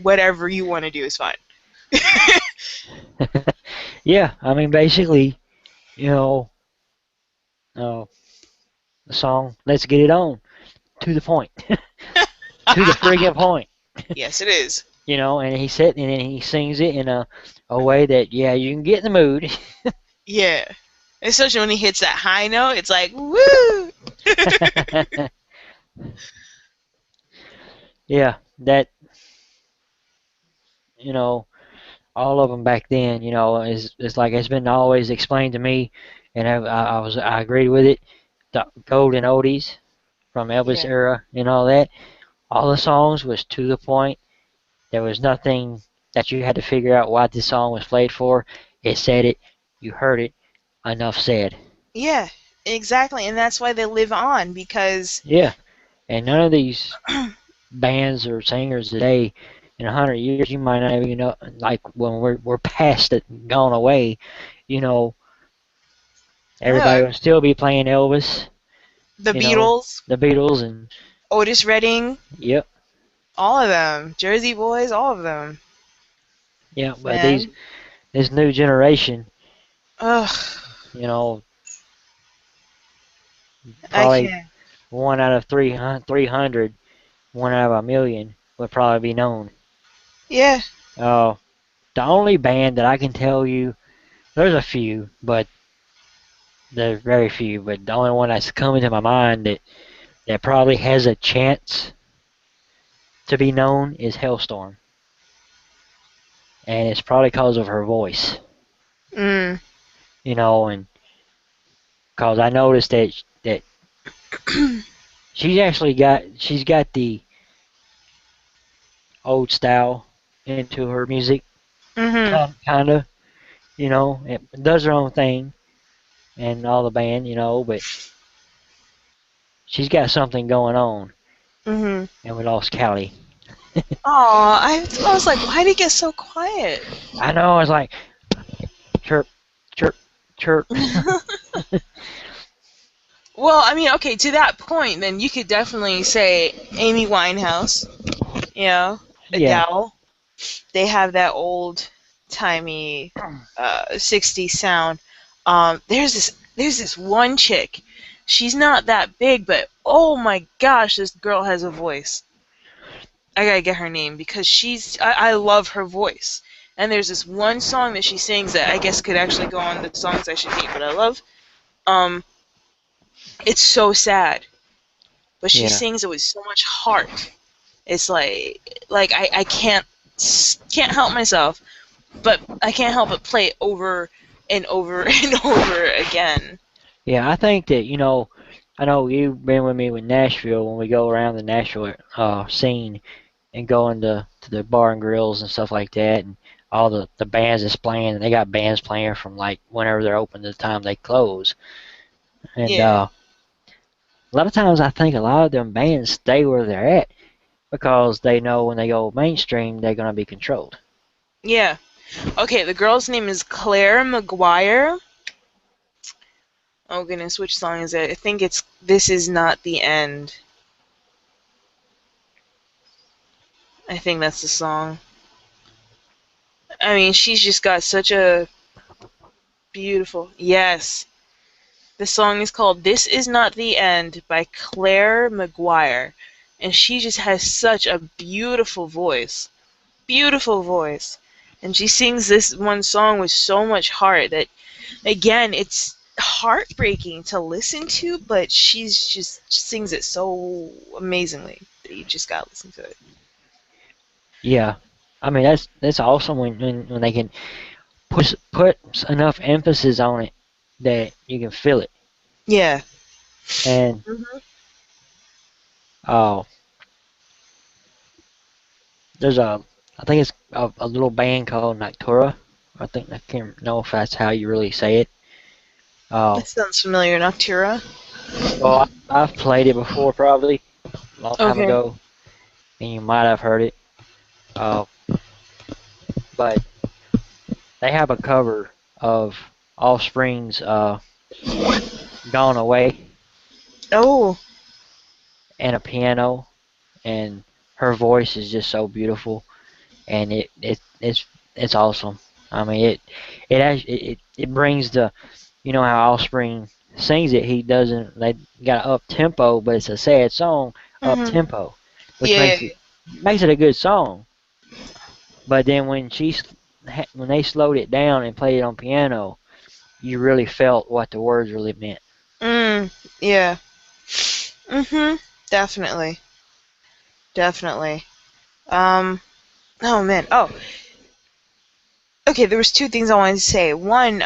Whatever you want to do is fine. huh. Yeah. I mean, basically, you know, uh, the song "Let's Get It On" to the point, to the friggin' point. Yes, it is. And he said, and then he sings it in a way that, yeah, you can get in the mood. Yeah. Especially when he hits that high note, it's like, woo! Yeah, that, you know, all of them back then, is like it's been always explained to me, and I agreed with it. The golden oldies from Elvis Yeah. era and all that. All the songs was to the point. There was nothing that you had to figure out what this song was played for. It said it. You heard it. Enough said. Yeah, exactly. And that's why they live on, because, Yeah, and none of these bands or singers today, in 100 years, you might not even know. Like when we're past it, gone away, you know, everybody yeah, will still be playing Elvis. the You know, Beatles, the Beatles, and Otis Redding, yep, all of them, Jersey Boys, all of them. yeah. But Man. this new generation, Ugh, you know, I probably can't. one out of 300, one out of a million would probably be known. Yeah. Uh, the only band that I can tell you, there's a few, but there's very few. But the only one that's coming to my mind that probably has a chance to be known is Hellstorm, and it's probably because of her voice. Mm. And because I noticed that she's got the old style into her music, Mhm. kind of. It does her own thing and all the band, but she's got something going on, Mhm. and we lost Callie. Oh, I was like, why did he get so quiet? I know, it's like chirp, chirp, chirp. Well, I mean, okay, to that point, then you could definitely say Amy Winehouse, Yeah, Adele. They have that old timey 60s sound. There's this one chick. She's not that big, but oh my gosh, this girl has a voice. I gotta get her name because I love her voice. And there's this one song that she sings that I guess could actually go on the songs I should hate, but I love. Um, it's so sad, but she yeah, sings it with so much heart. It's like I can't help myself, but I can't help but play it over and over and over again. yeah. I think that I know you've been with me with Nashville when we go around the Nashville scene and go into to the bar and grills and stuff like that, and all the bands that's playing. And they got bands playing from like whenever they're open to the time they close. And Yeah. a lot of times I think a lot of them bands stay where they're at because they know when they go mainstream they're gonna be controlled. Yeah. Okay, the girl's name is Claire McGuire. Oh goodness, which song is it? I think it's This Is Not the End. I think that's the song. I mean, she's just got such a beautiful. Yes. The song is called This Is Not the End by Claire McGuire. And she just has such a beautiful voice. Beautiful voice. And she sings this one song with so much heart that, again, it's heartbreaking to listen to, but she's just sings it so amazingly that you just gotta listen to it. Yeah, I mean that's awesome when they can put enough emphasis on it that you can feel it. Yeah. And Hmm. uh, there's I think it's a little band called Noctura. I think I can't know if that's how you really say it. Uh, That sounds familiar, Noctura. well, I've played it before, probably a long time Okay. ago, and you might have heard it. Uh, but they have a cover of Offspring's "Gone Away" Oh. and a piano, and her voice is just so beautiful, and it's awesome. I mean, it brings the, you know how Offspring sings it. He doesn't, they got up tempo, but it's a sad song, up Hmm. tempo, which Yeah. makes it a good song. But then when they slowed it down and played it on piano, you really felt what the words really meant. Mm. Yeah. Mhm. Definitely. Definitely. Um. Oh man. Oh. Okay. There was two things I wanted to say. One,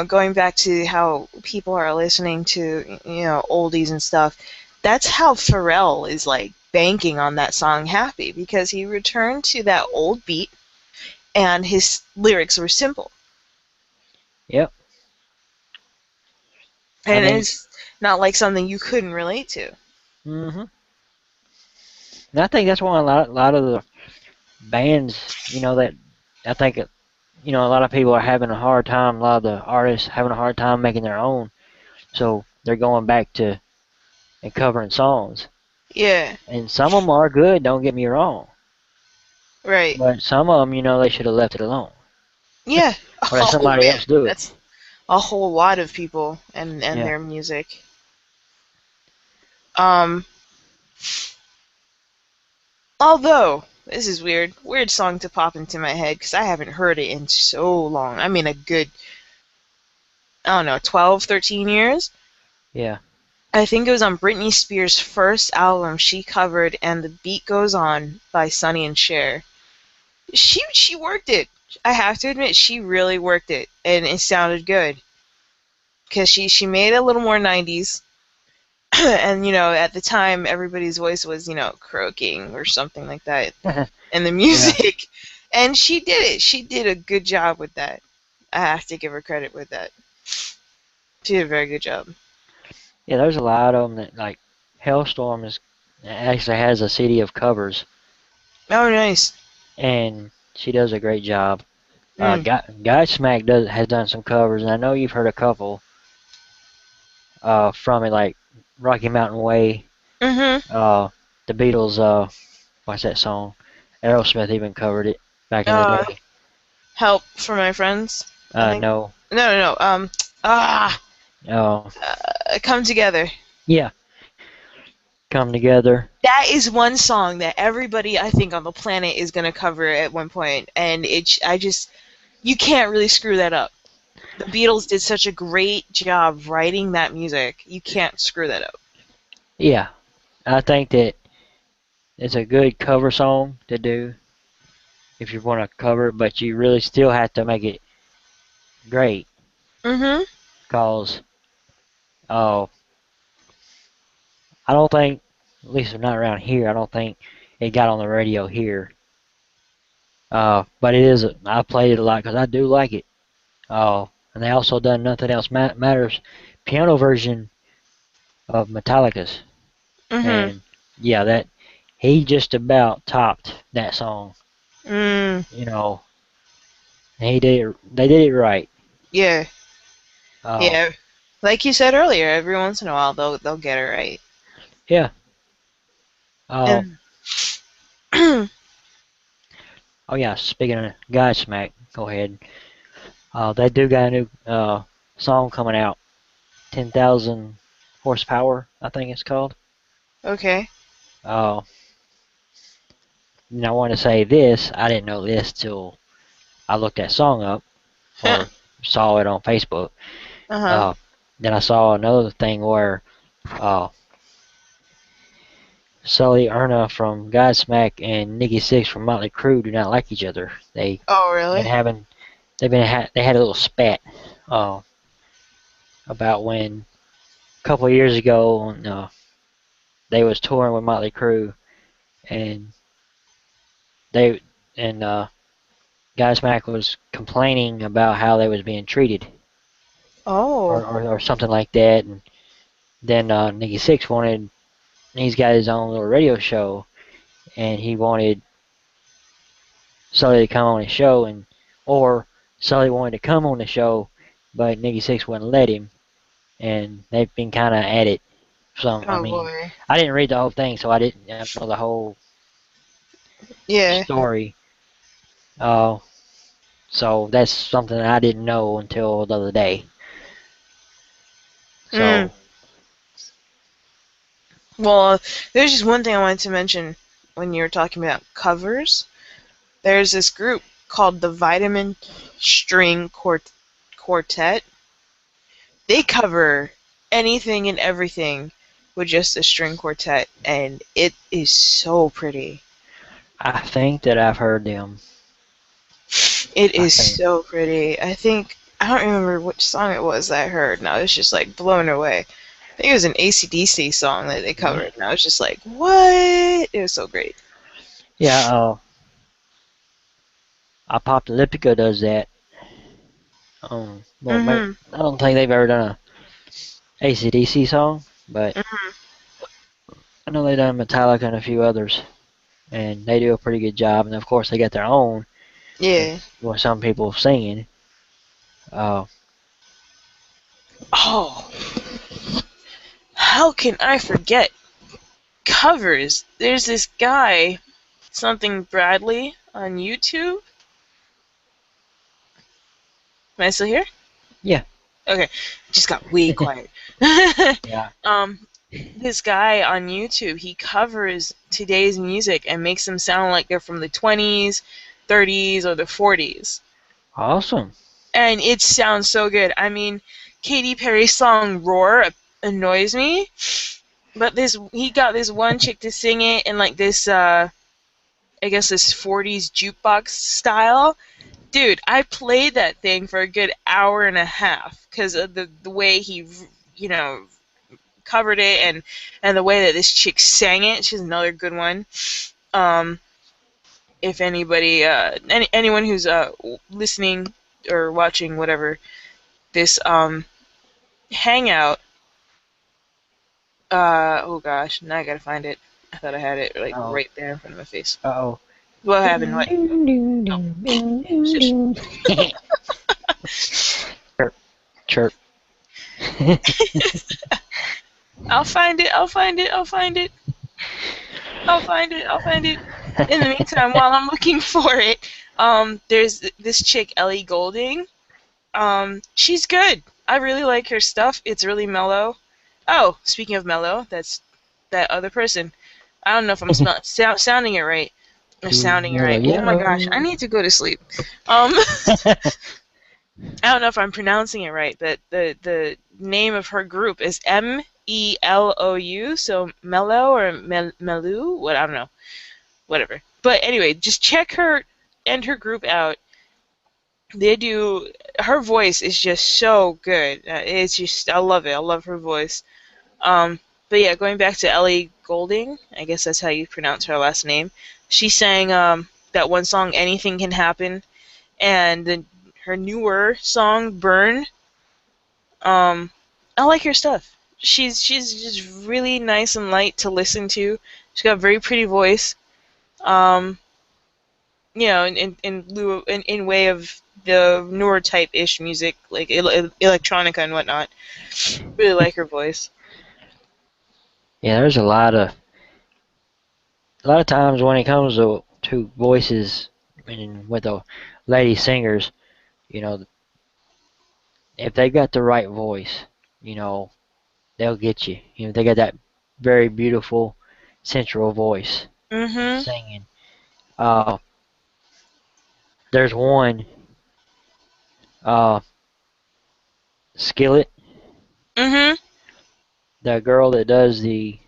going back to how people are listening to, oldies and stuff. That's how Pharrell is like banking on that song "Happy" because he returned to that old beat and his lyrics were simple Yep. I and mean, it's not like something you couldn't relate to. hmm and I think that's why a lot of the bands, that I think, a lot of people are having a hard time. A lot of the artists having a hard time making their own, so they're going back to and covering songs. Yeah. And some of them are good. Don't get me wrong, Right. but some of them, they should have left it alone Yeah. or let Oh somebody man, else do it. that's a whole lot of people and Yeah. their music. Um, Although this is weird song to pop into my head because I haven't heard it in so long. I mean, a good, I don't know, 12, 13 years. Yeah. I think it was on Britney Spears' first album she covered, and The Beat Goes On by Sonny and Cher. She worked it. I have to admit, she really worked it, and it sounded good because she made it a little more 90s. And at the time everybody's voice was croaking or something like that in the Yeah. music. And she did a good job with that. I have to give her credit with that. She did a very good job. Yeah. There's a lot of them that like Hellstorm is actually has a CD of covers, Oh, nice. and she does a great job. Mm. Godsmack has done some covers, and I know you've heard a couple from it, like Rocky Mountain Way, Mm-hmm. uh, the Beatles. What's that song? Aerosmith even covered it back in the uh day. Help for my friends, I think. No. No. Ah Oh, Come Together. yeah, come together. That is one song that everybody I think on the planet is going to cover at one point, and I just, you can't really screw that up. The Beatles did such a great job writing that music. You can't screw that up. Yeah, I think that it's a good cover song to do if you want to cover it, but you really still have to make it great, Mm-hmm. cause uh, I don't think, at least not around here, I don't think it got on the radio here But it is. I played it a lot because I do like it. And they also done Nothing Else Matters piano version of Metallica's, Mhm. and yeah, that he just about topped that song. Mm. You know, and he did. They did it right. Yeah. Uh, Yeah. Like you said earlier, every once in a while they'll get it right. yeah. Uh, And oh yeah. Speaking of Godsmack, go ahead. They do got a new song coming out. 10,000 horsepower, I think it's called. okay. Uh, and I want to say this. I didn't know this till I looked that song up or saw it on Facebook. Uh-huh. Uh, then I saw another thing where uh, Sully Erna from Godsmack and Nikki Sixx from Motley Crue do not like each other. Oh, Been really? having they had a little spat uh, about when a couple of years ago when, they was touring with Motley Crue and they and Godsmack was complaining about how they was being treated Oh. or something like that, and then Nikki Sixx wanted he's got his own little radio show and he wanted Sully to come on his show and or Sully wanted to come on the show, but Nikki Sixx wouldn't let him, and they've been kind of at it. So I Oh mean, boy. I didn't read the whole thing, so I don't know the whole Yeah. story. Uh, so that's something I didn't know until the other day. Mm. So Well, there's just one thing I wanted to mention when you were talking about covers. There's this group called the Vitamin String Quartet. They cover anything and everything with just a string quartet, and it is so pretty. I think that I've heard them. It I is think. so pretty. I don't remember which song it was that I heard, and I was just like blown away. I think it was an AC/DC song that they covered, and I was just like, what? It was so great. Yeah, Apocalyptica does that. Well, Mm-hmm. I don't think they've ever done a AC/DC song, but Mm-hmm. I know they've done Metallica and a few others, and they do a pretty good job. And of course, they got their own Yeah. with some people singing. Uh, Oh, how can I forget covers? There's this guy, something Bradley, on YouTube. Am I still here? yeah, Okay, just got way quiet. yeah. um, this guy on YouTube, he covers today's music and makes them sound like they're from the 20s, 30s, or the 40s. Awesome. And it sounds so good. I mean, Katy Perry's song Roar annoys me, but this he got this one chick to sing it in like this I guess this 40s jukebox style. Dude, I played that thing for a good hour and a half because of the way he, you know, covered it and the way that this chick sang it. She's another good one. Um, if anybody, anyone who's listening or watching whatever this hangout, oh gosh, now I gotta find it. I thought I had it like Oh, right there in front of my face. oh. What happened? What? Shush. Chirp, chirp. I'll find it. I'll find it. I'll find it. I'll find it. I'll find it. In the meantime, while I'm looking for it, there's this chick Ellie Goulding. She's good. I really like her stuff. It's really mellow. Oh, speaking of mellow, that's that other person. I don't know if I'm sounding it right. Or sounding it Yellow, right. Oh my gosh, I yellow. need to go to sleep. Um, I don't know if I'm pronouncing it right, but the name of her group is Melou, so Mellow or Melu, what I don't know, whatever. But anyway, just check her and her group out. They do. Her voice is just so good. It's just I love it. I love her voice. Um, but yeah, going back to Ellie Goulding, I guess that's how you pronounce her last name. She sang that one song, Anything Can Happen, and her newer song, Burn. I like her stuff. She's just really nice and light to listen to. She's got a very pretty voice. Um, in way of the newer type ish music, like electronica and whatnot. Really like her voice. Yeah, there's a lot of times when it comes to voices and with the lady singers, you know, if they got the right voice, you know, they'll get you. You know, they got that very beautiful, sensual voice Mhm. singing. Uh, there's one, uh, Skillet, Mhm. the girl that does the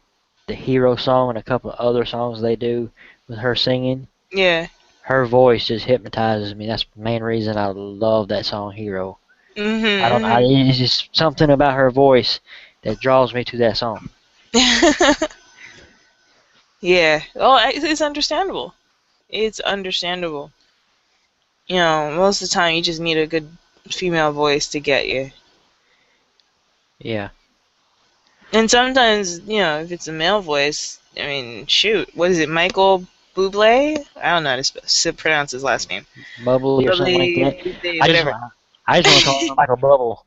hero song and a couple of other songs they do with her singing. Yeah. Her voice just hypnotizes me. That's the main reason I love that song, Hero. I don't. Mhm. It's just something about her voice that draws me to that song. Mhm. Yeah. Well, it's understandable. It's understandable. Most of the time you just need a good female voice to get you. Yeah. And sometimes, if it's a male voice, I mean, shoot, what is it, Michael Bublé? I don't know how to pronounce his last name. Bubbly or something like that. Bublé, I just whatever. I just want to call him Michael Bubble.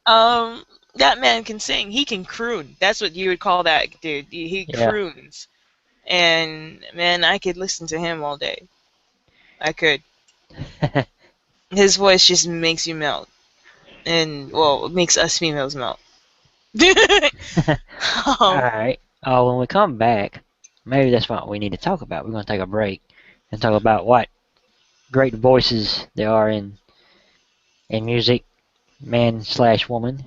um, that man can sing. He can croon. That's what you would call that dude. He Yeah. croons. And man, I could listen to him all day. I could. His voice just makes you melt. And, well, it makes us females melt. All um, right. When we come back, maybe that's what we need to talk about. We're going to take a break and talk about what great voices there are in music, man slash woman.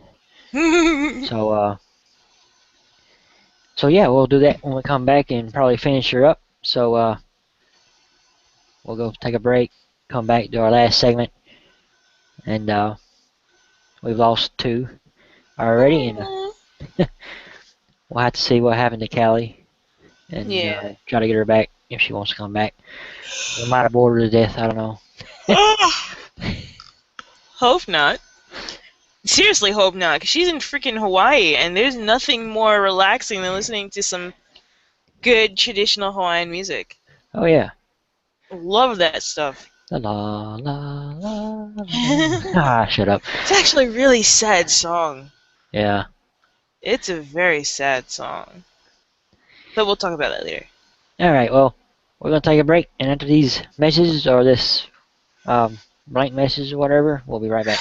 So yeah, we'll do that when we come back and probably finish her up. So we'll go take a break, come back to our last segment, and we've lost two already, and we'll have to see what happened to Callie and yeah. try to get her back if she wants to come back. We might have bored her to death. I don't know. Hope not. Seriously, hope not. Because she's in freaking Hawaii, and there's nothing more relaxing than listening to some good traditional Hawaiian music. Oh yeah. Love that stuff. La la la la la. It's Ah, shut up. actually a really sad song. Yeah. It's a very sad song. But we'll talk about that later. All right. Well, we're gonna take a break, and after these messages or this blank message or whatever, we'll be right back.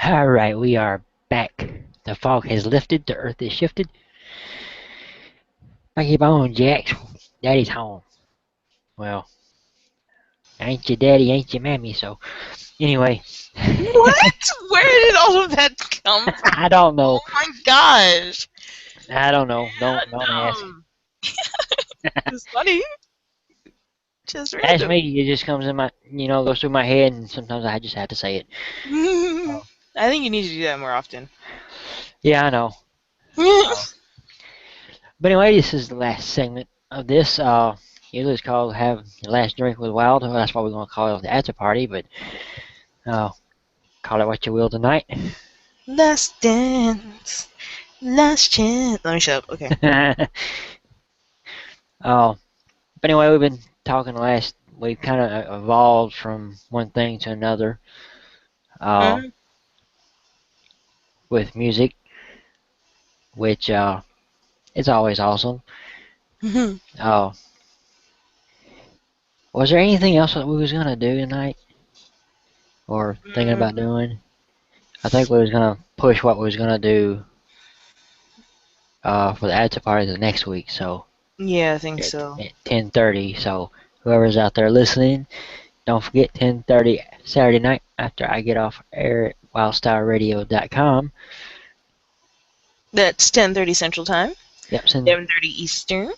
Alright, we are back. The fog has lifted, the earth is shifted. Back your bone, Jack. Daddy's home. Well, ain't your daddy, ain't your mammy, so anyway. What? Where did all of that come from? I don't know. Oh my gosh. I don't know. Don't ask. Random. It's funny. Just Ask random. me, it just comes in my, goes through my head, and sometimes I just have to say it. I think you need to do that more often. Yeah, I know. But anyway, this is the last segment of this. Usually it's called Have Your Last Drink with Wild. Well, that's what we're going to call it, the after party, but call it what you will tonight. Last dance. Last chance. Let me shut up. Okay. But anyway, we've been talking we've kind of evolved from one thing to another Mhm. with music, which is always awesome. Uh, was there anything else that we was going to do tonight or thinking about doing? I think we was going to push what we was going to do for the after party the next week, so Yeah, I think at, so. at 10:30. So whoever's out there listening, don't forget 10:30 Saturday night after I get off air at Wyldstyleradio.com. That's 10:30 Central Time. Yep, 7:30 Eastern.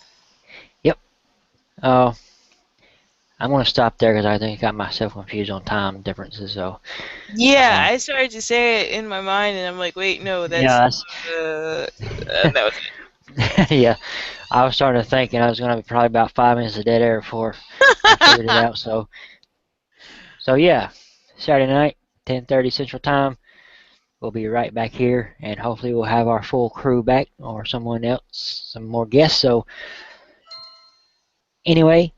yep. I'm gonna stop there because I think I got myself confused on time differences. So Yeah, I started to say it in my mind, and I'm like, wait, no, that's yeah, and that was yeah. I was starting to think, and I was gonna be probably about 5 minutes of dead air before I figured it it. out. So yeah, Saturday night, 10:30 Central Time. We'll be right back here, and hopefully we'll have our full crew back or someone else, some more guests. So anyway,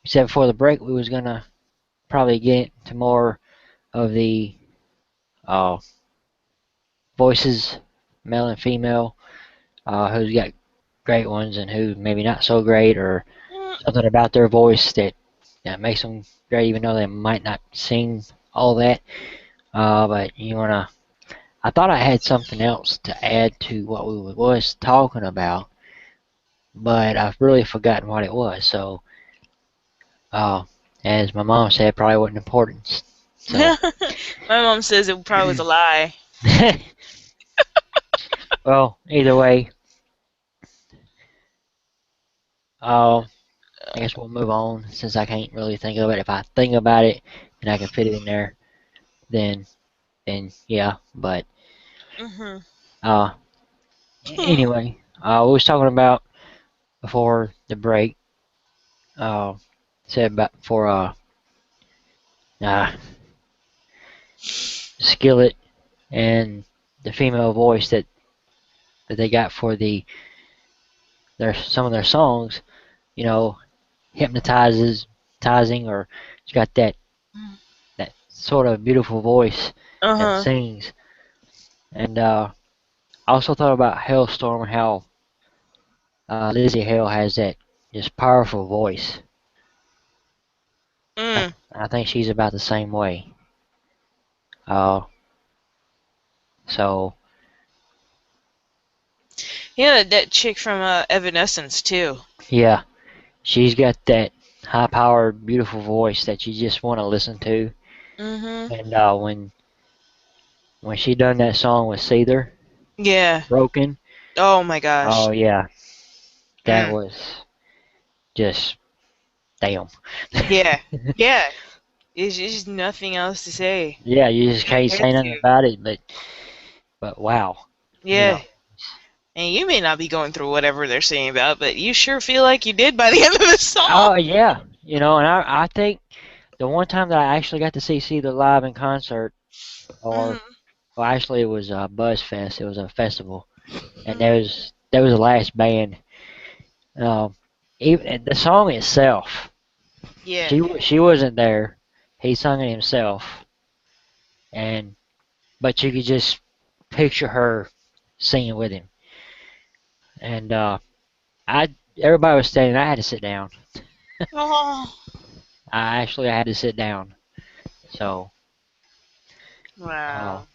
we said before the break we was gonna probably get into more of the uh, voices, male and female, who's got great ones and who maybe not so great, or something about their voice that makes them great, even though they might not sing all that. But I thought I had something else to add to what we was talking about, but I've really forgotten what it was. So, uh, as my mom said, it probably wasn't important. So, My mom says it probably was a lie. well, either way, uh, I guess we'll move on since I can't really think of it. If I think about it and I can fit it in there, then yeah. But Mhm. uh, anyway, we was talking about before the break. Uh, said about for uh, Skillet and the female voice that they got for their some of their songs. You know, hypnotizing, or it's got that sort of beautiful voice and Uh-huh. sings. And I also thought about Hailstorm, how Lizzie Hale has that just powerful voice. Mm. I think she's about the same way. Uh, so Yeah, that chick from Evanescence too. yeah, she's got that high-powered, beautiful voice that you just want to listen to. Mhm. And when she done that song with Seether, Yeah. Broken, Oh my oh gosh. yeah, that Mm. was just damn. Yeah. Yeah. It's just nothing else to say Yeah, you just can't compared say nothing to. about it, but wow, you Yeah. know. And you may not be going through whatever they're saying about, but you sure feel like you did by the end of the song. Oh yeah, and I think the one time that I actually got to see Seether live in concert, or Mhm. well, actually it was a Buzz Fest. It was a festival, and Mhm. there was the last band. Even the song itself, Yeah. she wasn't there. He sung it himself, and but you could just picture her singing with him. And I everybody was standing. I had to sit down. Oh. I had to sit down. So Uh, Wow.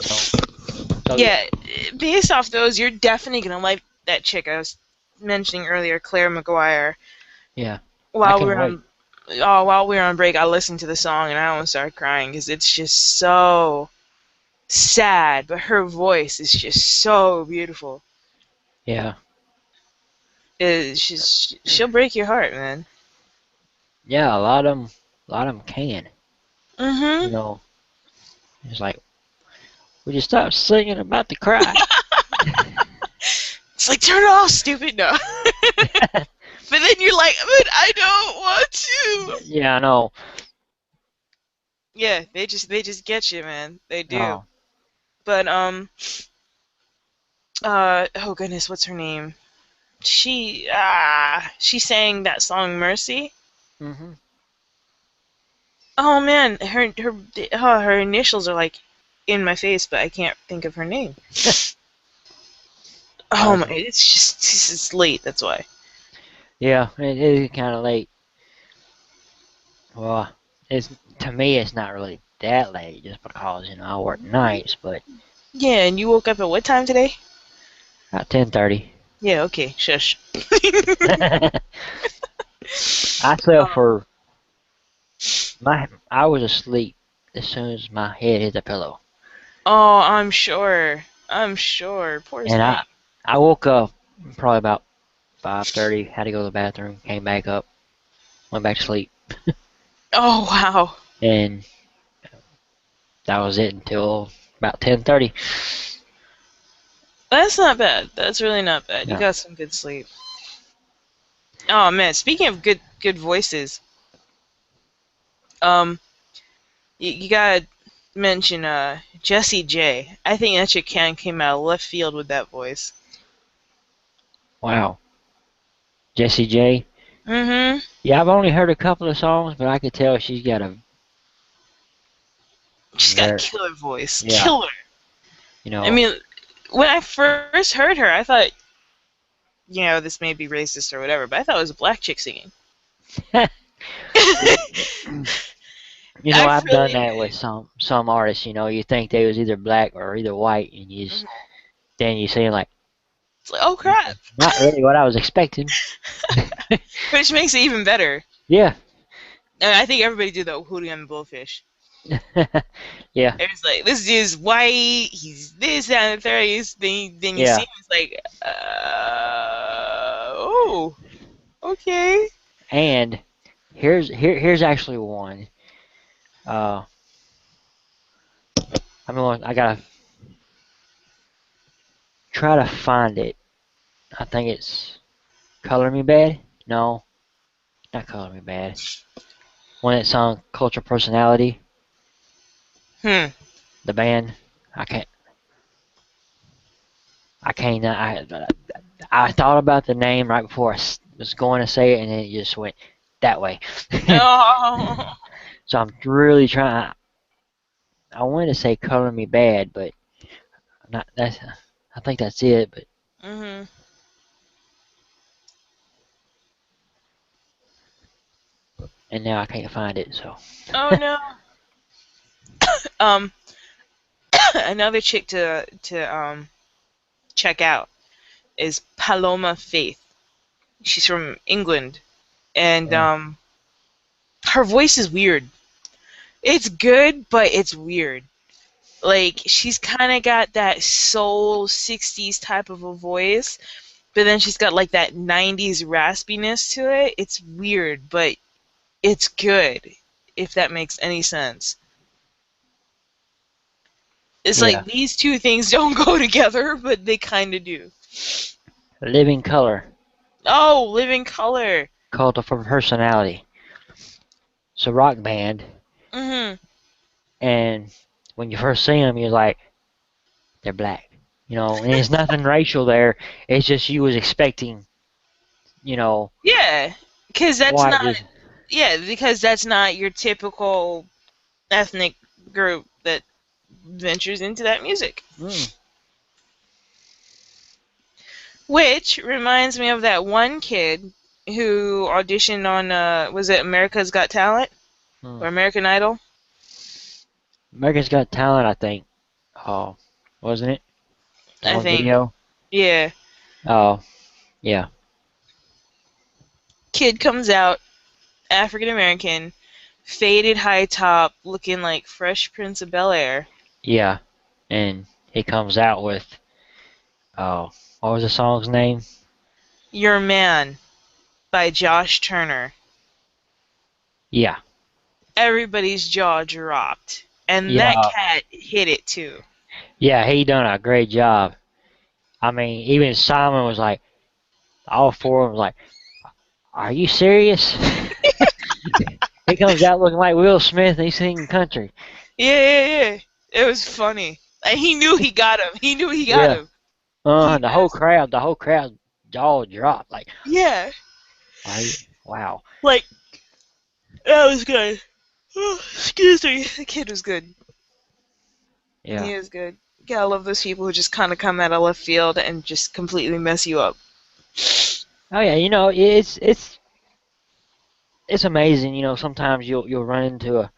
so yeah, Yeah, based off those, you're definitely gonna like that chick I was mentioning earlier, Claire McGuire. yeah. I While we can't were wait. on, while we were on break, I listened to the song and I almost started crying because it's just so sad, but her voice is just so beautiful. Yeah, She'll break your heart, man. yeah. A lot of them can. You Mhm. know, it's like, would you stop singing about to cry? It's like turn it off, stupid. No. But then you're like, but I don't want to. Yeah, I know. Yeah, they just get you, man. They do. Oh, But oh goodness, what's her name? She sang that song Mercy. hmm. Oh man, her initials are like in my face, but I can't think of her name. Oh my, it's just it's late. That's why. Yeah, it is kind of late. Well, it's to me, it's not really that late, just because I work nights, but Yeah, and you woke up at what time today? at 10:30. Yeah, okay, shush. I slept for my. I was asleep as soon as my head hit the pillow, Oh, I'm sure. I'm sure. Poor and thing. I woke up probably about 5:30. Had to go to the bathroom. Came back up. Went back to sleep, Oh wow. and that was it until about 10:30. That's not bad. That's really not bad. You Yeah. got some good sleep. Oh man, speaking of good voices, um, you gotta mention Jessie J. I think that chick came out of left field with that voice. Wow. Jessie J. Mm-hmm. Yeah, I've only heard a couple of songs, but I could tell she's got a She's got a very, killer voice. yeah, Killer. you I know. mean, when I first heard her, I thought, this may be racist or whatever, but I thought it was a black chick singing. I I've done really. that with some artists. You think they was either black or either white, and then you see like, It's like, oh crap. not really what I was expecting. Which makes it even better. Yeah, And I think everybody did the Hootie and the Blowfish. yeah, It was like, this dude's white, he's this, that, and the third. Then you see yeah. him, it's like, oh, okay. And here's actually one. Uh, I gotta try to find it. I think it's Color Me Bad. No, not Color Me Bad. One that sung Cultural Personality. Hmm. The band. I can't. I can't. I thought about the name right before was going to say it, and then it just went that way. Oh. So I'm really trying. I wanted to say "Color Me Bad," but not. That's. I think that's it. But Hmm. and now I can't find it. So Oh no. Um, another chick to check out is Paloma Faith. She's from England, and yeah, her voice is weird. It's good, but it's weird. Like she's kind of got that soul '60s type of a voice, but then she's got like that '90s raspiness to it. It's weird, but it's good. If that makes any sense. It's yeah. like these two things don't go together, but they kind of do. Living Color, Oh, Living Color. Cult of Personality. It's a rock band, Mhm. and when you first see them, you're like, they're black. And there's nothing racial there. It's just you was expecting, you know, Yeah, because that's white. not. Just Yeah, because that's not your typical ethnic group that ventures into that music. mm, Which reminds me of that one kid who auditioned on was it America's Got Talent or mm. American Idol? America's Got Talent, I think. Oh, wasn't it? That I one think. video? Yeah. Oh, yeah. Kid comes out, African American, faded high top, looking like Fresh Prince of Bel-Air. Yeah. And he comes out with, oh, what was the song's name? Your Man by Josh Turner. Yeah. Everybody's jaw dropped. And that Yeah. cat hit it too. Yeah, he done a great job. I mean, even Simon was like, all four of them was like, are you serious? He comes out looking like Will Smith and he's singing country. Yeah. It was funny. And he knew he got him. He knew he got Yeah. him. He The whole crowd jaw dropped. Like, Yeah. are you? Wow. Like, that was good. Oh, excuse me. The kid was good. Yeah. He is good. Gotta love those people who just kind of come out of left field and just completely mess you up. Oh yeah, it's amazing. Sometimes you'll run into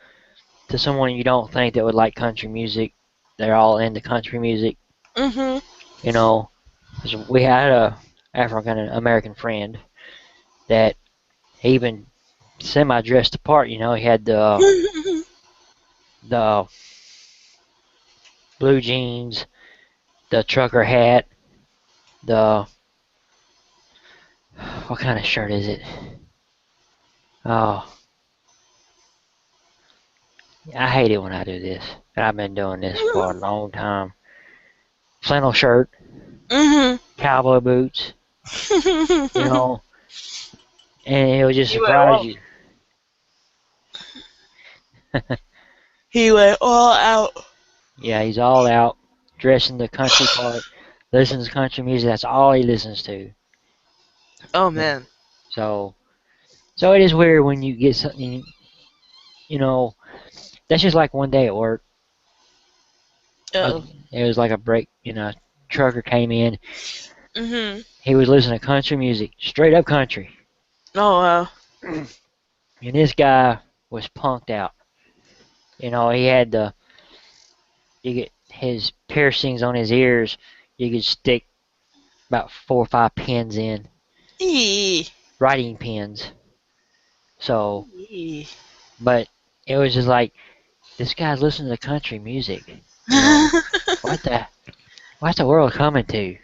to someone you don't think that would like country music. They're all into country music. Mm-hmm. You know, 'Cause we had a African American friend that he even semi dressed apart. He had the blue jeans, the trucker hat, the what kind of shirt is it? Oh, I hate it when I do this. And I've been doing this for a long time. Flannel shirt, Mm-hmm. cowboy boots, you know, and it would just He went surprise all, you. he went all out. Yeah, he's all out, dressing the country part, listens to country music. That's all he listens to. Oh Yeah. man. So, so it is weird when you get something, you know, that's just like one day at work. Uh-oh. It was like a break, trucker came in. Mm-hmm. He was listening to country music, straight up country. Oh wow. And this guy was punked out. He had you get his piercings on his ears. You could stick about 4 or 5 pins in, Eee. writing pins. So, Eee. but it was just like this guy's listening to country music. You know, what the what's the world coming to?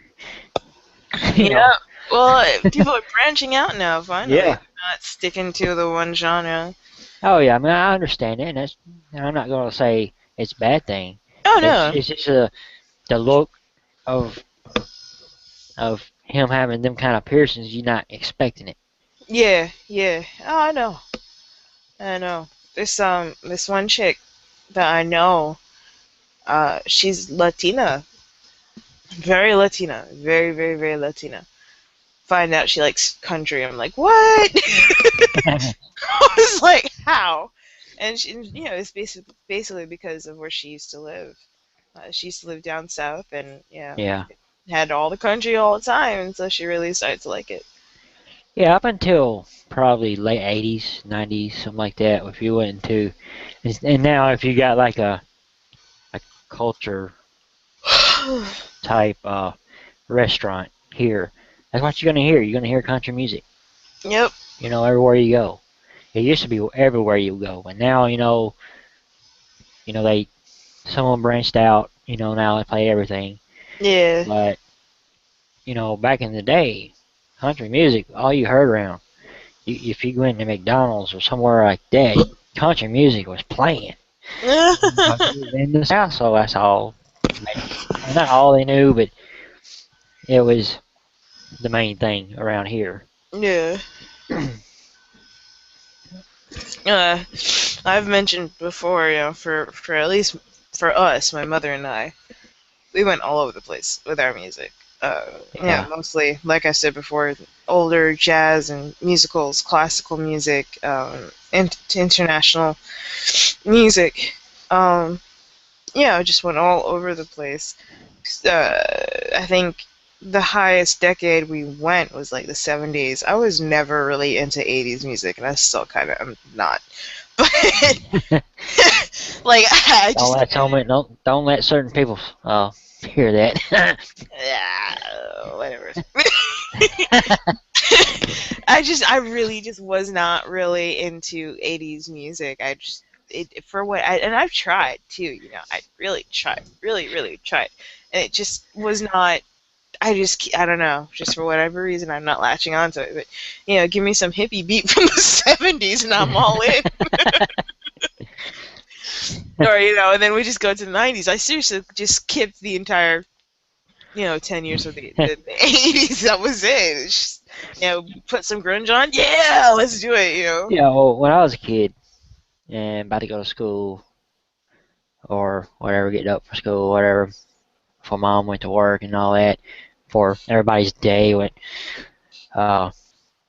you know, Yeah. Well, people are branching out now. Finally, yeah. they're not sticking to the one genre. Oh yeah. I mean, I understand it, and I'm not gonna say it's a bad thing. Oh It's no. it's just the look of him having them kind of piercings. You're not expecting it. Yeah. Oh, I know. I know. This one chick that I know, she's Latina, very Latina, very Latina. Find out she likes country. I'm like, what? I was like, how? And it's basically because of where she used to live. She used to live down south, and Yeah. had all the country all the time, and so she really started to like it. Yeah, up until probably late 80s, 90s, something like that. If you went into, and now if you got like a culture type restaurant here, that's what you're gonna hear. You're gonna hear country music. Yep. Everywhere you go. It used to be everywhere you go, but now they someone branched out. Now they play everything. Yeah. But back in the day, country music, all you heard around. If you go into McDonald's or somewhere like that, country music was playing. Because it was in the South, so that's all. Not all they knew, but it was the main thing around here. Yeah. Uh, I've mentioned before, for at least for us, my mother and I, we went all over the place with our music. Yeah, Mostly, like I said before, older jazz and musicals, classical music, international music. I just went all over the place. I think the highest decade we went was like the 70s. I was never really into 80s music, and I still kind of am not. But Like I Don't just let so many, don't let certain people hear that. yeah, whatever. I really just was not really into 80s music. I just for what and I've tried too, I really tried, really tried. And it just was not I don't know, just for whatever reason I'm not latching onto it. But give me some hippie beat from the 70s and I'm all in. Or and then we just go to the 90s. I seriously just skipped the entire 10 years of the 80s. That was it. It's just, put some grunge on. Yeah, let's do it. Yeah, well, when I was a kid and about to go to school or whatever, getting up for school, whatever, before mom went to work and all that, before everybody's day went, uh,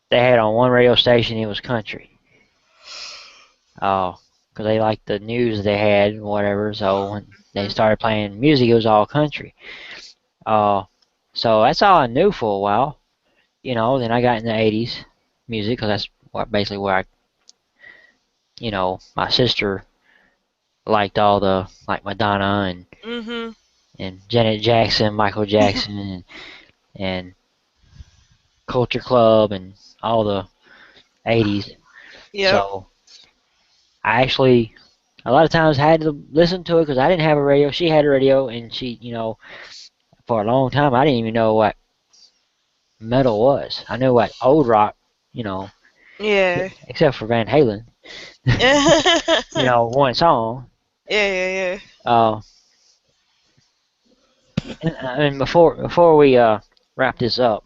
they had on one radio station, it was country. Because they liked the news they had and whatever, so when they started playing music, it was all country. Uh, so that's all I knew for a while. Then I got in the 80s music because that's basically where my sister liked all the, like Madonna Mhm. and Janet Jackson, Michael Jackson, and Culture Club and all the 80s. Yep. So I actually, a lot of times had to listen to it because I didn't have a radio. She had a radio, and she, for a long time, I didn't even know what metal was. I knew what old rock, you know, Yeah. except for Van Halen, Yeah, one song. yeah, Uh, and before we wrap this up,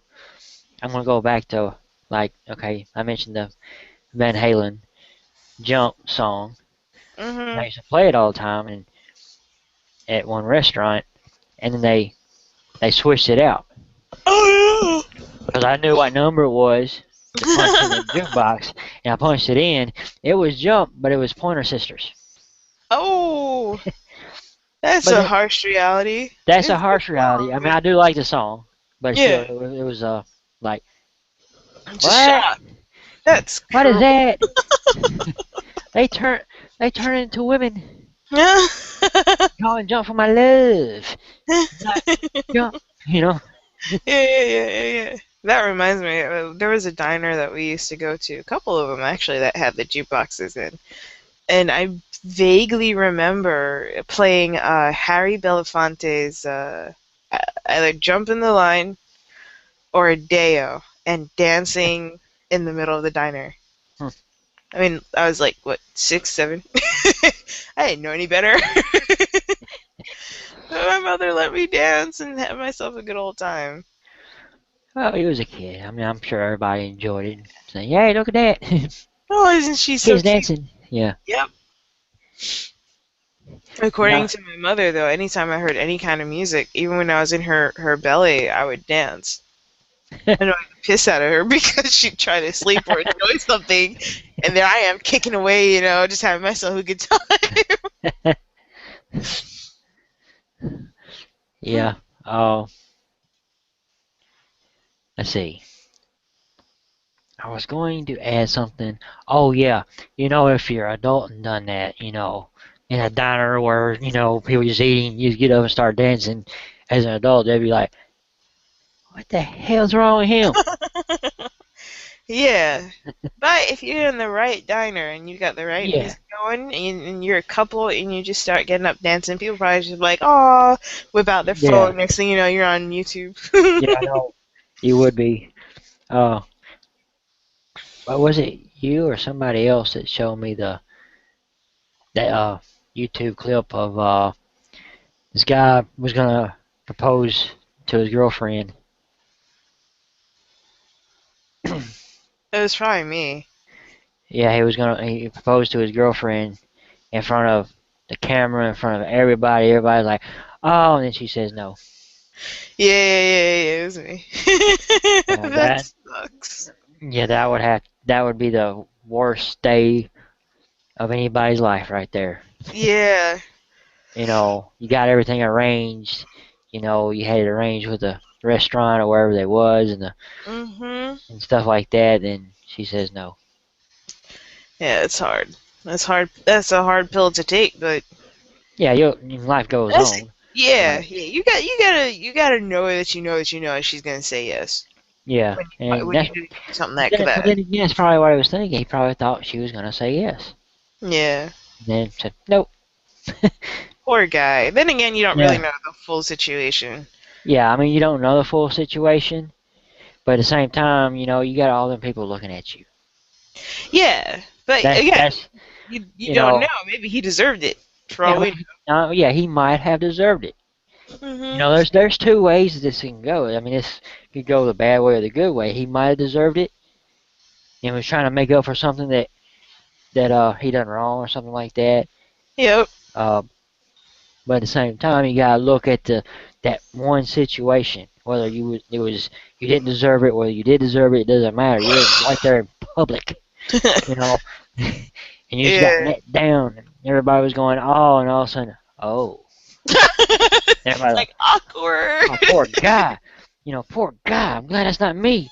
I'm gonna go back to, like, okay, I mentioned the Van Halen Jump song. yeah. And I Mhm. used to play it all the time, and at one restaurant, and then they switched it out Oh because I knew what number it was to punch in the yeah. jukebox, and I punched it in. It was Jump, but it was Pointer Sisters. Oh, that's But a harsh reality. that's a It's a harsh reality. I mean, song. I do like the song, but still, Yeah, it was like, it's a what? shock. That's What is cruel. that? They turn they turn into women. Yeah. Calling Jump for my love, not Jump. You know. Yeah. That reminds me, there was a diner that we used to go to, a couple of them actually, that had the jukeboxes in. And I vaguely remember playing Harry Belafonte's either Jump in the Line or a Deo and dancing in the middle of the diner. Hmm. I mean, I was like, what, 6, 7? I didn't know any better. My mother let me dance and have myself a good old time. Well, he was a kid. I mean, I'm sure everybody enjoyed it. Saying, "Hey, look at that, Oh, isn't she so kids cute? dancing." Yeah. Yep. Yeah. According to my mother, though, anytime I heard any kind of music, even when I was in her belly, I would dance. I know I'd piss out of her because she'd try to sleep or enjoy something, and there I am kicking away, just having myself a good time. Yeah. Oh, let's see. I was going to add something. Oh yeah, if you're adult and done that, in a diner where people just eating, you get up and start dancing. As an adult, they'd be like, "What the hell's wrong with him?" Yeah. But if you're in the right diner and you got the right Yeah, music going and you're a couple and you just start getting up dancing, people probably just be like, oh, whip out their yeah, phone. Next thing you know, you're on YouTube. yeah. I know you would be. Uh, but was it you or somebody else that showed me that YouTube clip of this guy was gonna propose to his girlfriend. It was probably me. Yeah, he proposed to his girlfriend in front of the camera, in front of everybody. Everybody's like, "Oh," and then she says no. Yeah, it was me. That That sucks. yeah, that would be the worst day of anybody's life right there. Yeah. You got everything arranged. You had it arranged with the restaurant or wherever they was Mhm. and stuff like that. And she says no. Yeah, it's hard. That's hard. That's a hard pill to take, but Yeah, life goes That's on. yeah, But yeah. You gotta know that she's gonna say yes yeah, when and when that's you do something but like then, but that. then again, that's probably what I was thinking. He probably thought she was gonna say yes. Yeah, Then said nope. poor guy. Then again, you don't really Yeah, know the full situation. yeah. I mean, you don't know the full situation, but at the same time, you got all them people looking at you. Yeah, but That's again, that's you you don't know. know. Maybe he deserved it. For Yeah, all we yeah, he might have deserved it. know. There's two ways this can go. I mean, this could go the bad way or the good way. He might have deserved it and was trying to make up for something that he done wrong or something like that. Yep. Uh, but at the same time, you gotta look at that one situation. Whether you didn't deserve it, whether you did deserve it, it doesn't matter. You're right there in public, you know, and you just got Yeah. let down, and everybody was going, oh, and all of a sudden, oh, everybody like, Like awkward. oh, poor guy, poor guy. I'm glad that's not me.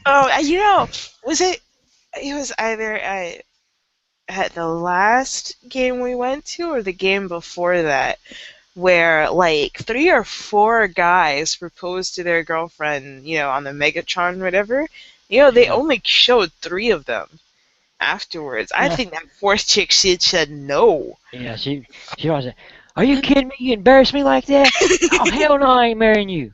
Oh, was it? It was either at the last game we went to or the game before that, where like 3 or 4 guys proposed to their girlfriend, on the Megatron, whatever. They Yeah. only showed 3 of them afterwards. I Yeah, think that fourth chick shit said no. yeah, she always said, "Are you kidding me? You embarrass me like that? Oh hell no, I ain't marrying you.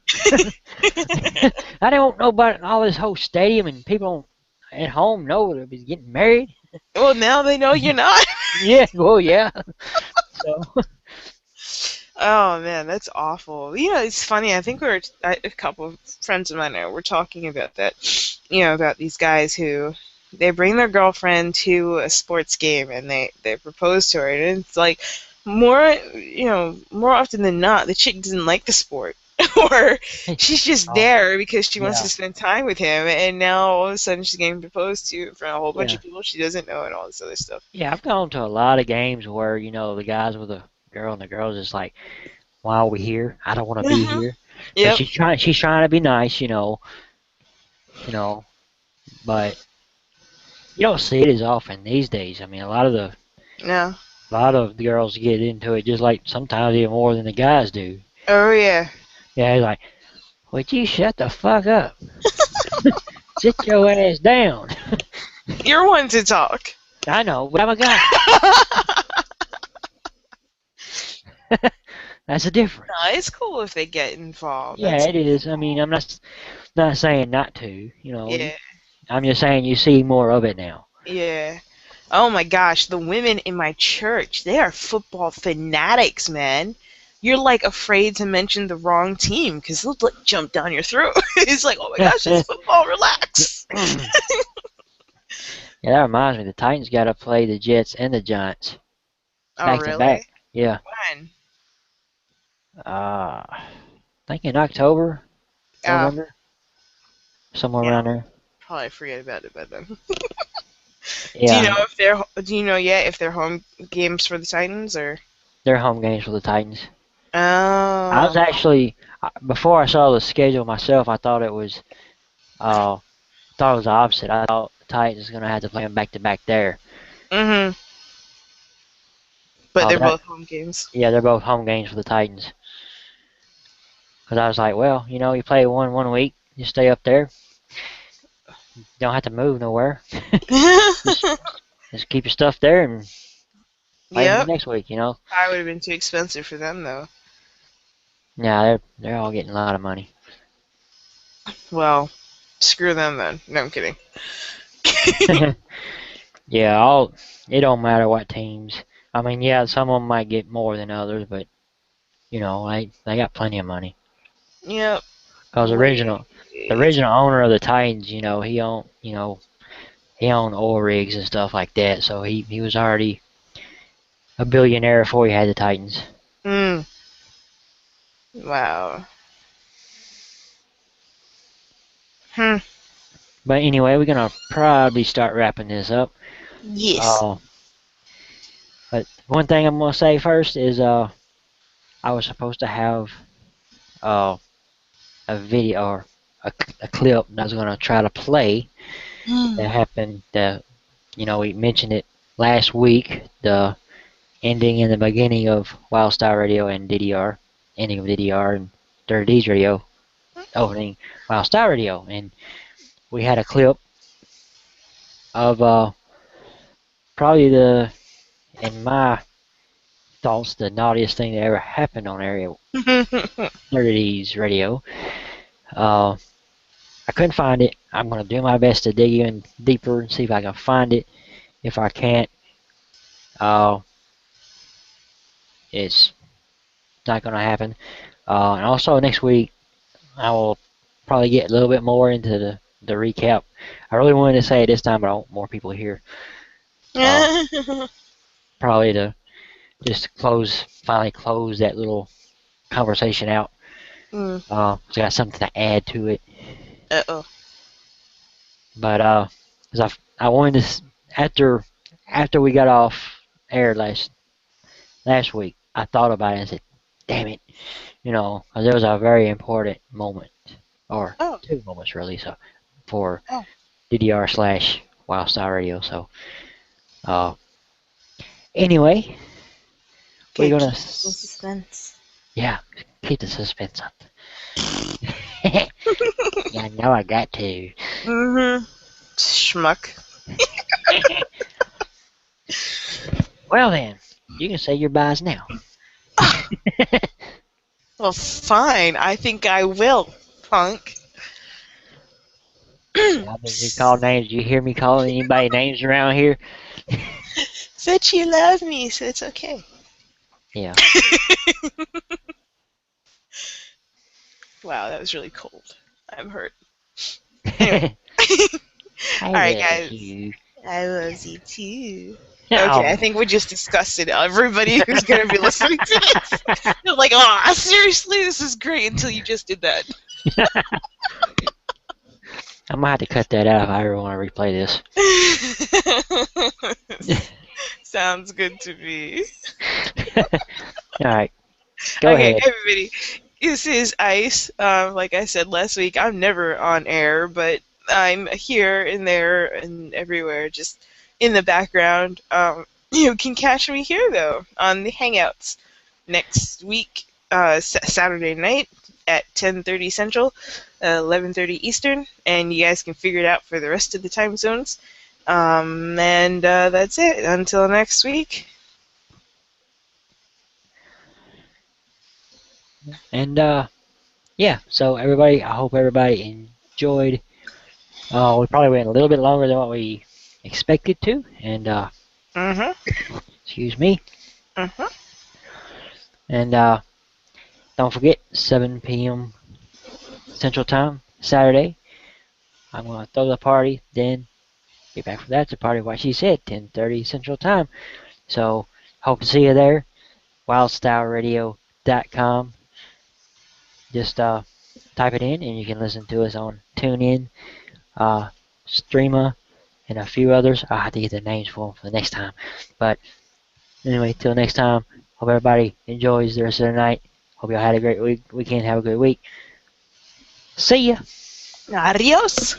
I don't know about all this whole stadium and people at home know that he's getting married. Well, now they know you're not. Yeah, well, yeah. So Oh man, that's awful. It's funny. I think a couple of friends of mine were talking about that. About these guys who they bring their girlfriend to a sports game and they propose to her, and it's like more often than not, the chick doesn't like the sport, or she's just oh, there because she wants yeah, to spend time with him, and now all of a sudden she's getting proposed to in front of a whole bunch yeah, of people she doesn't know and all this other stuff. yeah. I've gone to a lot of games where the guys with a girl and the girl's just like, "Why are we here? I don't want to be Hmm. here." But Yep. she's trying to be nice, you know. But you don't see it as often these days. I mean, No. a lot of the girls get into it just like sometimes even more than the guys do. Oh yeah. Yeah, it's like, would you shut the fuck up? Sit your ass down. You're one to talk. I know, but I'm a guy. That's a No, difference. it's cool if they get involved. Yeah, That's it is. I mean, I'm not saying not to. yeah, I'm just saying you see more of it now. yeah. Oh my gosh, the women in my church, they are football fanatics, man. You're like afraid to mention the wrong team because they'll like jump down your throat. It's like, oh my gosh, it's Yeah, football. Relax. that reminds me. The Titans got to play the Jets and the Giants Oh back to back. really? Yeah. When? I think in October, Oh November, somewhere yeah, around there. probably forget about it by then. Yeah, Do you know yet if they're home games for the Titans or? they're home games for the Titans. I was Oh. actually before I saw the schedule myself, uh thought it was the opposite. I thought the Titans was gonna have to play them back to back there. Mhm. But Oh, they're that both home games. yeah, they're both home games for the Titans. Because I was like, well, you play one week, you stay up there, you don't have to move nowhere. just just keep your stuff there and play them the Yep. next week. I would have been too expensive for them though. Yeah, they're all getting a lot of money. Well, screw them then. No, I'm kidding. Yeah, all it don't matter what teams. I mean, yeah, some of them might get more than others, but they got plenty of money. Yep. Cause Way. the original owner of the Titans, he owned oil rigs and stuff like that. So he was already a billionaire before he had the Titans. Mm. Wow. Hmm. But anyway, we're gonna probably start wrapping this up. Yes. Uh, but one thing I'm gonna say first is I was supposed to have uh a video or a clip that I was gonna try to play Mm. that happened. We mentioned it last week. The ending in the beginning of Wyldstyleradio and DDR, ending of DDR and Dirty D's Radio, opening Wyldstyleradio, and we had a clip of probably in my thoughts, the naughtiest thing that ever happened on area Dirty D's Radio. I couldn't find it. I'm gonna do my best to dig in deeper and see if I can find it. If I can't, uh, it's not gonna happen. And also next week, I will probably get a little bit more into the recap. I really wanted to say it this time, but I want more people here. Probably to just finally close that little conversation out. Mm. So I got something to add to it. Uh-oh. But cause I wanted to after we got off air last week, I thought about it and said, "Damn it," there was a very important moment, or Oh. two moments really, so for Oh. DDR / Wyldstyleradio. So anyway, we're gonna suspense. yeah, keep the suspense up. Yeah, I know I got to. Mm-hmm. Schmuck. Well then, you can say your byes now. Well, fine. I think I will, punk. I mean, you call names. Do you hear me calling anybody names around here? Said you love me, so it's okay. Yeah. Wow, that was really cold. I'm hurt. Anyway. I Alright, love guys. you. I love you too. Oh. Okay, I think we just discussed it. Everybody who's going to be listening to this is like, oh, seriously, this is great until you just did that. I might have to cut that out if I ever want to replay this. Sounds good to me. Alright. Go Okay, ahead. everybody. This is Ice. Like I said last week, I'm never on air, but I'm here and there and everywhere, just in the background. You can catch me here, though, on the Hangouts next week, Saturday night at 10:30 Central, 11:30 Eastern, and you guys can figure it out for the rest of the time zones. And that's it. Until next week. And yeah, so everybody, I hope everybody enjoyed. We probably went a little bit longer than what we expected to, and excuse me. And don't forget, 7 p.m. Central Time, Saturday. I'm gonna throw the party, then get back from that to party. What she said, 10:30 Central Time. So hope to see you there. Wyldstyleradio.com. Just type it in, and you can listen to us on TuneIn, Streama, and a few others. I'll have to get the names for them for the next time. But anyway, till next time, hope everybody enjoys the rest of the night. Hope y'all had a great weekend. Have a good week. See ya. Adios.